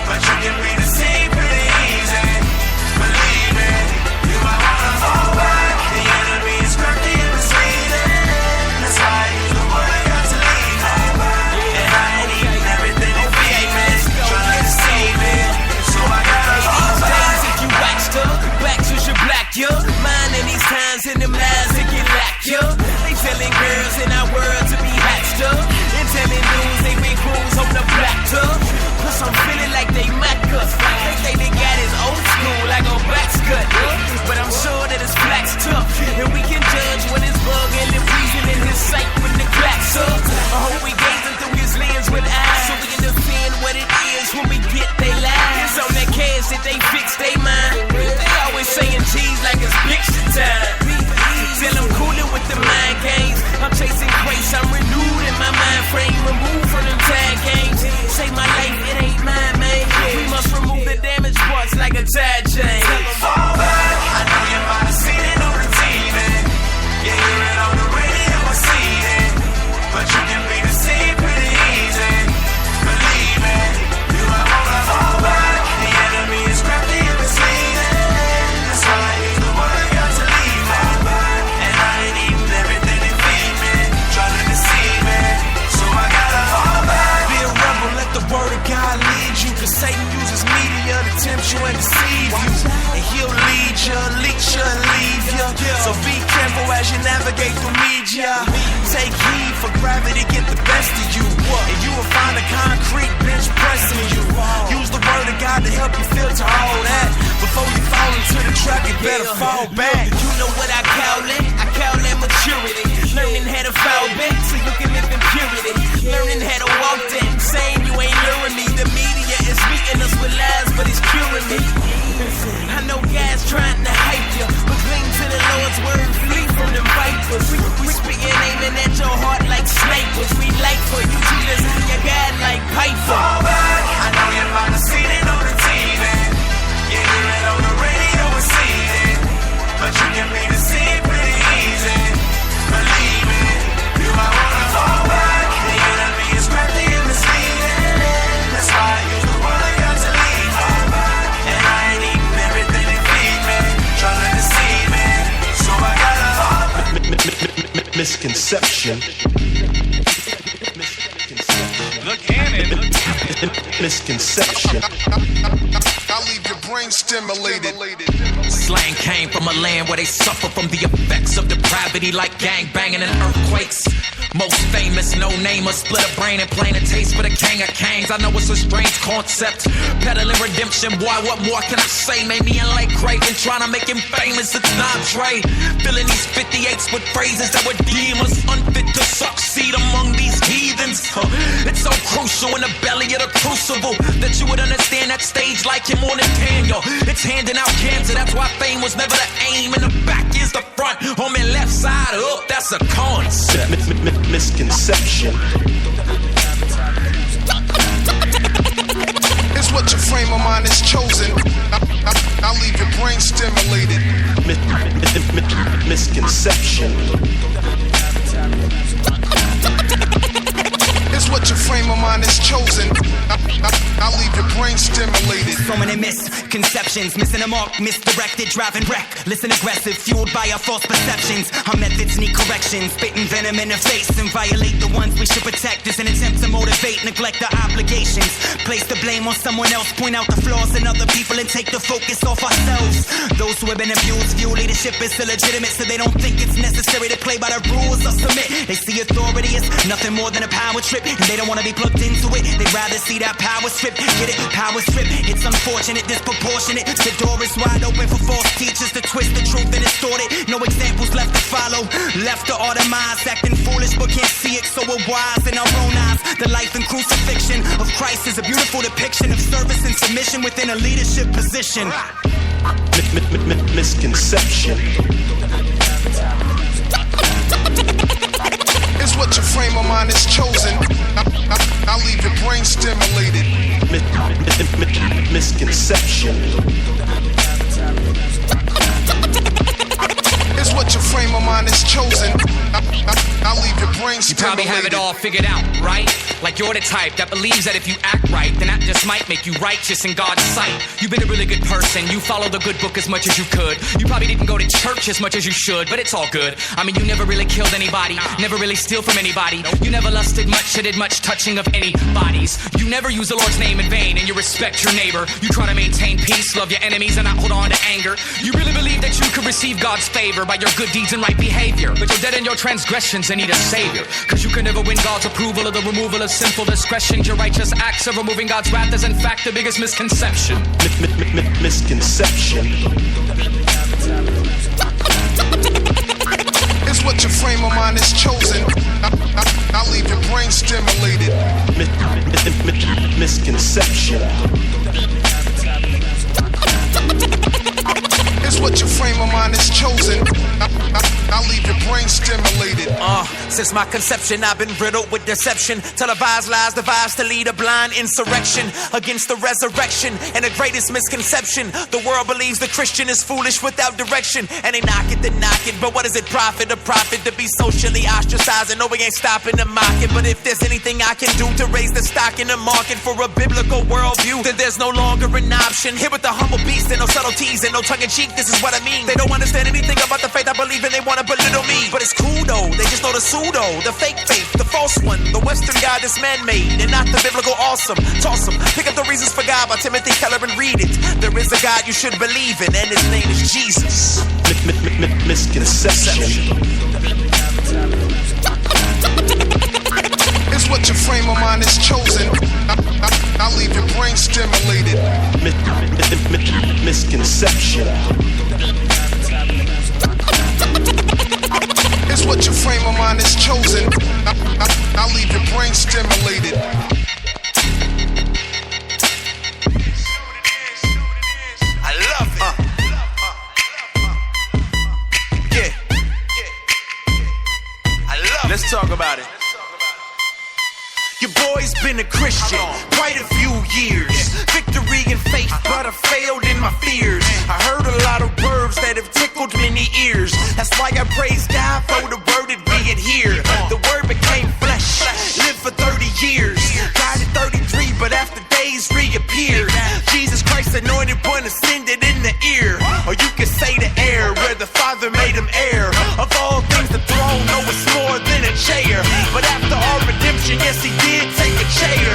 But you can read the scene pretty easy. Believe me, you might wanna fall back. The enemy is crafty and misleading. That's why I use the word I got to leave it. And I ain't eating everything they feed me. Trying to deceive me. So I gotta fall back. If you waxed up, backs with your black, yeah. Mine in these times in the mask that get lack, yeah. They telling girls in our world to be hatched up. And telling news they big rules on the black tub. Plus I'm feeling like they mock us. They think they got his old school like a back's cut, yeah. But I'm sure that his black's tough. And we can judge when it's bug and the reason in his sight when the claps up. I hope we gazing through his lens with eyes so we understand what it is when we get they lies. It's on that cash that they fix they mind. They always saying cheese like it's picture time. Till I'm coolin' with the mind games. I'm chasing grace, I'm renewed in my mind frame. Removed from them tag games. Save my life, it ain't mine, man. We must remove the damaged parts like a tag chain. Fall back. I know you might have seen it on the TV. You hear it on the radio or see it. But you can read the scene pretty easy. Believe me, you might wanna fall back. The enemy is crafty and misleading. That's why I use the word I got to leave it. And I ain't eating everything they feed me. Trying to deceive me. So I gotta fall back. Be a rebel, let the word of God lead you. Cause Satan uses media to tempt you and deceive you. And he'll lead you, leech you, and leave you. So be careful as you navigate through media. Take heed for gravity get the best of you. And you will find a concrete bench pressing you. Use the word of God to help you filter all that. Before you fall into the trap, you better fall back. You know what I call it? I call it maturity. Learning how to fall back so you can live in purity. Learning how to walk that, saying you ain't luring me. The media is beating us with lies, but it's curing me. I know guys trying to hype you, but cling to the Lord's word, flee from them vipers. We spitting, aiming at your heart like snipers. We like for you, Jesus, your God like Piper. Fall back. I know you might have seen it on the TV. You hear it on the radio or see it. But you can read the scene pretty easy. Believe me, you might wanna fall back. The enemy is crafty and misleading. That's why I use the word I got to leave it. And I ain't eating everything they feed me. Trying to deceive me. So I gotta fall back. Misconception. The cannon. Misconception. I'll leave your brain stimulated. Slang came from a land where they suffer from the effects of depravity like gang banging and earthquakes. Most famous, no-namer, split a brain and plain a taste for the king of kings. I know it's a strange concept. Peddling redemption, boy, what more can I say? Made me in like Craven, trying to make him famous. It's not Dre. Filling these 58s with phrases that would deem us unfit to succeed among these heathens. It's so crucial in the belly of the crucible that you would understand that stage like him on Daniel. It's handing out cancer, that's why fame was never the aim. And the back is the front, on my left side up, that's a concept. Misconception. It's what your frame of mind is chosen. I'll leave your brain stimulated. Misconception. It's what your frame of mind is chosen. I'll leave your brain stimulated. So many misconceptions, missing a mark, misdirected, driving reckless and aggressive, fueled by our false perceptions. Our methods need corrections, spitting venom in the face and violate the ones we should protect. Is an attempt to motivate, neglect our obligations. Place the blame on someone else, point out the flaws in other people and take the focus off ourselves. Those who have been abused view leadership as illegitimate, so they don't think it's necessary to play by the rules or submit. They see authority as nothing more than a power trip, and they don't want to be plugged into it. They'd rather see that power strip. Get it? Power strip. It's unfortunate, disproportionate. The door is wide open for false teachers to twist the truth and distort it. No examples left to follow. Left to our demise, acting foolish but can't see it, so we're wise in our own eyes. The life and crucifixion of Christ is a beautiful depiction of service and submission within a leadership position. Misconception. It's what your frame of mind is chosen. I'll leave your brain stimulated. Misconception. It's what your frame of mind is chosen. I'll leave your brain stimulated. You probably have it all figured out, right? Like you're the type that believes that if you act right, then that just might make you righteous in God's sight. You've been a really good person. You follow the good book as much as you could. You probably didn't go to church as much as you should, but it's all good. I mean, you never really killed anybody, never really steal from anybody. You never lusted much, or did much touching of any bodies. You never use the Lord's name in vain, and you respect your neighbor. You try to maintain peace, love your enemies, and not hold on to anger. You really believe that you could receive God's favor by your good deeds and right behavior, but you're dead in your transgressions and need a savior. Cause you can never win God's approval or the removal of sinful discretions. Your righteous acts of removing God's wrath is in fact the biggest misconception. Misconception. It's what your frame of mind is chosen. I'll leave your brain stimulated. Misconception. It's what your frame of mind is chosen. I'll leave your brain stimulated. Since my conception, I've been riddled with deception. Televised lies devised to lead a blind insurrection against the resurrection. And the greatest misconception, the world believes the Christian is foolish without direction. And they knock it, but what does it profit? A profit to be socially ostracized. And no, we ain't stopping to mock it. But if there's anything I can do to raise the stock in the market for a biblical worldview, then there's no longer an option. Here with the humble beast and no subtleties and no tongue-in-cheek, this is what I mean. They don't understand anything about the faith I believe in, they wanna belittle me. But it's cool though, they just know the pseudo, the fake faith, the false one, the Western God that's man-made, and not the biblical awesome. Toss them, pick up the Reasons for God by Timothy Keller and read it. There is a God you should believe in, and his name is Jesus. Misconception. It's what your frame of mind is chosen. I'll leave your brain stimulated. Misconception. It's what your frame of mind is chosen. I'll leave your brain stimulated. I love it. Yeah. I love it. Let's talk about it. Your boy's been a Christian quite a few years. Victory in faith, but I failed in my fears. I heard a lot of words that have tickled many ears. That's why I praise God for the word that we adhere. The word became flesh, lived for 30 years. Died at 33, but after days reappeared. Jesus Christ, anointed one, ascended in the ear. Or you could say the air, where the Father made him heir. Of all things, the throne, no, it's more than a chair. But after our redemption, yes, he did take a chair.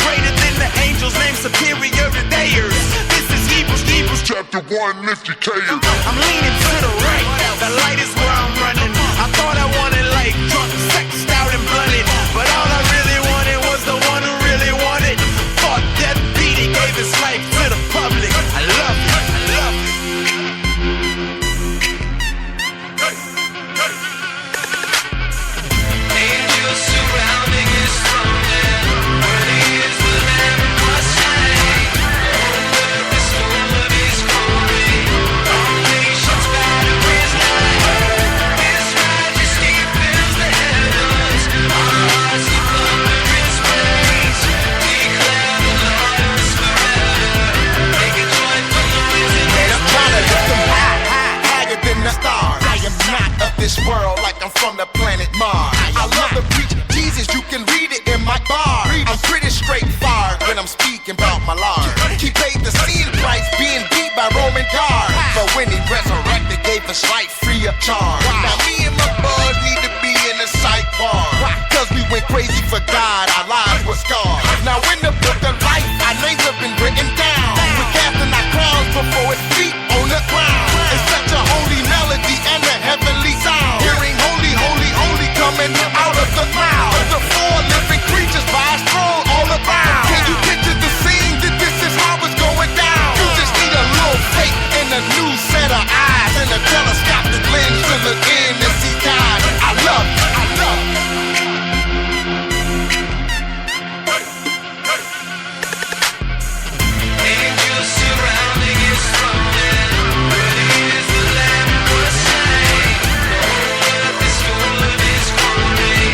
Greater than the angels, named superior to theirs. This is Hebrews chapter 1, lift your tail. I'm leaning to the right, the light is where I'm running. I thought I wanted life, drunk, sexed out and blunted. But all I really wanted was the one who really wanted. Fought death, beat it, gave his life to the public. I love it, I love it. Angels surrounding his throne, and worthy is the Lamb who was slain. Earth is full of his glory, all nations bow to his name. His majesty fills the heavens, our hearts will thunder his praise. Declare the Lord is forever, make a joyful noise in his I'm trying to lift them higher than the stars. I am not of this world like I'm from the planet Mars. I love to preach Jesus, you can read it in my bar. I'm pretty straightforward when I'm speaking about my Lord. He paid the sin price, being beat by Roman guards. But when he resurrected, gave us life free of charge. Now me and my bud need to be in the psych ward. Cause we went crazy for God, our lives were scarred. Now in the book of life, our names have been written down. We're casting our crowns before his feet on the ground. It's such a holy melody and a heavenly sound. Hearing holy, holy, holy coming out of the cloud. The four living creatures by his throne all around. Can you picture the scene that this is how it's going down? You just need a little faith and a new set of eyes and a telescopic lens to look in and see God. I love you, I love you. angels surrounding his throne, and worthy is the Lamb who was slain. Earth is full of his glory,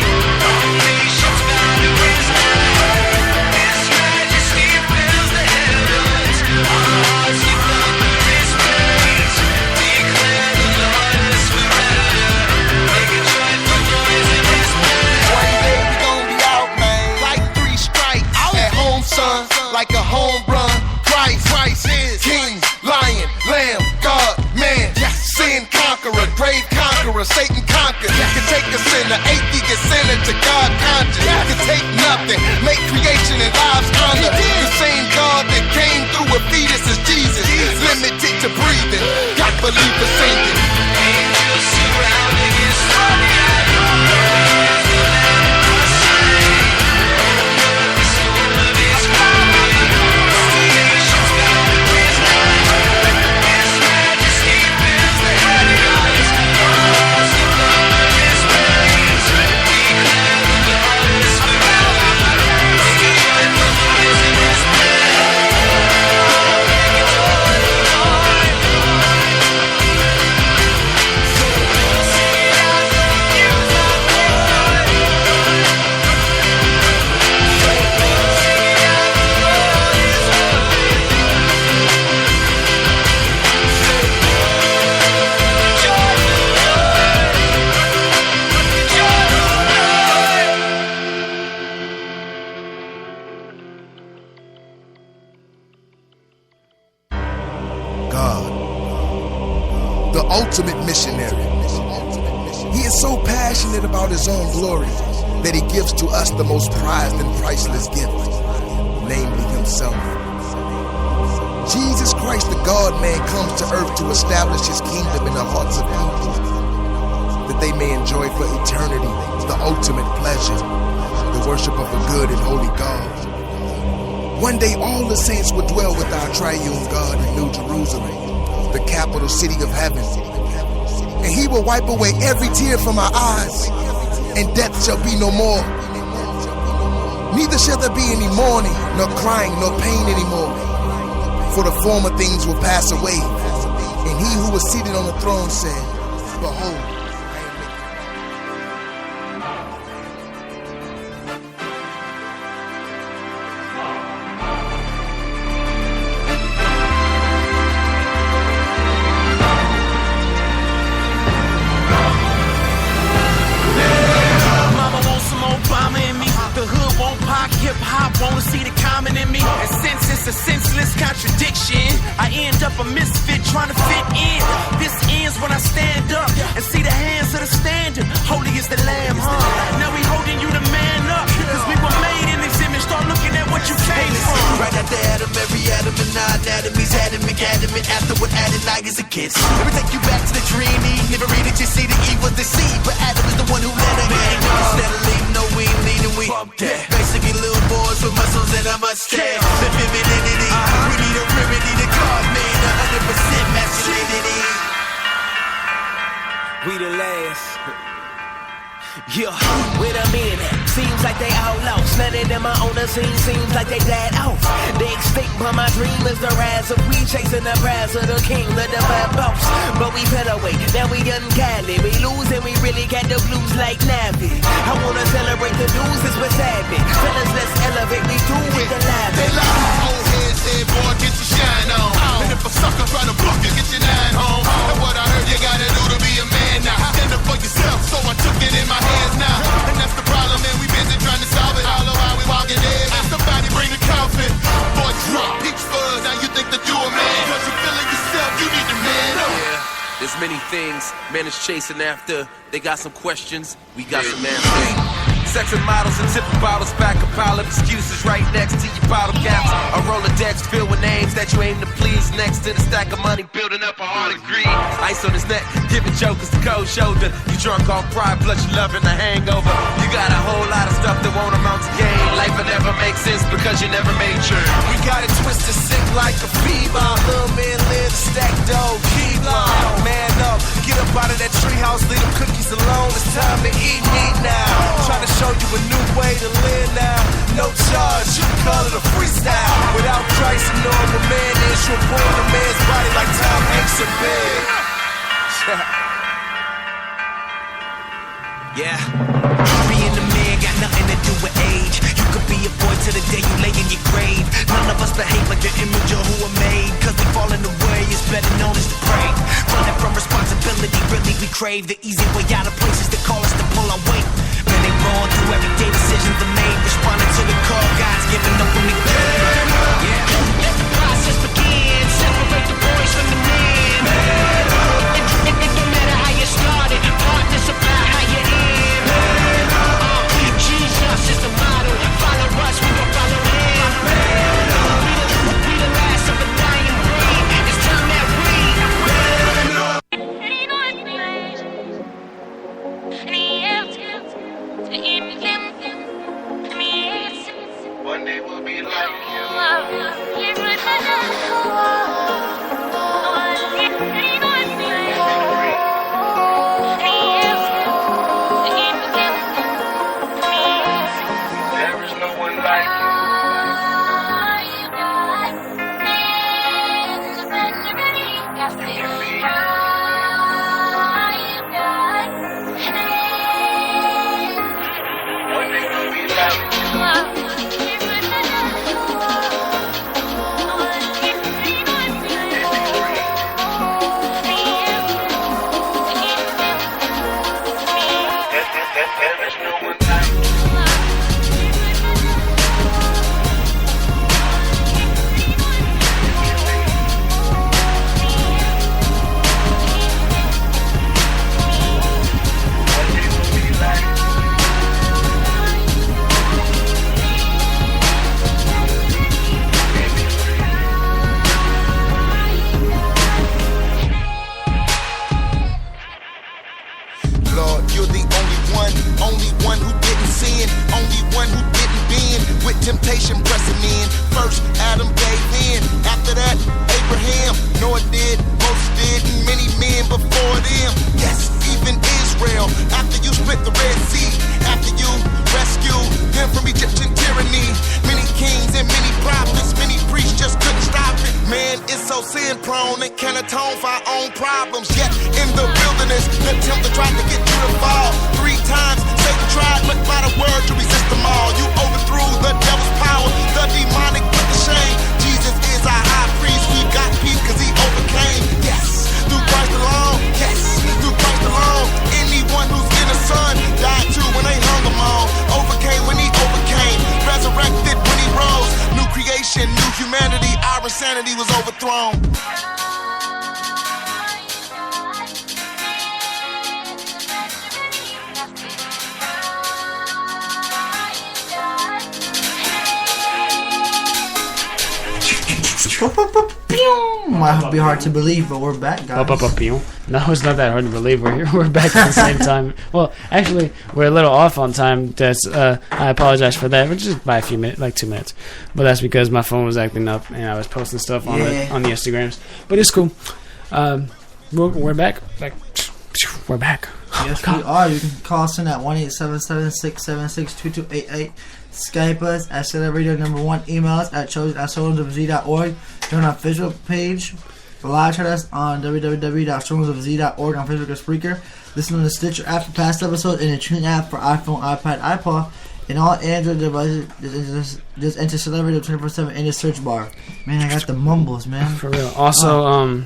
Satan conquered. Can take a sinner, atheist sinner to God conscious. Can take nothing, make creation and lives honor. The same God that came through a fetus is Jesus. Limited to breathing, got believers singing. Angels surrounding his throne. Ultimate missionary. He is so passionate about his own glory that he gives to us the most prized and priceless gift, namely himself. Jesus Christ, the God-man, comes to earth to establish his kingdom in the hearts of people, that they may enjoy for eternity the ultimate pleasure, the worship of a good and holy God. One day all the saints will dwell with our triune God in New Jerusalem, the capital city of heaven. And he will wipe away every tear from our eyes, and death shall be no more. Neither shall there be any mourning, nor crying, nor pain anymore. For the former things will pass away. And he who was seated on the throne said, Behold, wanna see the common in me. And since it's a senseless contradiction, I end up a misfit trying to fit in. This ends when I stand up and see the hands of the standard. Holy is the Lamb, huh? Now we holding you to man up, cause we were made in this image. Start looking at what you came from. Right after Adam, every atom and non-atomies, adamant, after what Adonai is against. Let me take you back to the dream. Eve never read it, you see the Eve was deceived, but Adam is the one who let it in. Instead of leading, no, we ain't leading, we basically little boys with muscles and a mustache. The femininity, we need a remedy to God, man, 100% masculinity. We the last. Yeah, wait a minute. Seems like they outlaws. None of them are on the scene. Seems like they died off. They extinct, but my dream is the rise of we chasing the prize of the king, the divine boss. But we fell away, now we ungodly. We lose and we really got the blues like Navi. I wanna celebrate the news, it's beside me. Fellas, let's elevate me through with the live. They lie, old head said, boy, get your shine on. And if a sucker try to book you, get your nine home. And what I heard you gotta do to be a man now. Stand up for yourself, so I took it in my hands now. And that's the problem, man, we busy trying to solve it. All of how we walking dead. Somebody bring the coffin. Boy, drop peach fuzz, now you think that you a man. Cause you feeling yourself, you need to man up. Yeah, there's many things man is chasing after. They got some questions, we got some answers. Sex and models and tipping bottles, back a pile of excuses right next to your bottle caps. A Rolodex filled with names that you aim to please. Next to the stack of money, building up a heart of greed. Ice on his neck, giving jokers the cold shoulder. You drunk off pride, plus you loving the hangover. You got a whole lot of stuff that won't amount to gain. Life will never make sense because you never made sure. We got it twisted sick like a fever. Little man live the stack dough, keep long. Man up, get up out of that treehouse, leave them cookies alone. It's time to eat meat now. Trying to show you a new way to live now. No charge, you can call it a freestyle. Without Christ, a normal man is you'll born a man's body like Tom Hanks in bed. Yeah. Being a man got nothing to do with age. You could be a boy till the day you lay in your grave. None of us behave like the image of who we're made. Cause we fall in the way, it's better known as the prey. Running from responsibility, really we crave the easy way out of places that call us to pull our weight. Man, they roll through everyday decisions are made. Responding to the call, God's giving up on me. Yeah. Let the process begin. Separate the boys from the men. It don't matter how you started. one who didn't bend with temptation pressing in. First, Adam gave in. After that, Abraham. Noah did, Moses did, and many men before them. Yes, even Israel. After you split the Red Sea, after you rescued them from Egyptian tyranny. Many kings and many prophets, many priests just couldn't stop it. Man is so sin prone and can't atone for our own problems. Yet in the wilderness, the tempter tried to get you to fall. 3 times Satan tried, but by the word to resist them all. You overthrew the devil's power, the demonic put to shame. Jesus is our high priest. We got peace because he overcame. Yes, through Christ alone. Yes, through Christ alone. Anyone who's in the Son died too when they hung him on. Overcame when he overcame. Resurrected when he rose. New creation, new humanity. Our insanity was overthrown. Might be hard to believe, but we're back, guys. No, it's not that hard to believe. We're back at the same time. Well, actually, we're a little off on time. That's I apologize for that. We're just by a few minutes, like 2 minutes. But that's because my phone was acting up and I was posting stuff on the Instagrams. But it's cool. We're back. We're back. Yes, we are. You can call us in at 1-877-676-2288. Skype us at Celebrator #1. Email us at chosen@soulsofz.org. Join our Facebook page. Live chat us on www.soulsofz.org on Facebook or Spreaker. Listen on the Stitcher app for past episodes and the Tune app for iPhone, iPad, iPod. And all Android devices, just enter Celebrator 24/7 in the search bar. Man, I got the mumbles, man. For real. Also,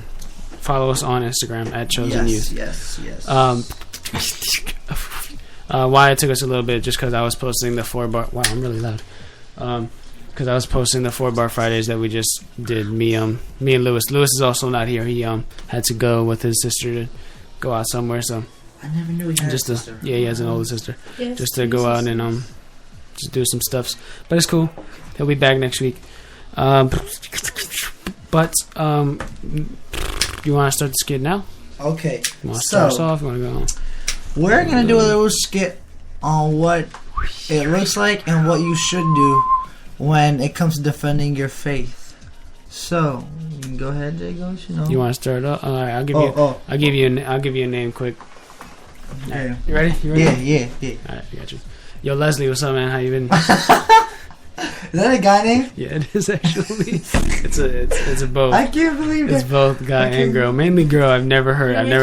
follow us on Instagram at Chosen Youth. Yes. Why it took us a little bit, just because I was posting the 4-bar. Wow, I'm really loud. Because I was posting the 4-bar Fridays that we just did. Me and Lewis. Lewis is also not here. He had to go with his sister to go out somewhere. So I never knew he had a sister. Yeah, he has an older sister. Yes, just to go out and just do some stuffs. But it's cool. He'll be back next week. But you want to start the skit now? Okay. You want to start us off? You want to go on? We're going to do a little skit on what it looks like and what you should do when it comes to defending your faith. So, you can go ahead, Jagos. You want to start off? All right, I'll give you a name quick. Okay. Right. You ready? Yeah. All right, I got you. Yo, Leslie, what's up, man? How you been? Is that a guy name? Yeah, it is actually. It's a both. I can't believe it. It's both guy and girl. Mainly girl. I've never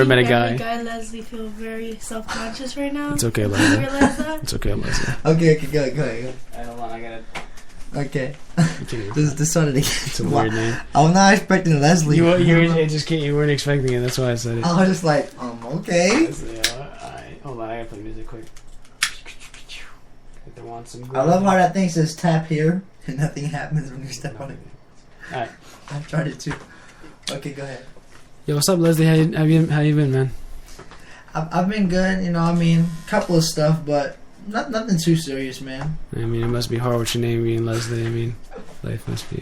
met a guy. Guy Leslie feel very self-conscious right now. It's okay, Leslie. You realize that? It's okay, Leslie. Okay, go. Hold on, I gotta. Okay. This started again. It's a weird name. I'm not expecting Leslie. You weren't expecting it. That's why I said it. I was just like, okay. Alright, hold on. I gotta play music quick. I love how that thing says tap here and nothing happens when you step on it. Alright. I've tried it too. Okay, go ahead. Yo, what's up, Leslie? How you been, man? I've been good, couple of stuff, but nothing too serious, man. I mean, it must be hard with your name being Leslie. I mean, life must be.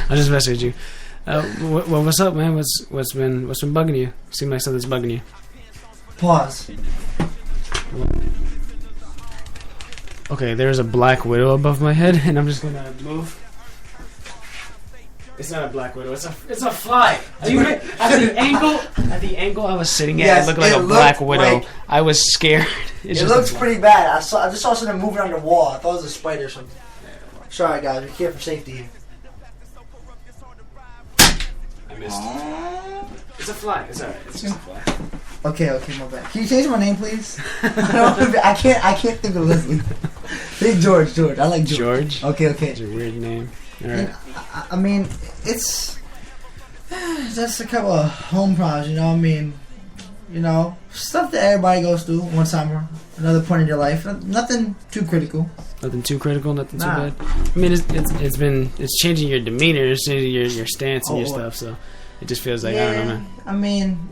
I just messaged you. What's up, man? What's been bugging you? Seems like something's bugging you. Pause. Okay, there's a black widow above my head, and I'm just gonna move. It's not a black widow. It's a fly. At the angle I was sitting at, it looked like a black widow. I was scared. It looks pretty bad. I just saw something moving on the wall. I thought it was a spider or something. Sorry, guys. Be careful for safety here. I missed it. It's a fly. It's alright. It's just a fly. Okay, my bad. Can you change my name, please? I can't think of Leslie. Big George. I like George. George? Okay. It's a weird name. Alright. I mean, it's just a couple of home problems, stuff that everybody goes through one time or another point in your life. Nothing too critical. Nothing too critical. Nothing too bad. I mean, it's changing your demeanor, it's changing your stance and your stuff. So it just feels like I don't know, man. I mean,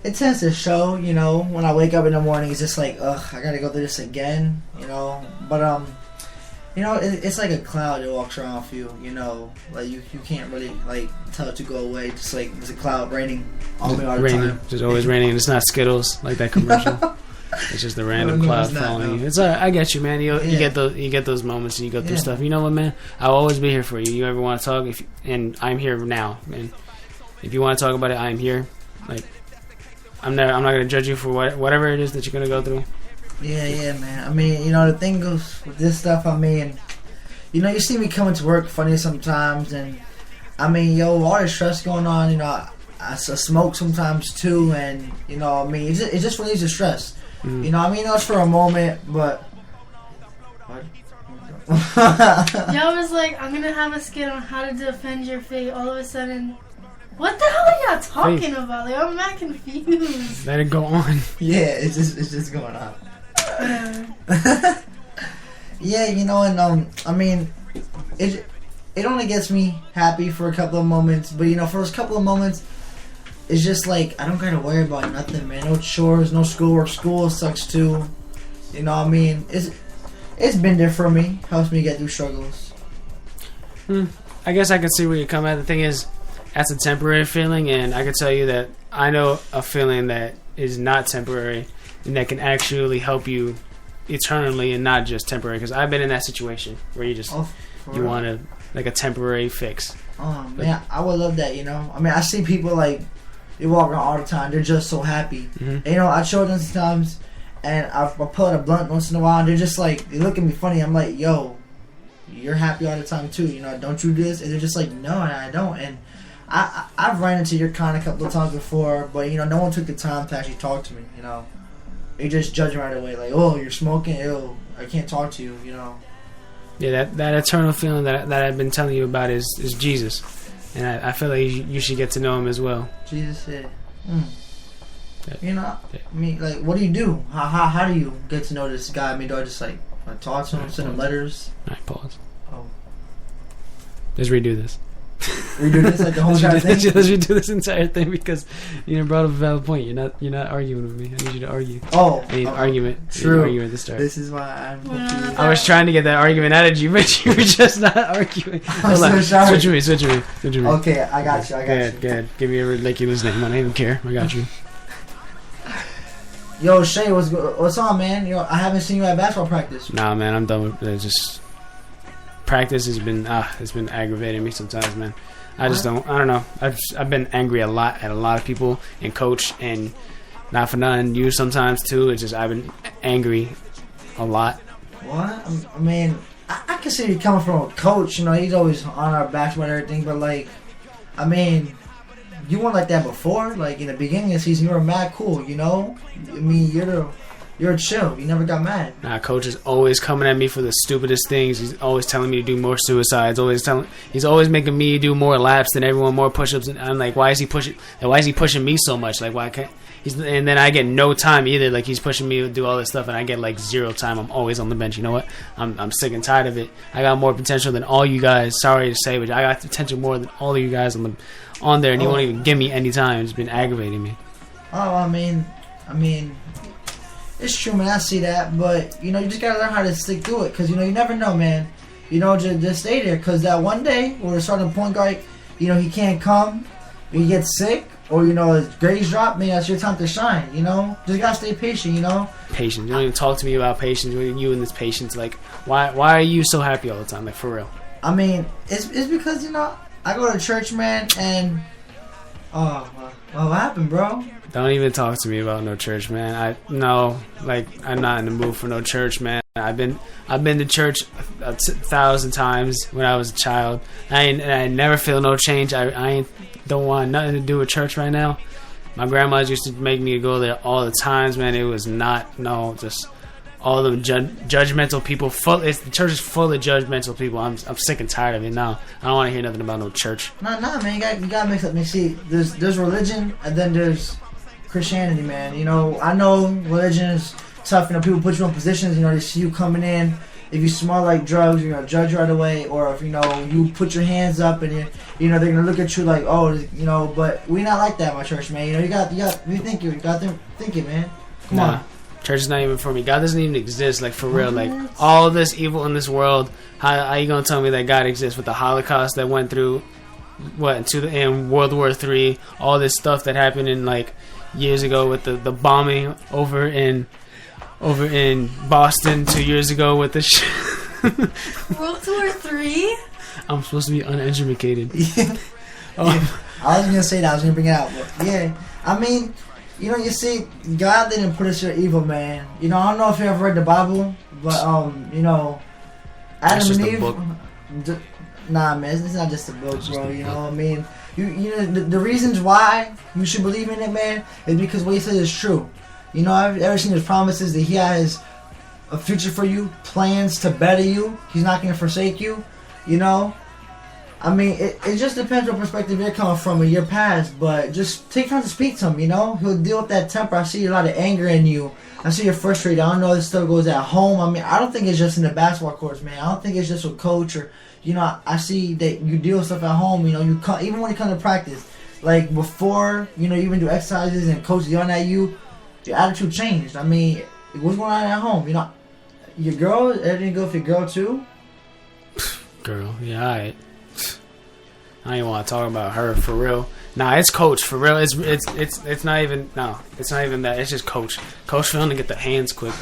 it tends to show. When I wake up in the morning, it's just like, ugh, I gotta go through this again. But it's like a cloud that walks around with you. Like you can't really tell it to go away. Just like there's a cloud raining on me all the time. Just always raining, and it's not Skittles like that commercial. It's just the random cloud following you. It's I get you, man. You get those moments and you go through stuff. You know what, man? I'll always be here for you. You ever want to talk? And I'm here now, man. If you want to talk about it, I'm here. Like, I'm not gonna judge you for whatever it is that you're gonna go through. Yeah, man. I mean, the thing goes with this stuff. I mean, you see me coming to work funny sometimes, and I mean, all the stress going on. I smoke sometimes too, and I mean, it just relieves the stress. Mm. I mean, it's for a moment, but. Y'all was like, I'm gonna have a skit on how to defend your faith. All of a sudden, what the hell are y'all talking about? Like, I'm not confused. Let it go on. Yeah, it's just going on. Yeah, and I mean, it only gets me happy for a couple of moments, but for those couple of moments, it's just like I don't gotta worry about nothing, man. No chores, no schoolwork. School sucks too. I mean, it's been there for me. Helps me get through struggles. I guess I can see where you come at. The thing is, that's a temporary feeling, and I can tell you that I know a feeling that is not temporary and that can actually help you eternally and not just temporary. Because I've been in that situation where you want to like a temporary fix. Oh man, I would love that. I mean, I see people like they walk around all the time. They're just so happy. Mm-hmm. And, I show them sometimes, and I pull out a blunt once in a while. And they're just like they look at me funny. I'm like, yo, you're happy all the time too. Don't you do this? And they're just like, no, I don't. And I've run into your kind a couple of times before, but no one took the time to actually talk to me. They just judge right away, like, oh, you're smoking, ew, I can't talk to you. Yeah, that eternal feeling that I've been telling you about is Jesus, and I feel like you should get to know him as well. Jesus, yeah. I mean, like, what do you do? How do you get to know this guy? I mean, do I just like talk to him, send him letters? Alright, pause. Oh, let's redo this. Redo this like the whole entire thing. Let's redo this entire thing because you brought up a valid point. You're not arguing with me. I need you to argue. Oh, I need an argument. True. Argument to start. This is why I'm. I was trying to get that argument out of you, but you were just not arguing. I'm so sorry. Switch with me. Okay, I got you. Go ahead. Give me a ridiculous name. I don't even care. I got you. Yo, Shay, what's on, man? I haven't seen you at basketball practice. Nah, man, I'm done with it. Just practice has been it's been aggravating me sometimes, man. I don't know. I've been angry a lot at a lot of people and coach, and not for nothing, you sometimes too. It's just I've been angry a lot. What? I mean, I can see you coming from a coach. He's always on our backs about everything, but like, I mean, you weren't like that before. Like in the beginning of the season, you were mad cool. I mean, you're chill. You never got mad. Nah, coach is always coming at me for the stupidest things. He's always telling me to do more suicides. He's always making me do more laps than everyone, more push-ups. And I'm like, why is he pushing me so much? Like, why can't? And then I get no time either. Like he's pushing me to do all this stuff, and I get like 0 time. I'm always on the bench. You know what? I'm sick and tired of it. I got more potential than all you guys. Sorry to say, but I got potential more than all of you guys on there, and you won't even give me any time. It's been aggravating me. Oh, I mean. It's true, man. I see that, but you just gotta learn how to stick through it, because you never know, man. Just stay there, because that one day where the starting point guard, he can't come, he gets sick, or his grades drop. Man, that's your time to shine. Just gotta stay patient. Patience. You don't even talk to me about patience. You and this patience, like, why are you so happy all the time? Like, for real. I mean, it's because I go to church, man, and what happened, bro? Don't even talk to me about no church, man. I'm not in the mood for no church, man. I've been to church 1,000 times when I was a child. I never feel no change. I don't want nothing to do with church right now. My grandmas used to make me go there all the times, man. It was just all the judgmental people. The church is full of judgmental people. I'm sick and tired of it now. I don't want to hear nothing about no church. Nah, man. You gotta mix up. See, there's religion, and then there's Christianity, man. I know religion is tough. People put you in positions. They see you coming in. If you smell like drugs, you're gonna judge right away. Or if you put your hands up and they're gonna look at you like, oh, But we not like that, my church, man. You got to think it, man. Come on. Church is not even for me. God doesn't even exist, like, for real. Like, all this evil in this world, how you gonna tell me that God exists with the Holocaust that went through, in World War III, all this stuff that happened in, like, years ago with the bombing over in over in Boston 2 years ago with the World Tour 3? I'm supposed to be uneducated. I was gonna say that. I was gonna bring it out, but yeah. I mean, you know, you see, God didn't put us here evil, man. You know, I don't know if you ever read the Bible, but you know, Adam and Eve. Nah, man, it's not just a book, bro. You know what I mean? You know, the reasons why you should believe in it, man, is because what he says is true. You know, I've ever seen his promises that he has a future for you, plans to better you. He's not going to forsake you. You know, I mean, it just depends what perspective you're coming from in your past, but just take time to speak to him. You know, he'll deal with that temper. I see a lot of anger in you. I see you're frustrated. I don't know if this stuff goes at home. I mean, I don't think it's just in the basketball courts, man. I don't think it's just with coach or. You know, I see that you deal with stuff at home. You know, you come, even when you come to practice, like before, you know, you even do exercises and coach yelling at you, your attitude changed. I mean, what's going on at home? You know, your girl, everything good for your girl too? Girl, yeah, alright. I ain't want to talk about her for real. Nah, it's coach for real. It's not even it's not even that. It's just coach. Coach feeling to get the hands quick.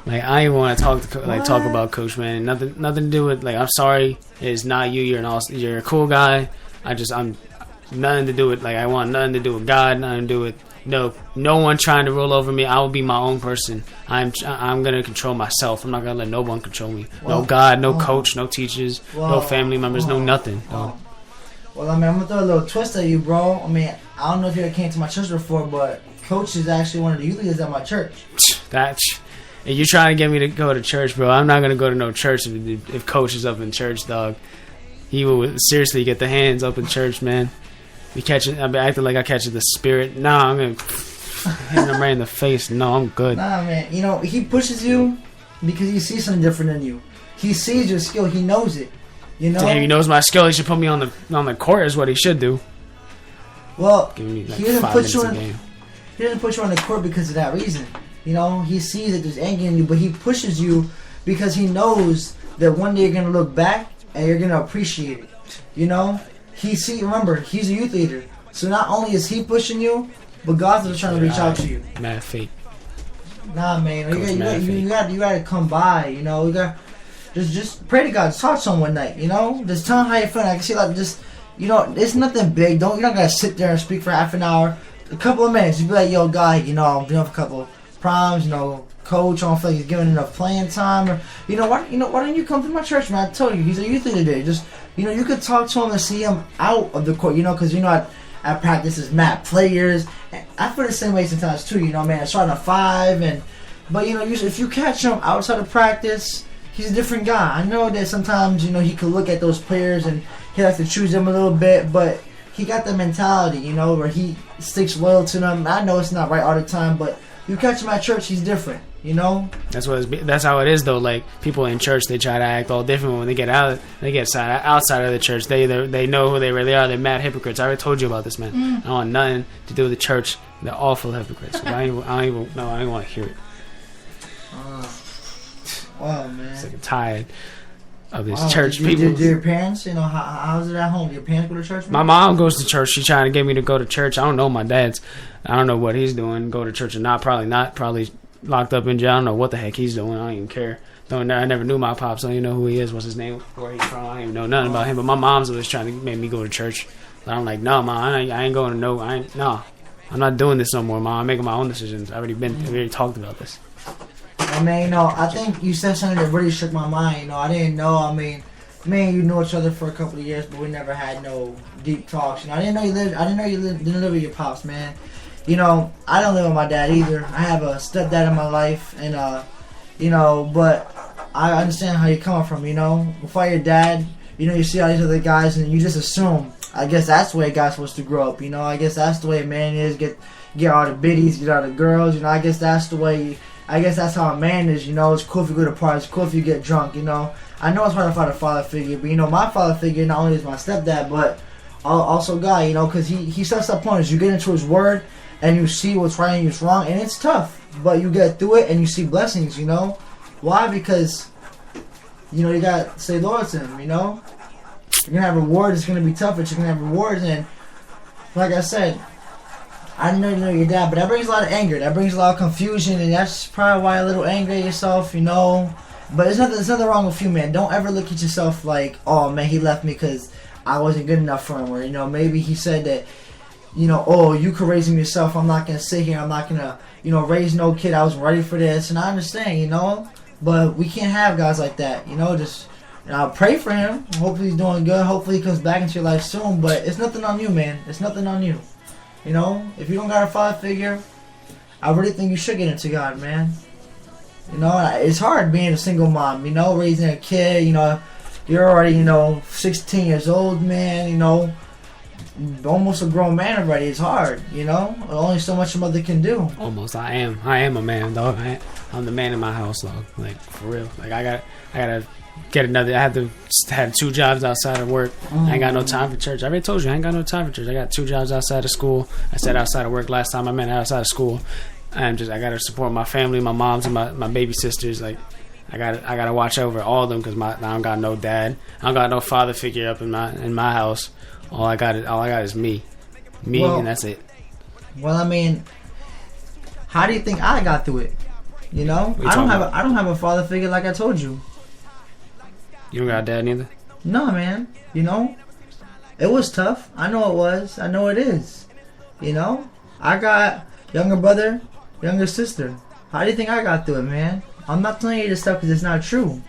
Like I ain't want to talk about coach, man. Nothing to do with like. I'm sorry, it's not you. You're a cool guy. I'm nothing to do with like. I want nothing to do with God. Nothing to do with no one trying to rule over me. I will be my own person. I'm gonna control myself. I'm not gonna let no one control me. No God, no coach, no teachers, no family members, no nothing. Well, I mean, I'm gonna throw a little twist at you, bro. I mean, I don't know if you ever came to my church before, but Coach is actually one of the youth leaders at my church. If you're trying to get me to go to church, bro, I'm not gonna go to no church if Coach is up in church, dog. He will seriously get the hands up in church, man. I've been acting like I catch the spirit. Nah, I'm gonna hit him right in the face. No, I'm good. Nah, man. You know, he pushes you because he sees something different in you. He sees your skill. He knows it. You know, he knows my skill. He should put me on the court. Is what he should do. Well, give me like he doesn't 5 put minutes you a on. game. He doesn't put you on the court because of that reason. You know, he sees that there's anger in you, but he pushes you because he knows that one day you're gonna look back and you're gonna appreciate it. You know, remember, he's a youth leader, so not only is he pushing you, but God's just trying to reach out to you. Mad fake. Nah, man, you gotta come by. You know, you got just pray to God. Just talk to him one night. You know, just tell him how you're feeling. I can see like just, you know, it's nothing big. You don't gotta sit there and speak for half an hour, a couple of minutes. You be like, yo, God, you know, I'm doing a couple proms, you know, coach, I don't feel like he's giving enough playing time, or why don't you come to my church, man? I told you, he's a youth leader today. Just, you know, you could talk to him and see him out of the court, you know, because you know at practices, map players, and I feel the same way sometimes too, you know, man, starting a 5, but you know, if you catch him outside of practice, he's a different guy. I know that sometimes, you know, he could look at those players and he likes to choose them a little bit, but he got the mentality, you know, where he sticks loyal to them. I know it's not right all the time, but you catch him at church, he's different, you know. That's how it is though. Like people in church, they try to act all different. When they get outside of the church, they know who they really are. They're mad hypocrites. I already told you about this, man. I want nothing to do with the church. They're awful hypocrites. I don't even want to hear it. Wow, man. It's like I'm tired of this church people. Did your parents, you know, how's it at home? Your parents go to church? My mom goes to church. She's trying to get me to go to church. I don't know my dad's. I don't know what he's doing. Go to church or not? Probably not. Probably locked up in jail. I don't know what the heck he's doing. I don't even care. I never knew my pops. I don't even know who he is. What's his name? Where he's from? I don't even know nothing about him. But my mom's always trying to make me go to church. But I'm like, no, Mom. I ain't going to no. I'm not doing this no more, Mom. I'm making my own decisions. I've already talked about this. I mean, you know, I think you said something that really shook my mind. You know, I didn't know. I mean, me and you know each other for a couple of years, but we never had no deep talks. You know, I didn't know you didn't live with your pops, man. You know, I don't live with my dad either. I have a stepdad in my life, and you know, but I understand how you're coming from. You know, before your dad, you know, you see all these other guys, and you just assume. I guess that's the way a guy's supposed to grow up. You know, I guess that's the way a man is. Get all the biddies, get all the girls. You know, I guess that's the way. I guess that's how a man is, you know. It's cool if you go to parties, it's cool if you get drunk, you know. I know it's hard to find a father figure, but, you know, my father figure not only is my stepdad, but also God, you know, because he sets up pointers. You get into his word, and you see what's right and what's wrong, and it's tough. But you get through it, and you see blessings, you know. Why? Because, you know, you got to stay loyal to him, you know. You're going to have rewards. It's going to be tough, but you're going to have rewards. And like I said, I know your dad, but that brings a lot of anger. That brings a lot of confusion, and that's probably why a little angry at yourself, you know. But there's nothing wrong with you, man. Don't ever look at yourself like, oh man, he left me because I wasn't good enough for him, or maybe he said that, oh, you could raise him yourself. I'm not gonna sit here. I'm not gonna, raise no kid. I wasn't ready for this, and I understand, but we can't have guys like that, just. I'll pray for him. Hopefully he's doing good. Hopefully he comes back into your life soon. But it's nothing on you, man. It's nothing on you. If you don't got a father figure, I really think you should get into God, man. It's hard being a single mom, raising a kid, you're already, 16 years old, man, almost a grown man already. It's hard, only so much a mother can do. Almost. I am a man, though. I'm the man in my house, though. Like, for real. Like, I gotta get another. I have to have 2 jobs outside of work. I ain't got no time for church. I already told you, I ain't got no time for church. I got 2 jobs outside of school. I said outside of work last time. I meant outside of school. I gotta support my family, my moms, and my baby sisters. Like, I gotta watch over all of them because I don't got no dad. I don't got no father figure up in my house. All I got is me, and that's it. Well, I mean, how do you think I got through it? I don't have a father figure like I told you. You don't got a dad neither? No, man. It was tough. I know it was. I know it is. I got younger brother, younger sister. How do you think I got through it, man? I'm not telling you this stuff because it's not true.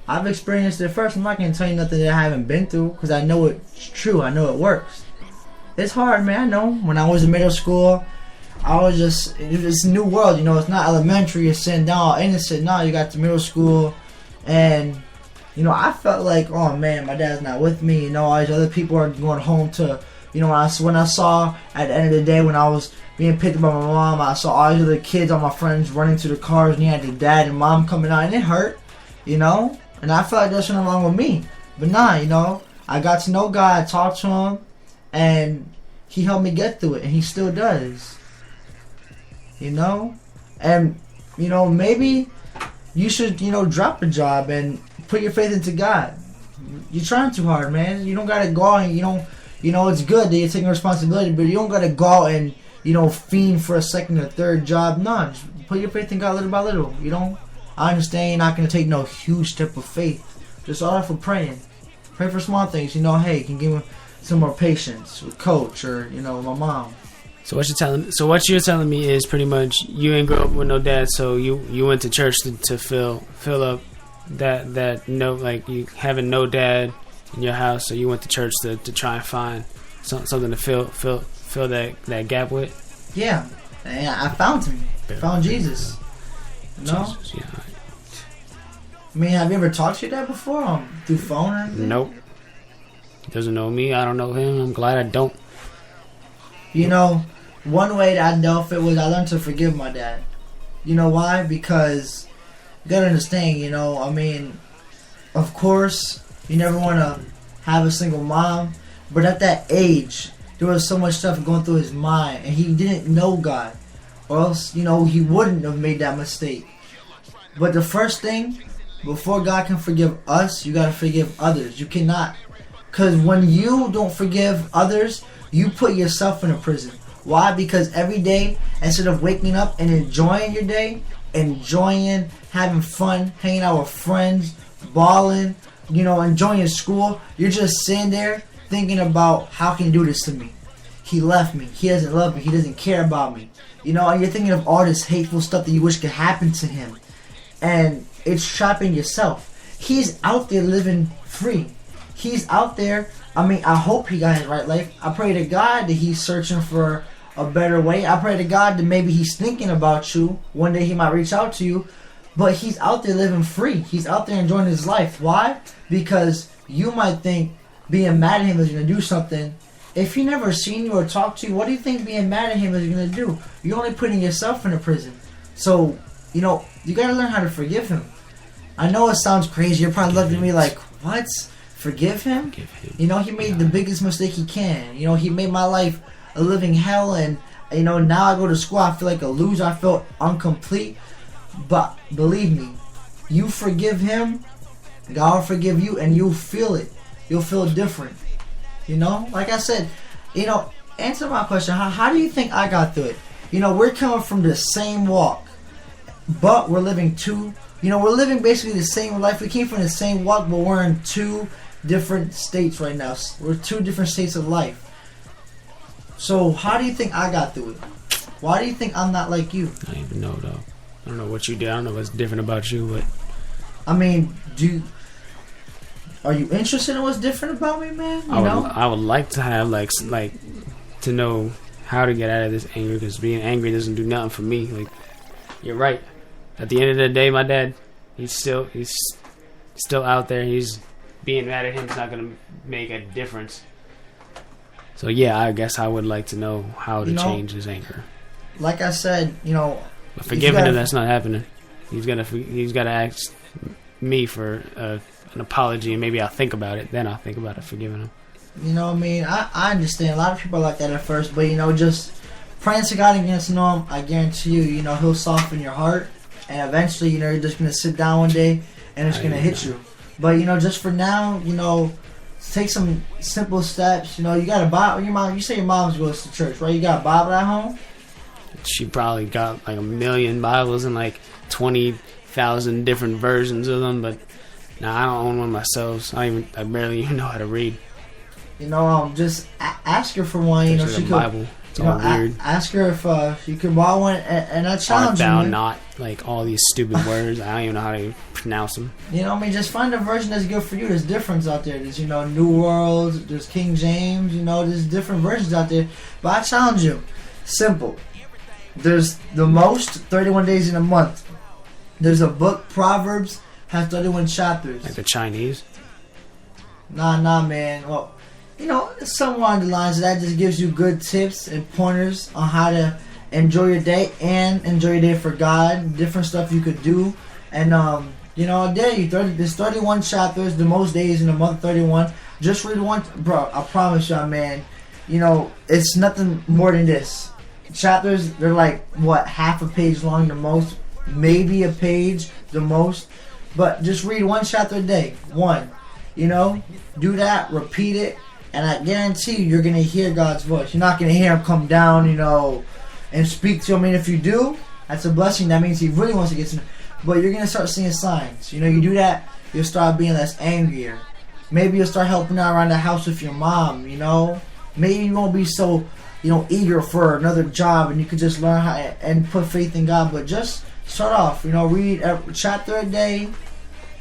I've experienced it first. I'm not going to tell you nothing that I haven't been through because I know it's true. I know it works. It's hard, man. I know. When I was in middle school, it's a new world. It's not elementary. You're sitting down all innocent. No, you got to middle school and... I felt like, oh man, my dad's not with me. All these other people are going home to, when I saw at the end of the day when I was being picked up by my mom, I saw all these other kids, all my friends running to the cars, and you had the dad and mom coming out, and it hurt, and I felt like there's something wrong with me. But nah, I got to know God, talked to him, and he helped me get through it, and he still does. And maybe you should, drop a job and put your faith into God. You're trying too hard, man. You don't gotta go out and it's good that you're taking responsibility, but you don't gotta go out and fiend for a second or third job. No, just put your faith in God little by little. I understand you're not gonna take no huge step of faith. Just all that for praying. Pray for small things. Hey, you can give me some more patience with coach or my mom. So what you're telling me is pretty much you ain't grow up with no dad, so you went to church to fill up that no, like you having no dad in your house, so you went to church to try and find something to fill that gap with. Yeah, and I found him. Found Jesus. Jesus, yeah. I mean, have you ever talked to your dad before through phone or anything? Nope. He doesn't know me. I don't know him. I'm glad I don't. One way that I dealt with it was I learned to forgive my dad. You know why? Because you gotta understand, I mean, of course, you never want to have a single mom, but at that age, there was so much stuff going through his mind, and he didn't know God, or else, he wouldn't have made that mistake. But the first thing, before God can forgive us, you gotta forgive others. You cannot, because when you don't forgive others, you put yourself in a prison. Why? Because every day, instead of waking up and enjoying your day, enjoying, having fun, hanging out with friends, balling, enjoying school, you're just sitting there thinking about how can he do this to me? He left me. He doesn't love me. He doesn't care about me. And you're thinking of all this hateful stuff that you wish could happen to him. And it's trapping yourself. He's out there living free. He's out there. I mean, I hope he got his right life. I pray to God that he's searching for a better way. I pray to God that maybe he's thinking about you. One day he might reach out to you. But he's out there living free. He's out there enjoying his life. Why? Because you might think being mad at him is going to do something. If he never seen you or talked to you, what do you think being mad at him is going to do? You're only putting yourself in a prison. So, you got to learn how to forgive him. I know it sounds crazy. You're probably looking at me like, what? Forgive him? He made the biggest mistake he can. He made my life a living hell, and now I go to school, I feel like a loser. I feel incomplete. But believe me, you forgive him, God will forgive you, and you'll feel it. You'll feel different. Like I said, answer my question. How do you think I got through it? You know, we're coming from the same walk, but we're living we're living basically the same life. We came from the same walk, but we're in two different states right now. We're two different states of life. So how do you think I got through it? Why do you think I'm not like you? I don't even know, though. I don't know what you did. I don't know what's different about you, but... I mean, are you interested in what's different about me, man? I would like to have, like to know how to get out of this anger, because being angry doesn't do nothing for me. Like, you're right. At the end of the day, my dad, he's still out there. He's being mad at him. It's not going to make a difference. So, yeah, I guess I would like to know how to change his anger. Like I said, But forgiving him, that's not happening. He's got to ask me for an apology, and maybe I'll think about it. Then I'll think about it, forgiving him. You know what I mean? I understand. A lot of people are like that at first, but, just praying to God and getting to know him, I guarantee you, he'll soften your heart. And eventually, you're just going to sit down one day and it's going to hit you. But, just for now, take some simple steps. You got a Bible. Your mom, you say your mom goes to church, right? You got a Bible at home? She probably got like 1 million Bibles and like 20,000 different versions of them, but I don't own one myself, so I barely even know how to read. Just ask her for one. She could. Bible. It's all weird. Ask her if she could borrow one, and I challenge you. Art thou not, like all these stupid words. I don't even know how to pronounce them. Just find a version that's good for you. There's difference out there. There's New World. There's King James. There's different versions out there. But I challenge you. Simple. There's the most 31 days in a month. There's a book, Proverbs, has 31 chapters. Like the Chinese? Nah, man. Well, somewhere on the lines of that just gives you good tips and pointers on how to enjoy your day and enjoy your day for God. Different stuff you could do. And, I dare you. There's 31 chapters, the most days in a month, 31. Just read one. Bro, I promise y'all, man. It's nothing more than this. Chapters, they're like, half a page long the most, maybe a page the most, but just read one chapter a day. One, do that, repeat it, and I guarantee you're going to hear God's voice. You're not going to hear him come down, and speak to you. I mean, if you do, that's a blessing. That means he really wants to get to know. But you're going to start seeing signs. You do that, you'll start being less angrier. Maybe you'll start helping out around the house with your mom, Maybe you won't be so eager for another job, and you could just learn how and put faith in God. But just start off, read a chapter a day.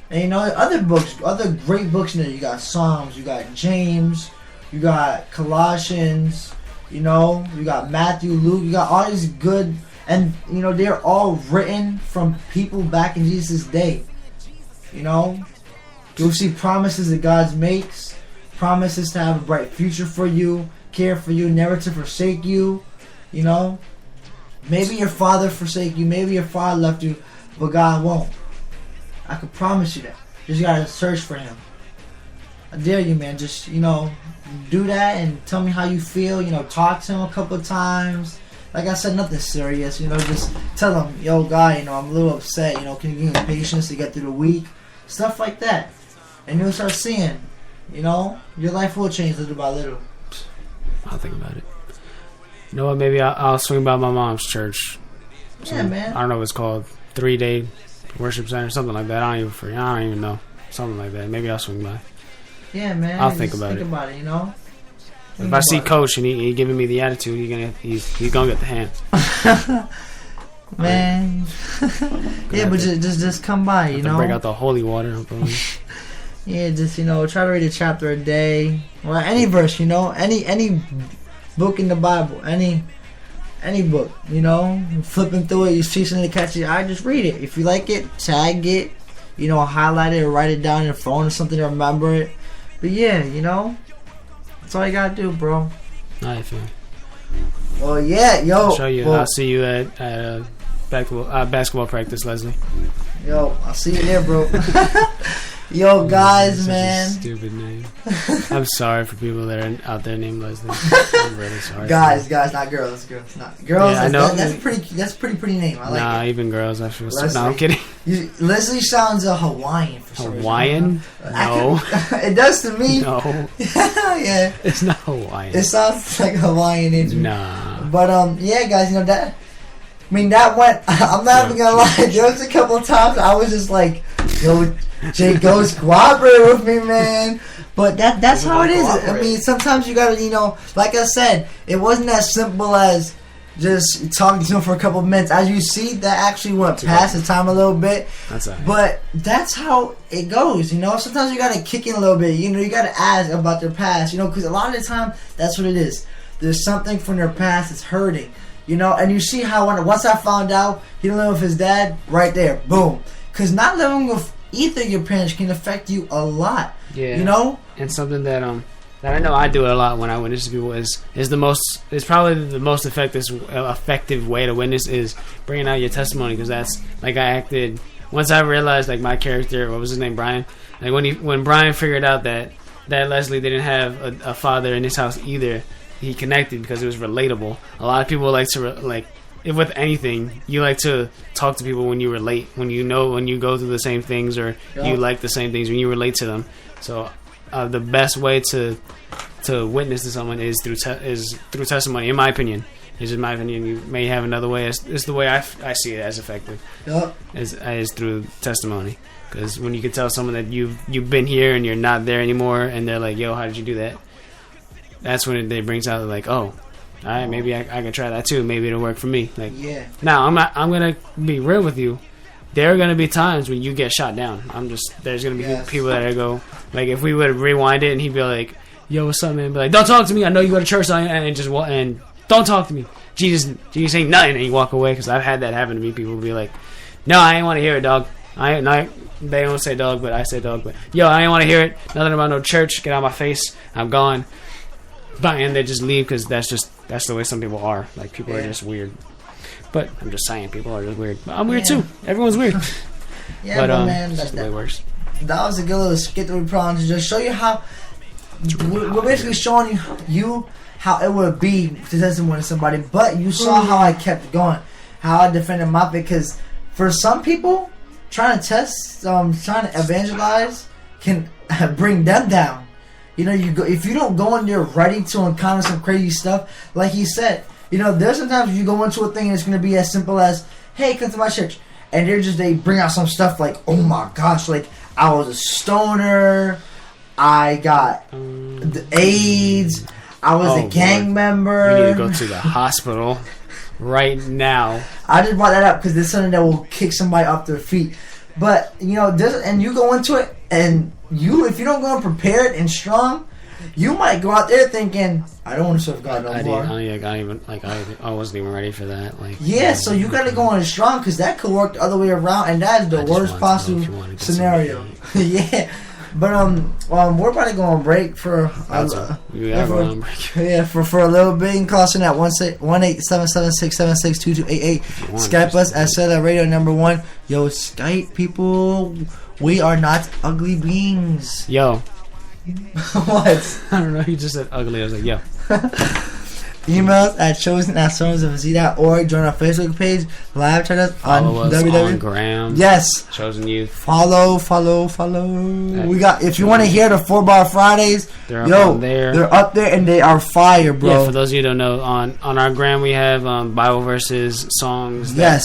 And other books, other great books in there. You got Psalms, you got James, you got Colossians, you got Matthew, Luke, you got all these good, and they're all written from people back in Jesus' day. You'll see promises that God makes, promises to have a bright future for you, care for you, never to forsake you. Maybe your father forsake you, maybe your father left you, but God won't. I can promise you that. Just gotta search for him. I dare you, man. Just do that and tell me how you feel. Talk to him a couple of times. Like I said, nothing serious. Just tell him, yo, God, I'm a little upset. Can you give me patience to get through the week? Stuff like that, and you'll start seeing. Your life will change little by little. I'll think about it. You know what? Maybe I'll swing by my mom's church. Man. I don't know what it's called. 3-day worship center, something like that. I don't even know. Something like that. Maybe I'll swing by. Yeah, man. I'll think about it. If I see Coach and he giving me the attitude, he's gonna get the hand. Man. Yeah, but just come by. Break out the holy water. Yeah, just try to read a chapter a day, or any verse, any book in the Bible, any book, flipping through it, you see something to catch your eye, just read it. If you like it, tag it, highlight it or write it down on your phone or something to remember it. But yeah, that's all you gotta do, bro. I feel. Well, yeah, yo. I'll show you. I'll see you at basketball practice, Leslie. Yo, I'll see you there, bro. Yo, guys, Such a man. stupid name. I'm sorry for people that are out there named Leslie. I'm really sorry. Guys, not girls. Not girls. Yeah, I know. That's pretty name. I like it. Nah, even girls. I feel so. Leslie. No, I'm kidding. Leslie sounds Hawaiian for some reason. Hawaiian? No. It does to me. No. Yeah. It's not Hawaiian. It sounds like a Hawaiian name to me. Nah. But yeah, guys, you know that. I mean, that went. I'm not even gonna lie. There was a couple of times I was just like, "Yo, Jay, goes cooperate with me, man." But that's how it is. I mean, sometimes you gotta, like I said, it wasn't as simple as just talking to him for a couple of minutes. As you see, that actually went past the time a little bit. That's all right. But that's how it goes, Sometimes you gotta kick in a little bit. You gotta ask about their past, because a lot of the time that's what it is. There's something from their past that's hurting. And you see how once I found out he didn't live with his dad, right there, boom. Because not living with either of your parents can affect you a lot. Yeah. And something that I know I do it a lot when I witness to people is probably the most effective way to witness is bringing out your testimony, because that's like I acted once I realized like my character, what was his name, Brian, like when Brian figured out that Leslie didn't have a father in his house either. He connected because it was relatable. A lot of people like to if with anything, you like to talk to people when you relate, when you go through the same things or you like the same things, when you relate to them. So the best way to witness to someone is through testimony. In my opinion, it's just my opinion. You may have another way. It's the way I see it as effective. Yep. Is through testimony. Because when you can tell someone that you've been here and you're not there anymore, and they're like, "Yo, how did you do that?" That's when it brings out like, oh, all right, maybe I can try that too. Maybe it'll work for me. Like, yeah. Now I'm gonna be real with you. There are gonna be times when you get shot down. There's gonna be people that go like, if we would rewind it and he'd be like, "Yo, what's up, man?" Be like, "Don't talk to me. I know you go to church and don't talk to me. Jesus ain't nothing." And you walk away, because I've had that happen to me. People be like, "No, I ain't want to hear it, dog. They don't say dog, but I say dog. But yo, I ain't want to hear it. Nothing about no church. Get out of my face. I'm gone." And they just leave, because that's the way some people are. Like, people are just weird. But I'm just saying, people are just weird. But I'm weird too. Everyone's weird. Yeah, but man, that's the way it works. That was a good little skit that we put on to just show you how we're basically showing you how it would be to test someone with somebody. But you saw how I kept going, how I defended my faith. Because for some people, trying to test, trying to evangelize can bring them down. If you don't go in there ready to encounter some crazy stuff, like he said, there's sometimes you go into a thing and it's going to be as simple as, "Hey, come to my church," and they bring out some stuff like, "Oh my gosh, like I was a stoner, I got the AIDS, I was a gang member. You need to go to the hospital right now." I just brought that up because there's something that will kick somebody off their feet. But and you go into it, and if you don't go in prepared and strong, you might go out there thinking, "I don't want to serve God no more." I wasn't even ready for that. So you got to go in strong, because that could work the other way around, and that is the worst possible scenario. Yeah. But we're about to go on break for a little bit. You can call us in at 1-877-676-2288. Skype us at Cellular Radio #1. Yo, Skype people, we are not ugly beings. Yo. What? I don't know. You just said ugly. I was like, yo. Emails at chosen@sonsofz.org. Join our Facebook page. Live chat us on on Gram. Yes. Chosen Youth. Follow. We got. If you want to hear the 4-Bar Fridays, they're up there. They're up there and they are fire, bro. Yeah. For those of you who don't know, on our Gram we have Bible verses, songs that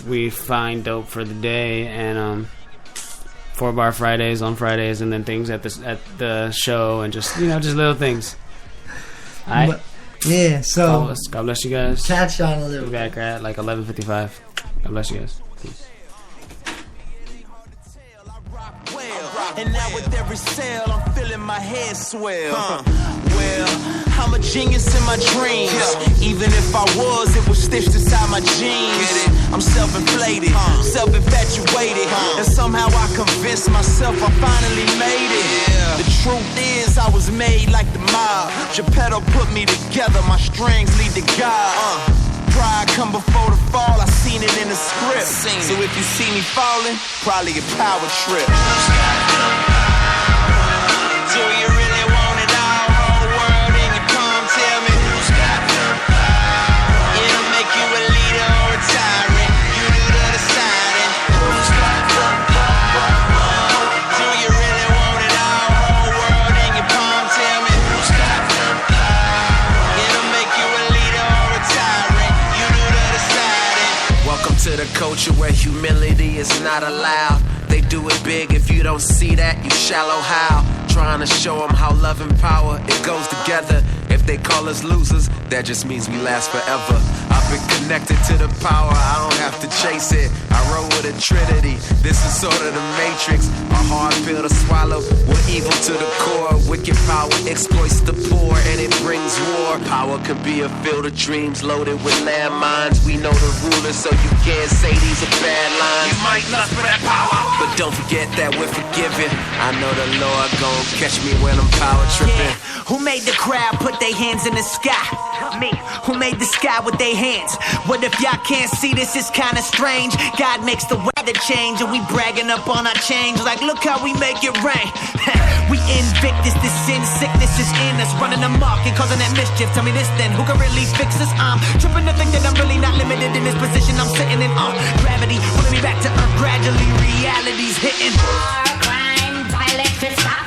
we find dope for the day, and 4-Bar Fridays on Fridays, and then things at the show, and just little things. Alright. Yeah, so God bless you guys. Catch you on a little. We'll be back at like 11:55. God bless you guys. Peace. And now with every sale, I'm feeling my head swell. Well, I'm a genius in my dreams. Even if I was, it was stitched inside my jeans. I'm self-inflated, self-infatuated, and somehow I convinced myself I finally made it. The truth is, I was made like the mob. Geppetto put me together, my strings lead to God. Pride come before the fall, I seen it in the script. So if you see me falling, probably a power trip. Do you really want it all? Whole world in your palm, tell me who's got the power? It'll make you a leader or a tyrant. You do the deciding. Who's got the power? Do you really want it all? Whole world in your palm, tell me who's got the power? It'll make you a leader or a tyrant. You do the deciding. Welcome to the culture where humility is not allowed. They do it big, if you don't see that, you shallow how. Trying to show them how love and power, it goes together. If they call us losers, that just means we last forever. I've been connected to the power, I don't have to chase it. I roll with a trinity, this is sort of the matrix. A hard pill to swallow, we're evil to the core. Wicked power exploits the poor and it brings war. Power can be a field of dreams loaded with landmines. We know the rulers, so you can't say these are bad lines. You might lust for that power, but don't forget that we're forgiven. I know the Lord gon' catch me when I'm power tripping. Who made the crowd put their hands in the sky? Me. Who made the sky with their hands? What if y'all can't see this? It's kinda strange. God makes the weather change and we bragging up on our change. Like, look how we make it rain. We invictus, this sin sickness is in us. Running amok and causing that mischief. Tell me this then, who can really fix us? I'm tripping to think that I'm really not limited in this position I'm sitting in. Gravity pulling me back to earth gradually. Reality's hitting. War, crime, violence is stop.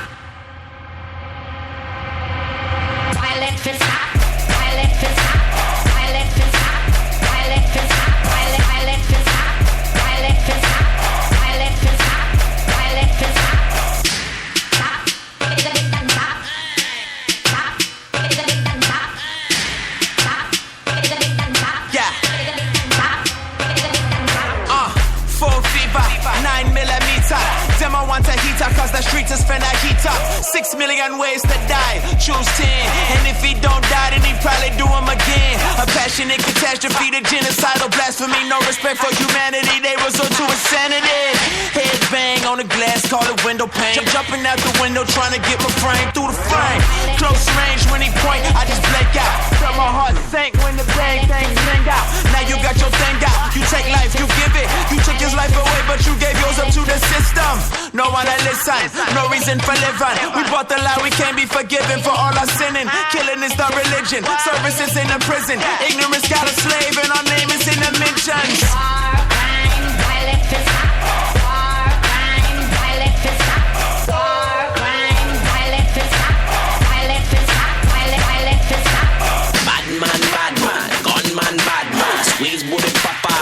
Violence is stop. Violence is stop. Violence is stop. Violence is stop. Violence is stop. Violence is stop. Violence is stop. Violence is stop. Stop. It's a big time stop. Stop. It's a big time stop. Stop. It's a big time stop. Yeah. It's a big time stop. It's a big time stop. Full fever, 9mm. Them I want to heat up, cause the streets is finna heat up. 6 million ways to die, choose 10. And if he don't die, then he probably do him again. A passionate catastrophe, the genocidal blasphemy. No respect for humanity, they resort to insanity. Head bang on the glass, call it window pane. Jumping out the window, trying to get my frame through the frame. Close range, when he point, I just blank out. Felt my heart sank when the bang thing sang out. Now you got your thing out, you take life, you give it. You took his life away, but you gave yours up to the system. No one to listen, no reason for living. We bought the lie, we can't be forgiven for all our sinning. Killing is the religion, service is in the prison. Ignorance got a slave and our name is in the mentions. War, crime, violence is stop. War, crime, violence is stop. War, crime, violence is stop. Violence is stop. Violence is stop. Bad man, gunman, bad man. Squeeze bullet papa,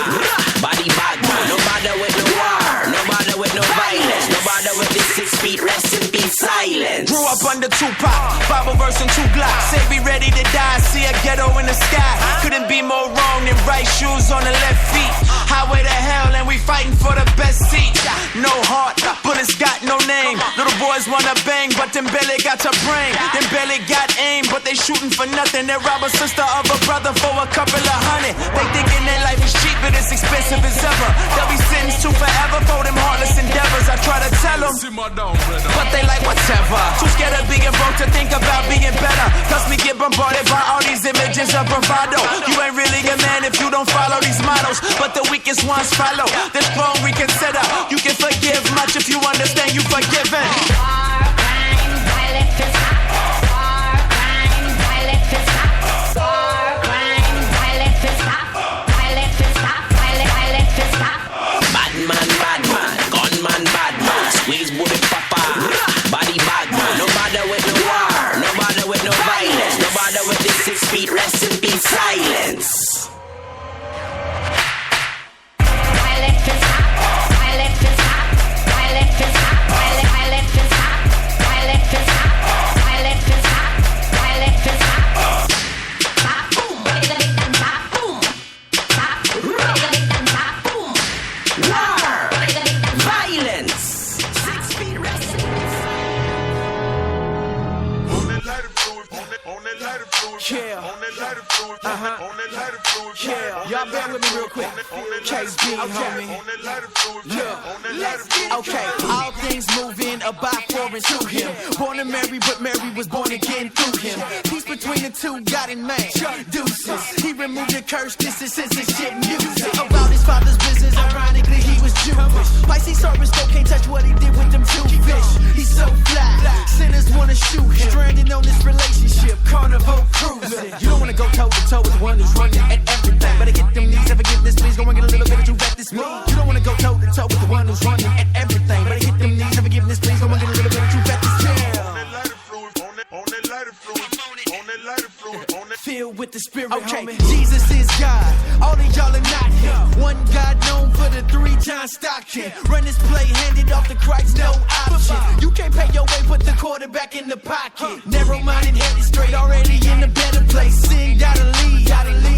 body bad man. No bother with no war, no bother with no violence, no bother with the 6 feet, rest in peace, silence. Grew up under Tupac, Bible verse and 2 Glocks. Say we ready to die, see a ghetto in the sky. Couldn't be more wrong than right shoes on the left feet. Highway to hell and we fighting for the best seat. No heart, bullets got no name. Little boys wanna bang, but them belly got your brain. Them belly got aim, but they shooting for nothing. They rob a sister of a brother for a couple of $100. They thinking that life is cheap, but it's expensive as ever. They'll be sentenced to forever for them heartless endeavors. I try to tell them, but they like whatever. Too scared of being broke to think about being better. Plus we get bombarded by all these images of bravado. You ain't really a man if you don't follow these models. But the weakest ones follow. The strong reconsider. You can forgive much if you understand you forgiven. War, crime, violence is stop. War, crime, violence is stop. War, crime, violence is stop. Violence is stop. Violence is stop. Bad man, gunman, bad man. Squeeze bullet papa, body bad man. No bother with no war, no bother with no violence, no bother with the 6 feet, rest in peace, silence. Violence is stop. Violence is stop. Violence is stop. Violence is stop. Violence is stop. Violence is stop. Violence is stop. Stop. Boom. It's a big time stop. Boom. Stop. It's a big time stop. Boom. War, It's a big time stop. violence. 6 feet, rest in peace. Yeah. Yeah. Y'all bear with me real quick. KB, homie. Yeah. Okay. All things moving about foreign to him. Born to Mary, but Mary was born again through him. Peace between the two, God and man. Deuces. He removed the curse. This is censorship music. About his father's business. Ironically, he was Jewish. Pisces servants though can't touch what he did with them 2 fish. He's so fly. Sinners want wanna shoot him. Stranded on this relationship, carnival cruising. You don't wanna go toe to toe with the one who's running at everything. Better get them knees and forgiveness, please. Go and get a little bit of you vet this me. You don't wanna go toe to toe with the one who's running at everything. Better get them knees and forgiveness, please. Go and get a little bit of you vet this me. Filled with the spirit, okay, homie. Jesus is God, all of y'all are not him. One God known for the 3 John Stockton. Run this play, handed off to Christ, no option. You can't pay your way, put the quarterback in the pocket. Narrow-minded, headed straight, already in a better place. Sin, gotta lead.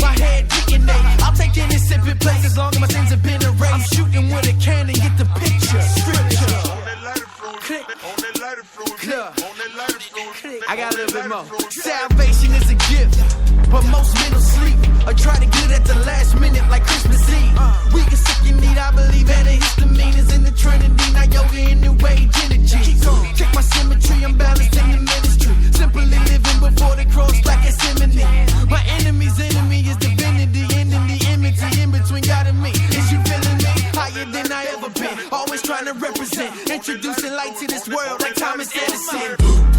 My head kicking they. I'll take any sipping place as long as my sins have been erased. I'm shooting with a cannon, get the picture. Scripture. Click. I got a little bit more. Salvation is a gift, but most men will sleep or try to get it at the last minute like Christmas Eve. We can sick in need, I believe antihistamine is in the Trinity. Not yoga in new age energy. Check my symmetry, I'm balanced in the ministry. Simply living before the cross like Gethsemane. My enemy's enemy is divinity, ending the enmity in between God and me. Is you feeling me? Higher than I ever been. Always trying to represent, introducing light to this world like Thomas Edison.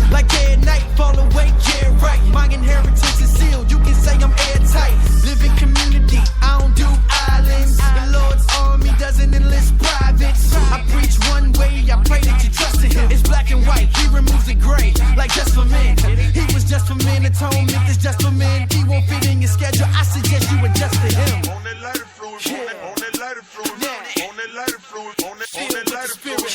Like day and night, fall away, yeah, right. My inheritance is sealed, you can say I'm airtight. Live in community, I don't do islands. The Lord's army doesn't enlist privates. I preach one way, I pray that you trust in him. It's black and white, he removes the gray, like just for men. He was just for men, atonement is just for men. He won't fit in your schedule, I suggest you adjust to him. On that lighter fluid, on that lighter fluid, on that lighter fluid, on that lighter fluid.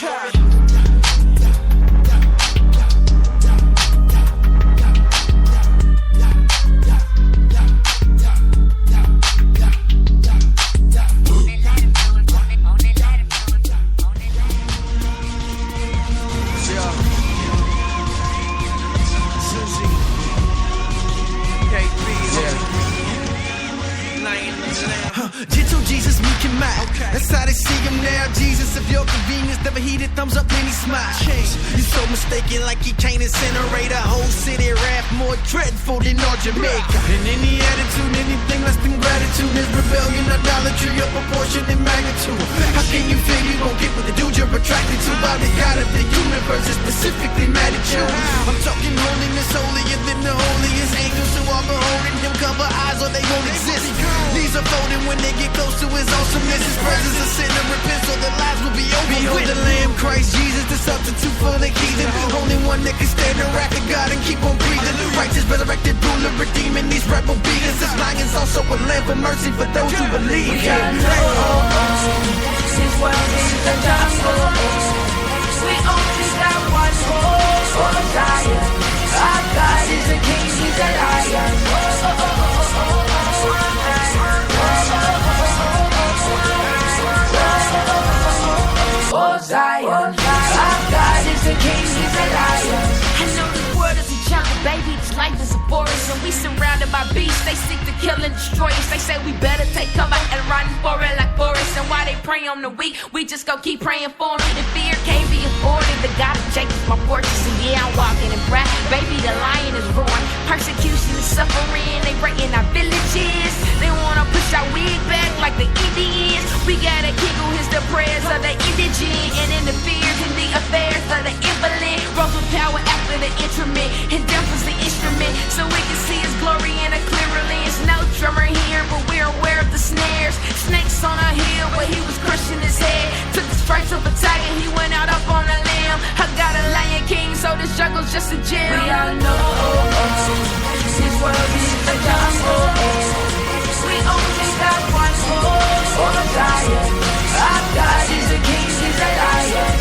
Gentle Jesus, meek and mild. That's how they see him now. Jesus, if your convenience never heated, thumbs up, then he smile. You so mistaken, like he can't incinerate a whole city. Rap more dreadful than all Jamaica. And any attitude, anything less than gratitude is rebellion, idolatry, of proportion and magnitude. How can you feel you won't get what the dude you're attracted to? By the God of the universe is specifically mad at you. I'm talking holiness, holier than the holiest. Angels who are beholding him cover eyes or they won't exist. Knees are folding when they get close to his awesomeness. His presence is sin and repent so their lives will be over. Behold the Lamb, Christ Jesus, the substitute for the heathen. Only one that can stand the wrath of God and keep on breathing. Righteous, resurrected ruler, redeeming these rebel beings. This lion's also a lamb for mercy for those who believe. We got no this world is the jungle. We only got one hope for Zion. Our God is a king, he's a lion. Oh Zion, our God is a king, he's a lion. I know this world is a jungle, baby, this life is a forest. And we surrounded by beasts, they seek to kill and destroy us. They say we better take cover and run for it like Forrest. And while they prey on the weak, we just go keep praying for them. And fear can't be afforded, the God of Jacob is my fortress. And yeah, I'm walking in pride, baby, the lion is roaring. Persecution and suffering, they breaking our villages. They wanna push our wig back like the Indians. We got a king who hears the prayers of the indigent and interferes in the affairs of the invalid. Rose with power after the instrument, and death was the instrument, so we can see his glory in a clearer lens. No drummer here, but we're aware of the snares. Snakes on a hill, but he was crushing his head. Took the stripes of a tiger, he went out up on a limb. I got a lion king, so this jungle's just a gem. We all know this world is a jungle. We only got one hope for Zion. Our God is a king, he's a lion.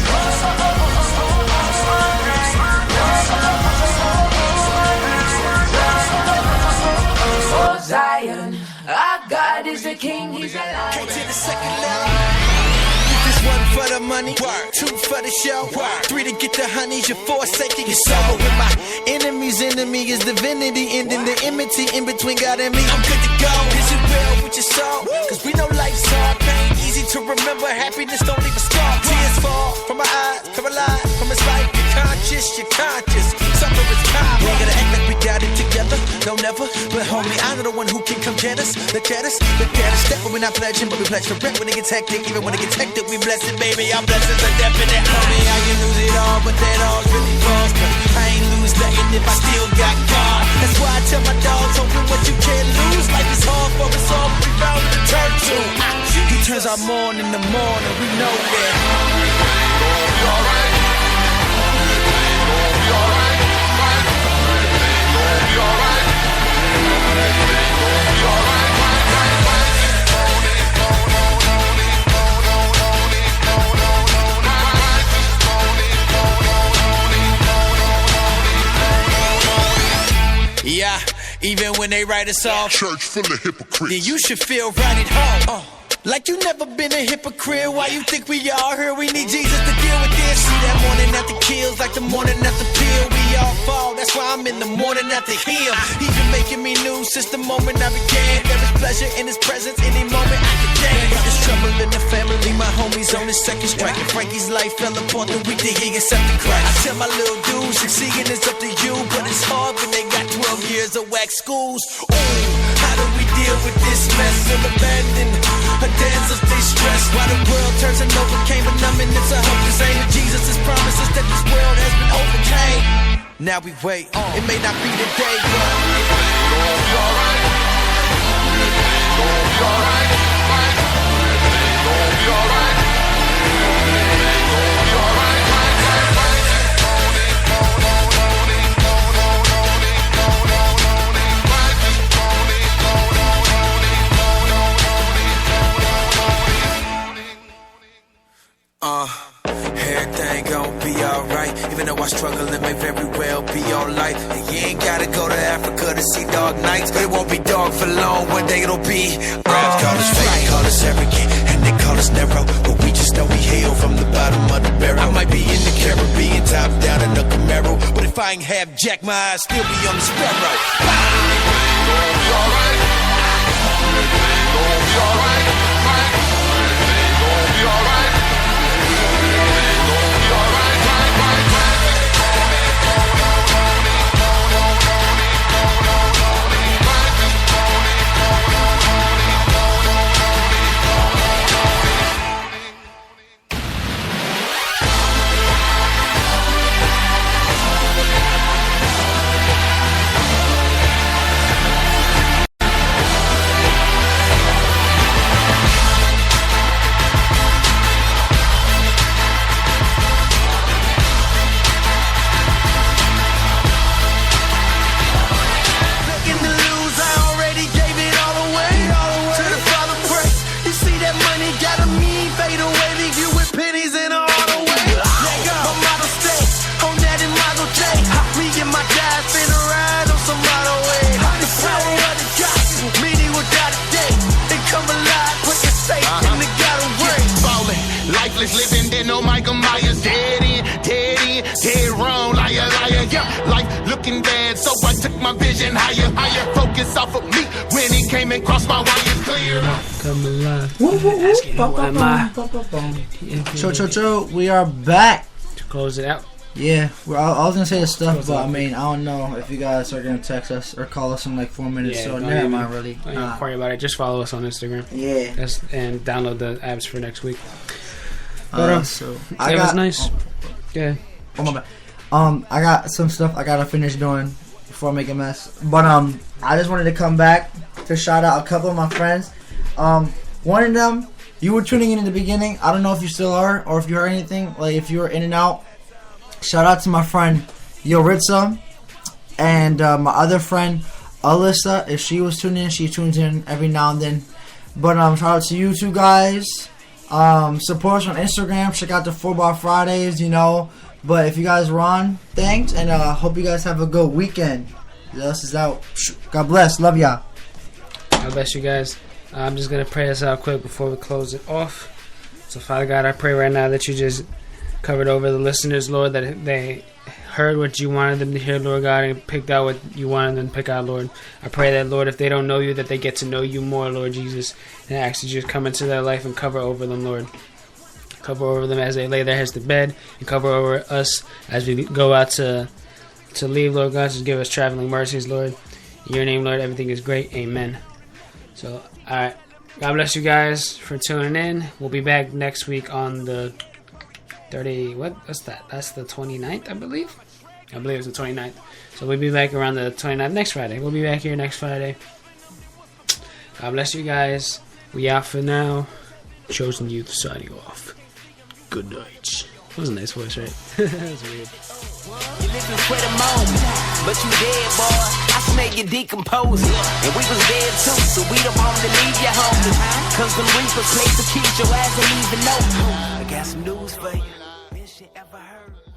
Oh Zion, our God is a king, he's a lion. To the second level. One for the money, two for the show, three to get the honeys, you're forsaking your soul. With my enemy's enemy is divinity, ending the enmity in between God and me. I'm good to go. Is it real with your soul? Cause we know life's hard, pain easy to remember, happiness don't leave a scar. Tears fall from my eyes, paralyzed from his life. You're conscious, suffer is kind. We ain't gotta act like we got it together. don't never. But homie, I'm the one who can come get us. Look at us, look at us. Step when we're not pledging, but we pledge to rep when it gets hectic. Even when it gets hectic, we bless it, baby. Our blessings are definite. Homie, I can lose it all, but that all's really false. I ain't lose nothing if I still got God. That's why I tell my dogs, open what you can't lose. Life is hard for us all, but we found to turn to. He turns our morn in the morning, we know that. Yeah, even when they write us off, church full of hypocrites. Yeah, you should feel right at home. Like you never been a hypocrite. Why you think we all here? We need Jesus to deal with this. See that morning after kills, like the morning after pill. We all fall, that's why I'm in the morning after him. He's been making me new since the moment I began. There is pleasure in his presence any moment I can dance. There's trouble in the family, my homies on his second strike. And Frankie's life fell apart the week that he accepted Christ. I tell my little dude, succeeding is up to you. But it's hard when they got 12 years of whack schools. Ooh, how do we deal with this mess? Feel abandoned, a dance of distress. While the world turns and overcame a numbing, it's a hope. Cause ain't with Jesus' promises that this world has been overcame. Now we wait, it may not be the day, but gonna be alright. Gonna be alright. Gonna be alright. Gonna be alright. Everything gon' be alright. Even though I struggle, it may very well be alright. And you ain't gotta go to Africa to see dark nights, but it won't be dark for long. One day it'll be. Raps call us fake, call us arrogant, and they call us narrow. But we just know we hail from the bottom of the barrel. I might be in the Caribbean, top down in the Camaro, but if I ain't have Jack, my eyes still be on the Sparrow. Gonna be alright. Gonna be alright. Gonna be alright. Living, then no Michael Myers, dead in, dead wrong, liar, yeah, life looking bad, so I took my vision higher, focus off of me, when he came and crossed my wires clear. Come alive. Cho, we are back. To close it out. Yeah, I was gonna say this stuff, but I mean, I don't know if you guys are gonna text us or call us in like 4 minutes, Yeah, so never mind, really. Don't worry about it. Just follow us on Instagram. Yeah. And download the apps for next week. But so it was nice. Yeah. Oh my bad. I got some stuff I gotta finish doing before I make a mess. But I just wanted to come back to shout out a couple of my friends. One of them, you were tuning in the beginning. I don't know if you still are or if you heard anything. Like if you were in and out. Shout out to my friend Yoritza and my other friend Alyssa. If she was tuning in, she tunes in every now and then. But shout out to you two guys. Support us on Instagram. Check out the 4-Bar Fridays, you know. But if you guys were on, thanks. And hope you guys have a good weekend. Zealous is out. God bless. Love y'all. God bless you guys. I'm just going to pray us out quick before we close it off. So, Father God, I pray right now that you just covered over the listeners, Lord, that they heard what you wanted them to hear, Lord God, and picked out what you wanted them to pick out, Lord. I pray that, Lord, if they don't know you, that they get to know you more, Lord Jesus, and I ask that you come into their life and cover over them, Lord. Cover over them as they lay their heads to bed, and cover over us as we go out to leave, Lord God. Just give us traveling mercies, Lord. In your name, Lord, everything is great. Amen. So, alright. God bless you guys for tuning in. We'll be back next week on the 30... What's that? That's the 29th, I believe. I believe it's the 29th. So we'll be back around the 29th next Friday. We'll be back here next Friday. God bless you guys. We out for now. Chosen Youth signing off. Good night. That was a nice voice, right? That was weird. You living for the moment, but you dead, boy. I smell you decomposing, and we was dead too, so we don't want to leave you home. Cause the reapers play to keep your ass ain't even know. I got some news for you. This shit ever heard.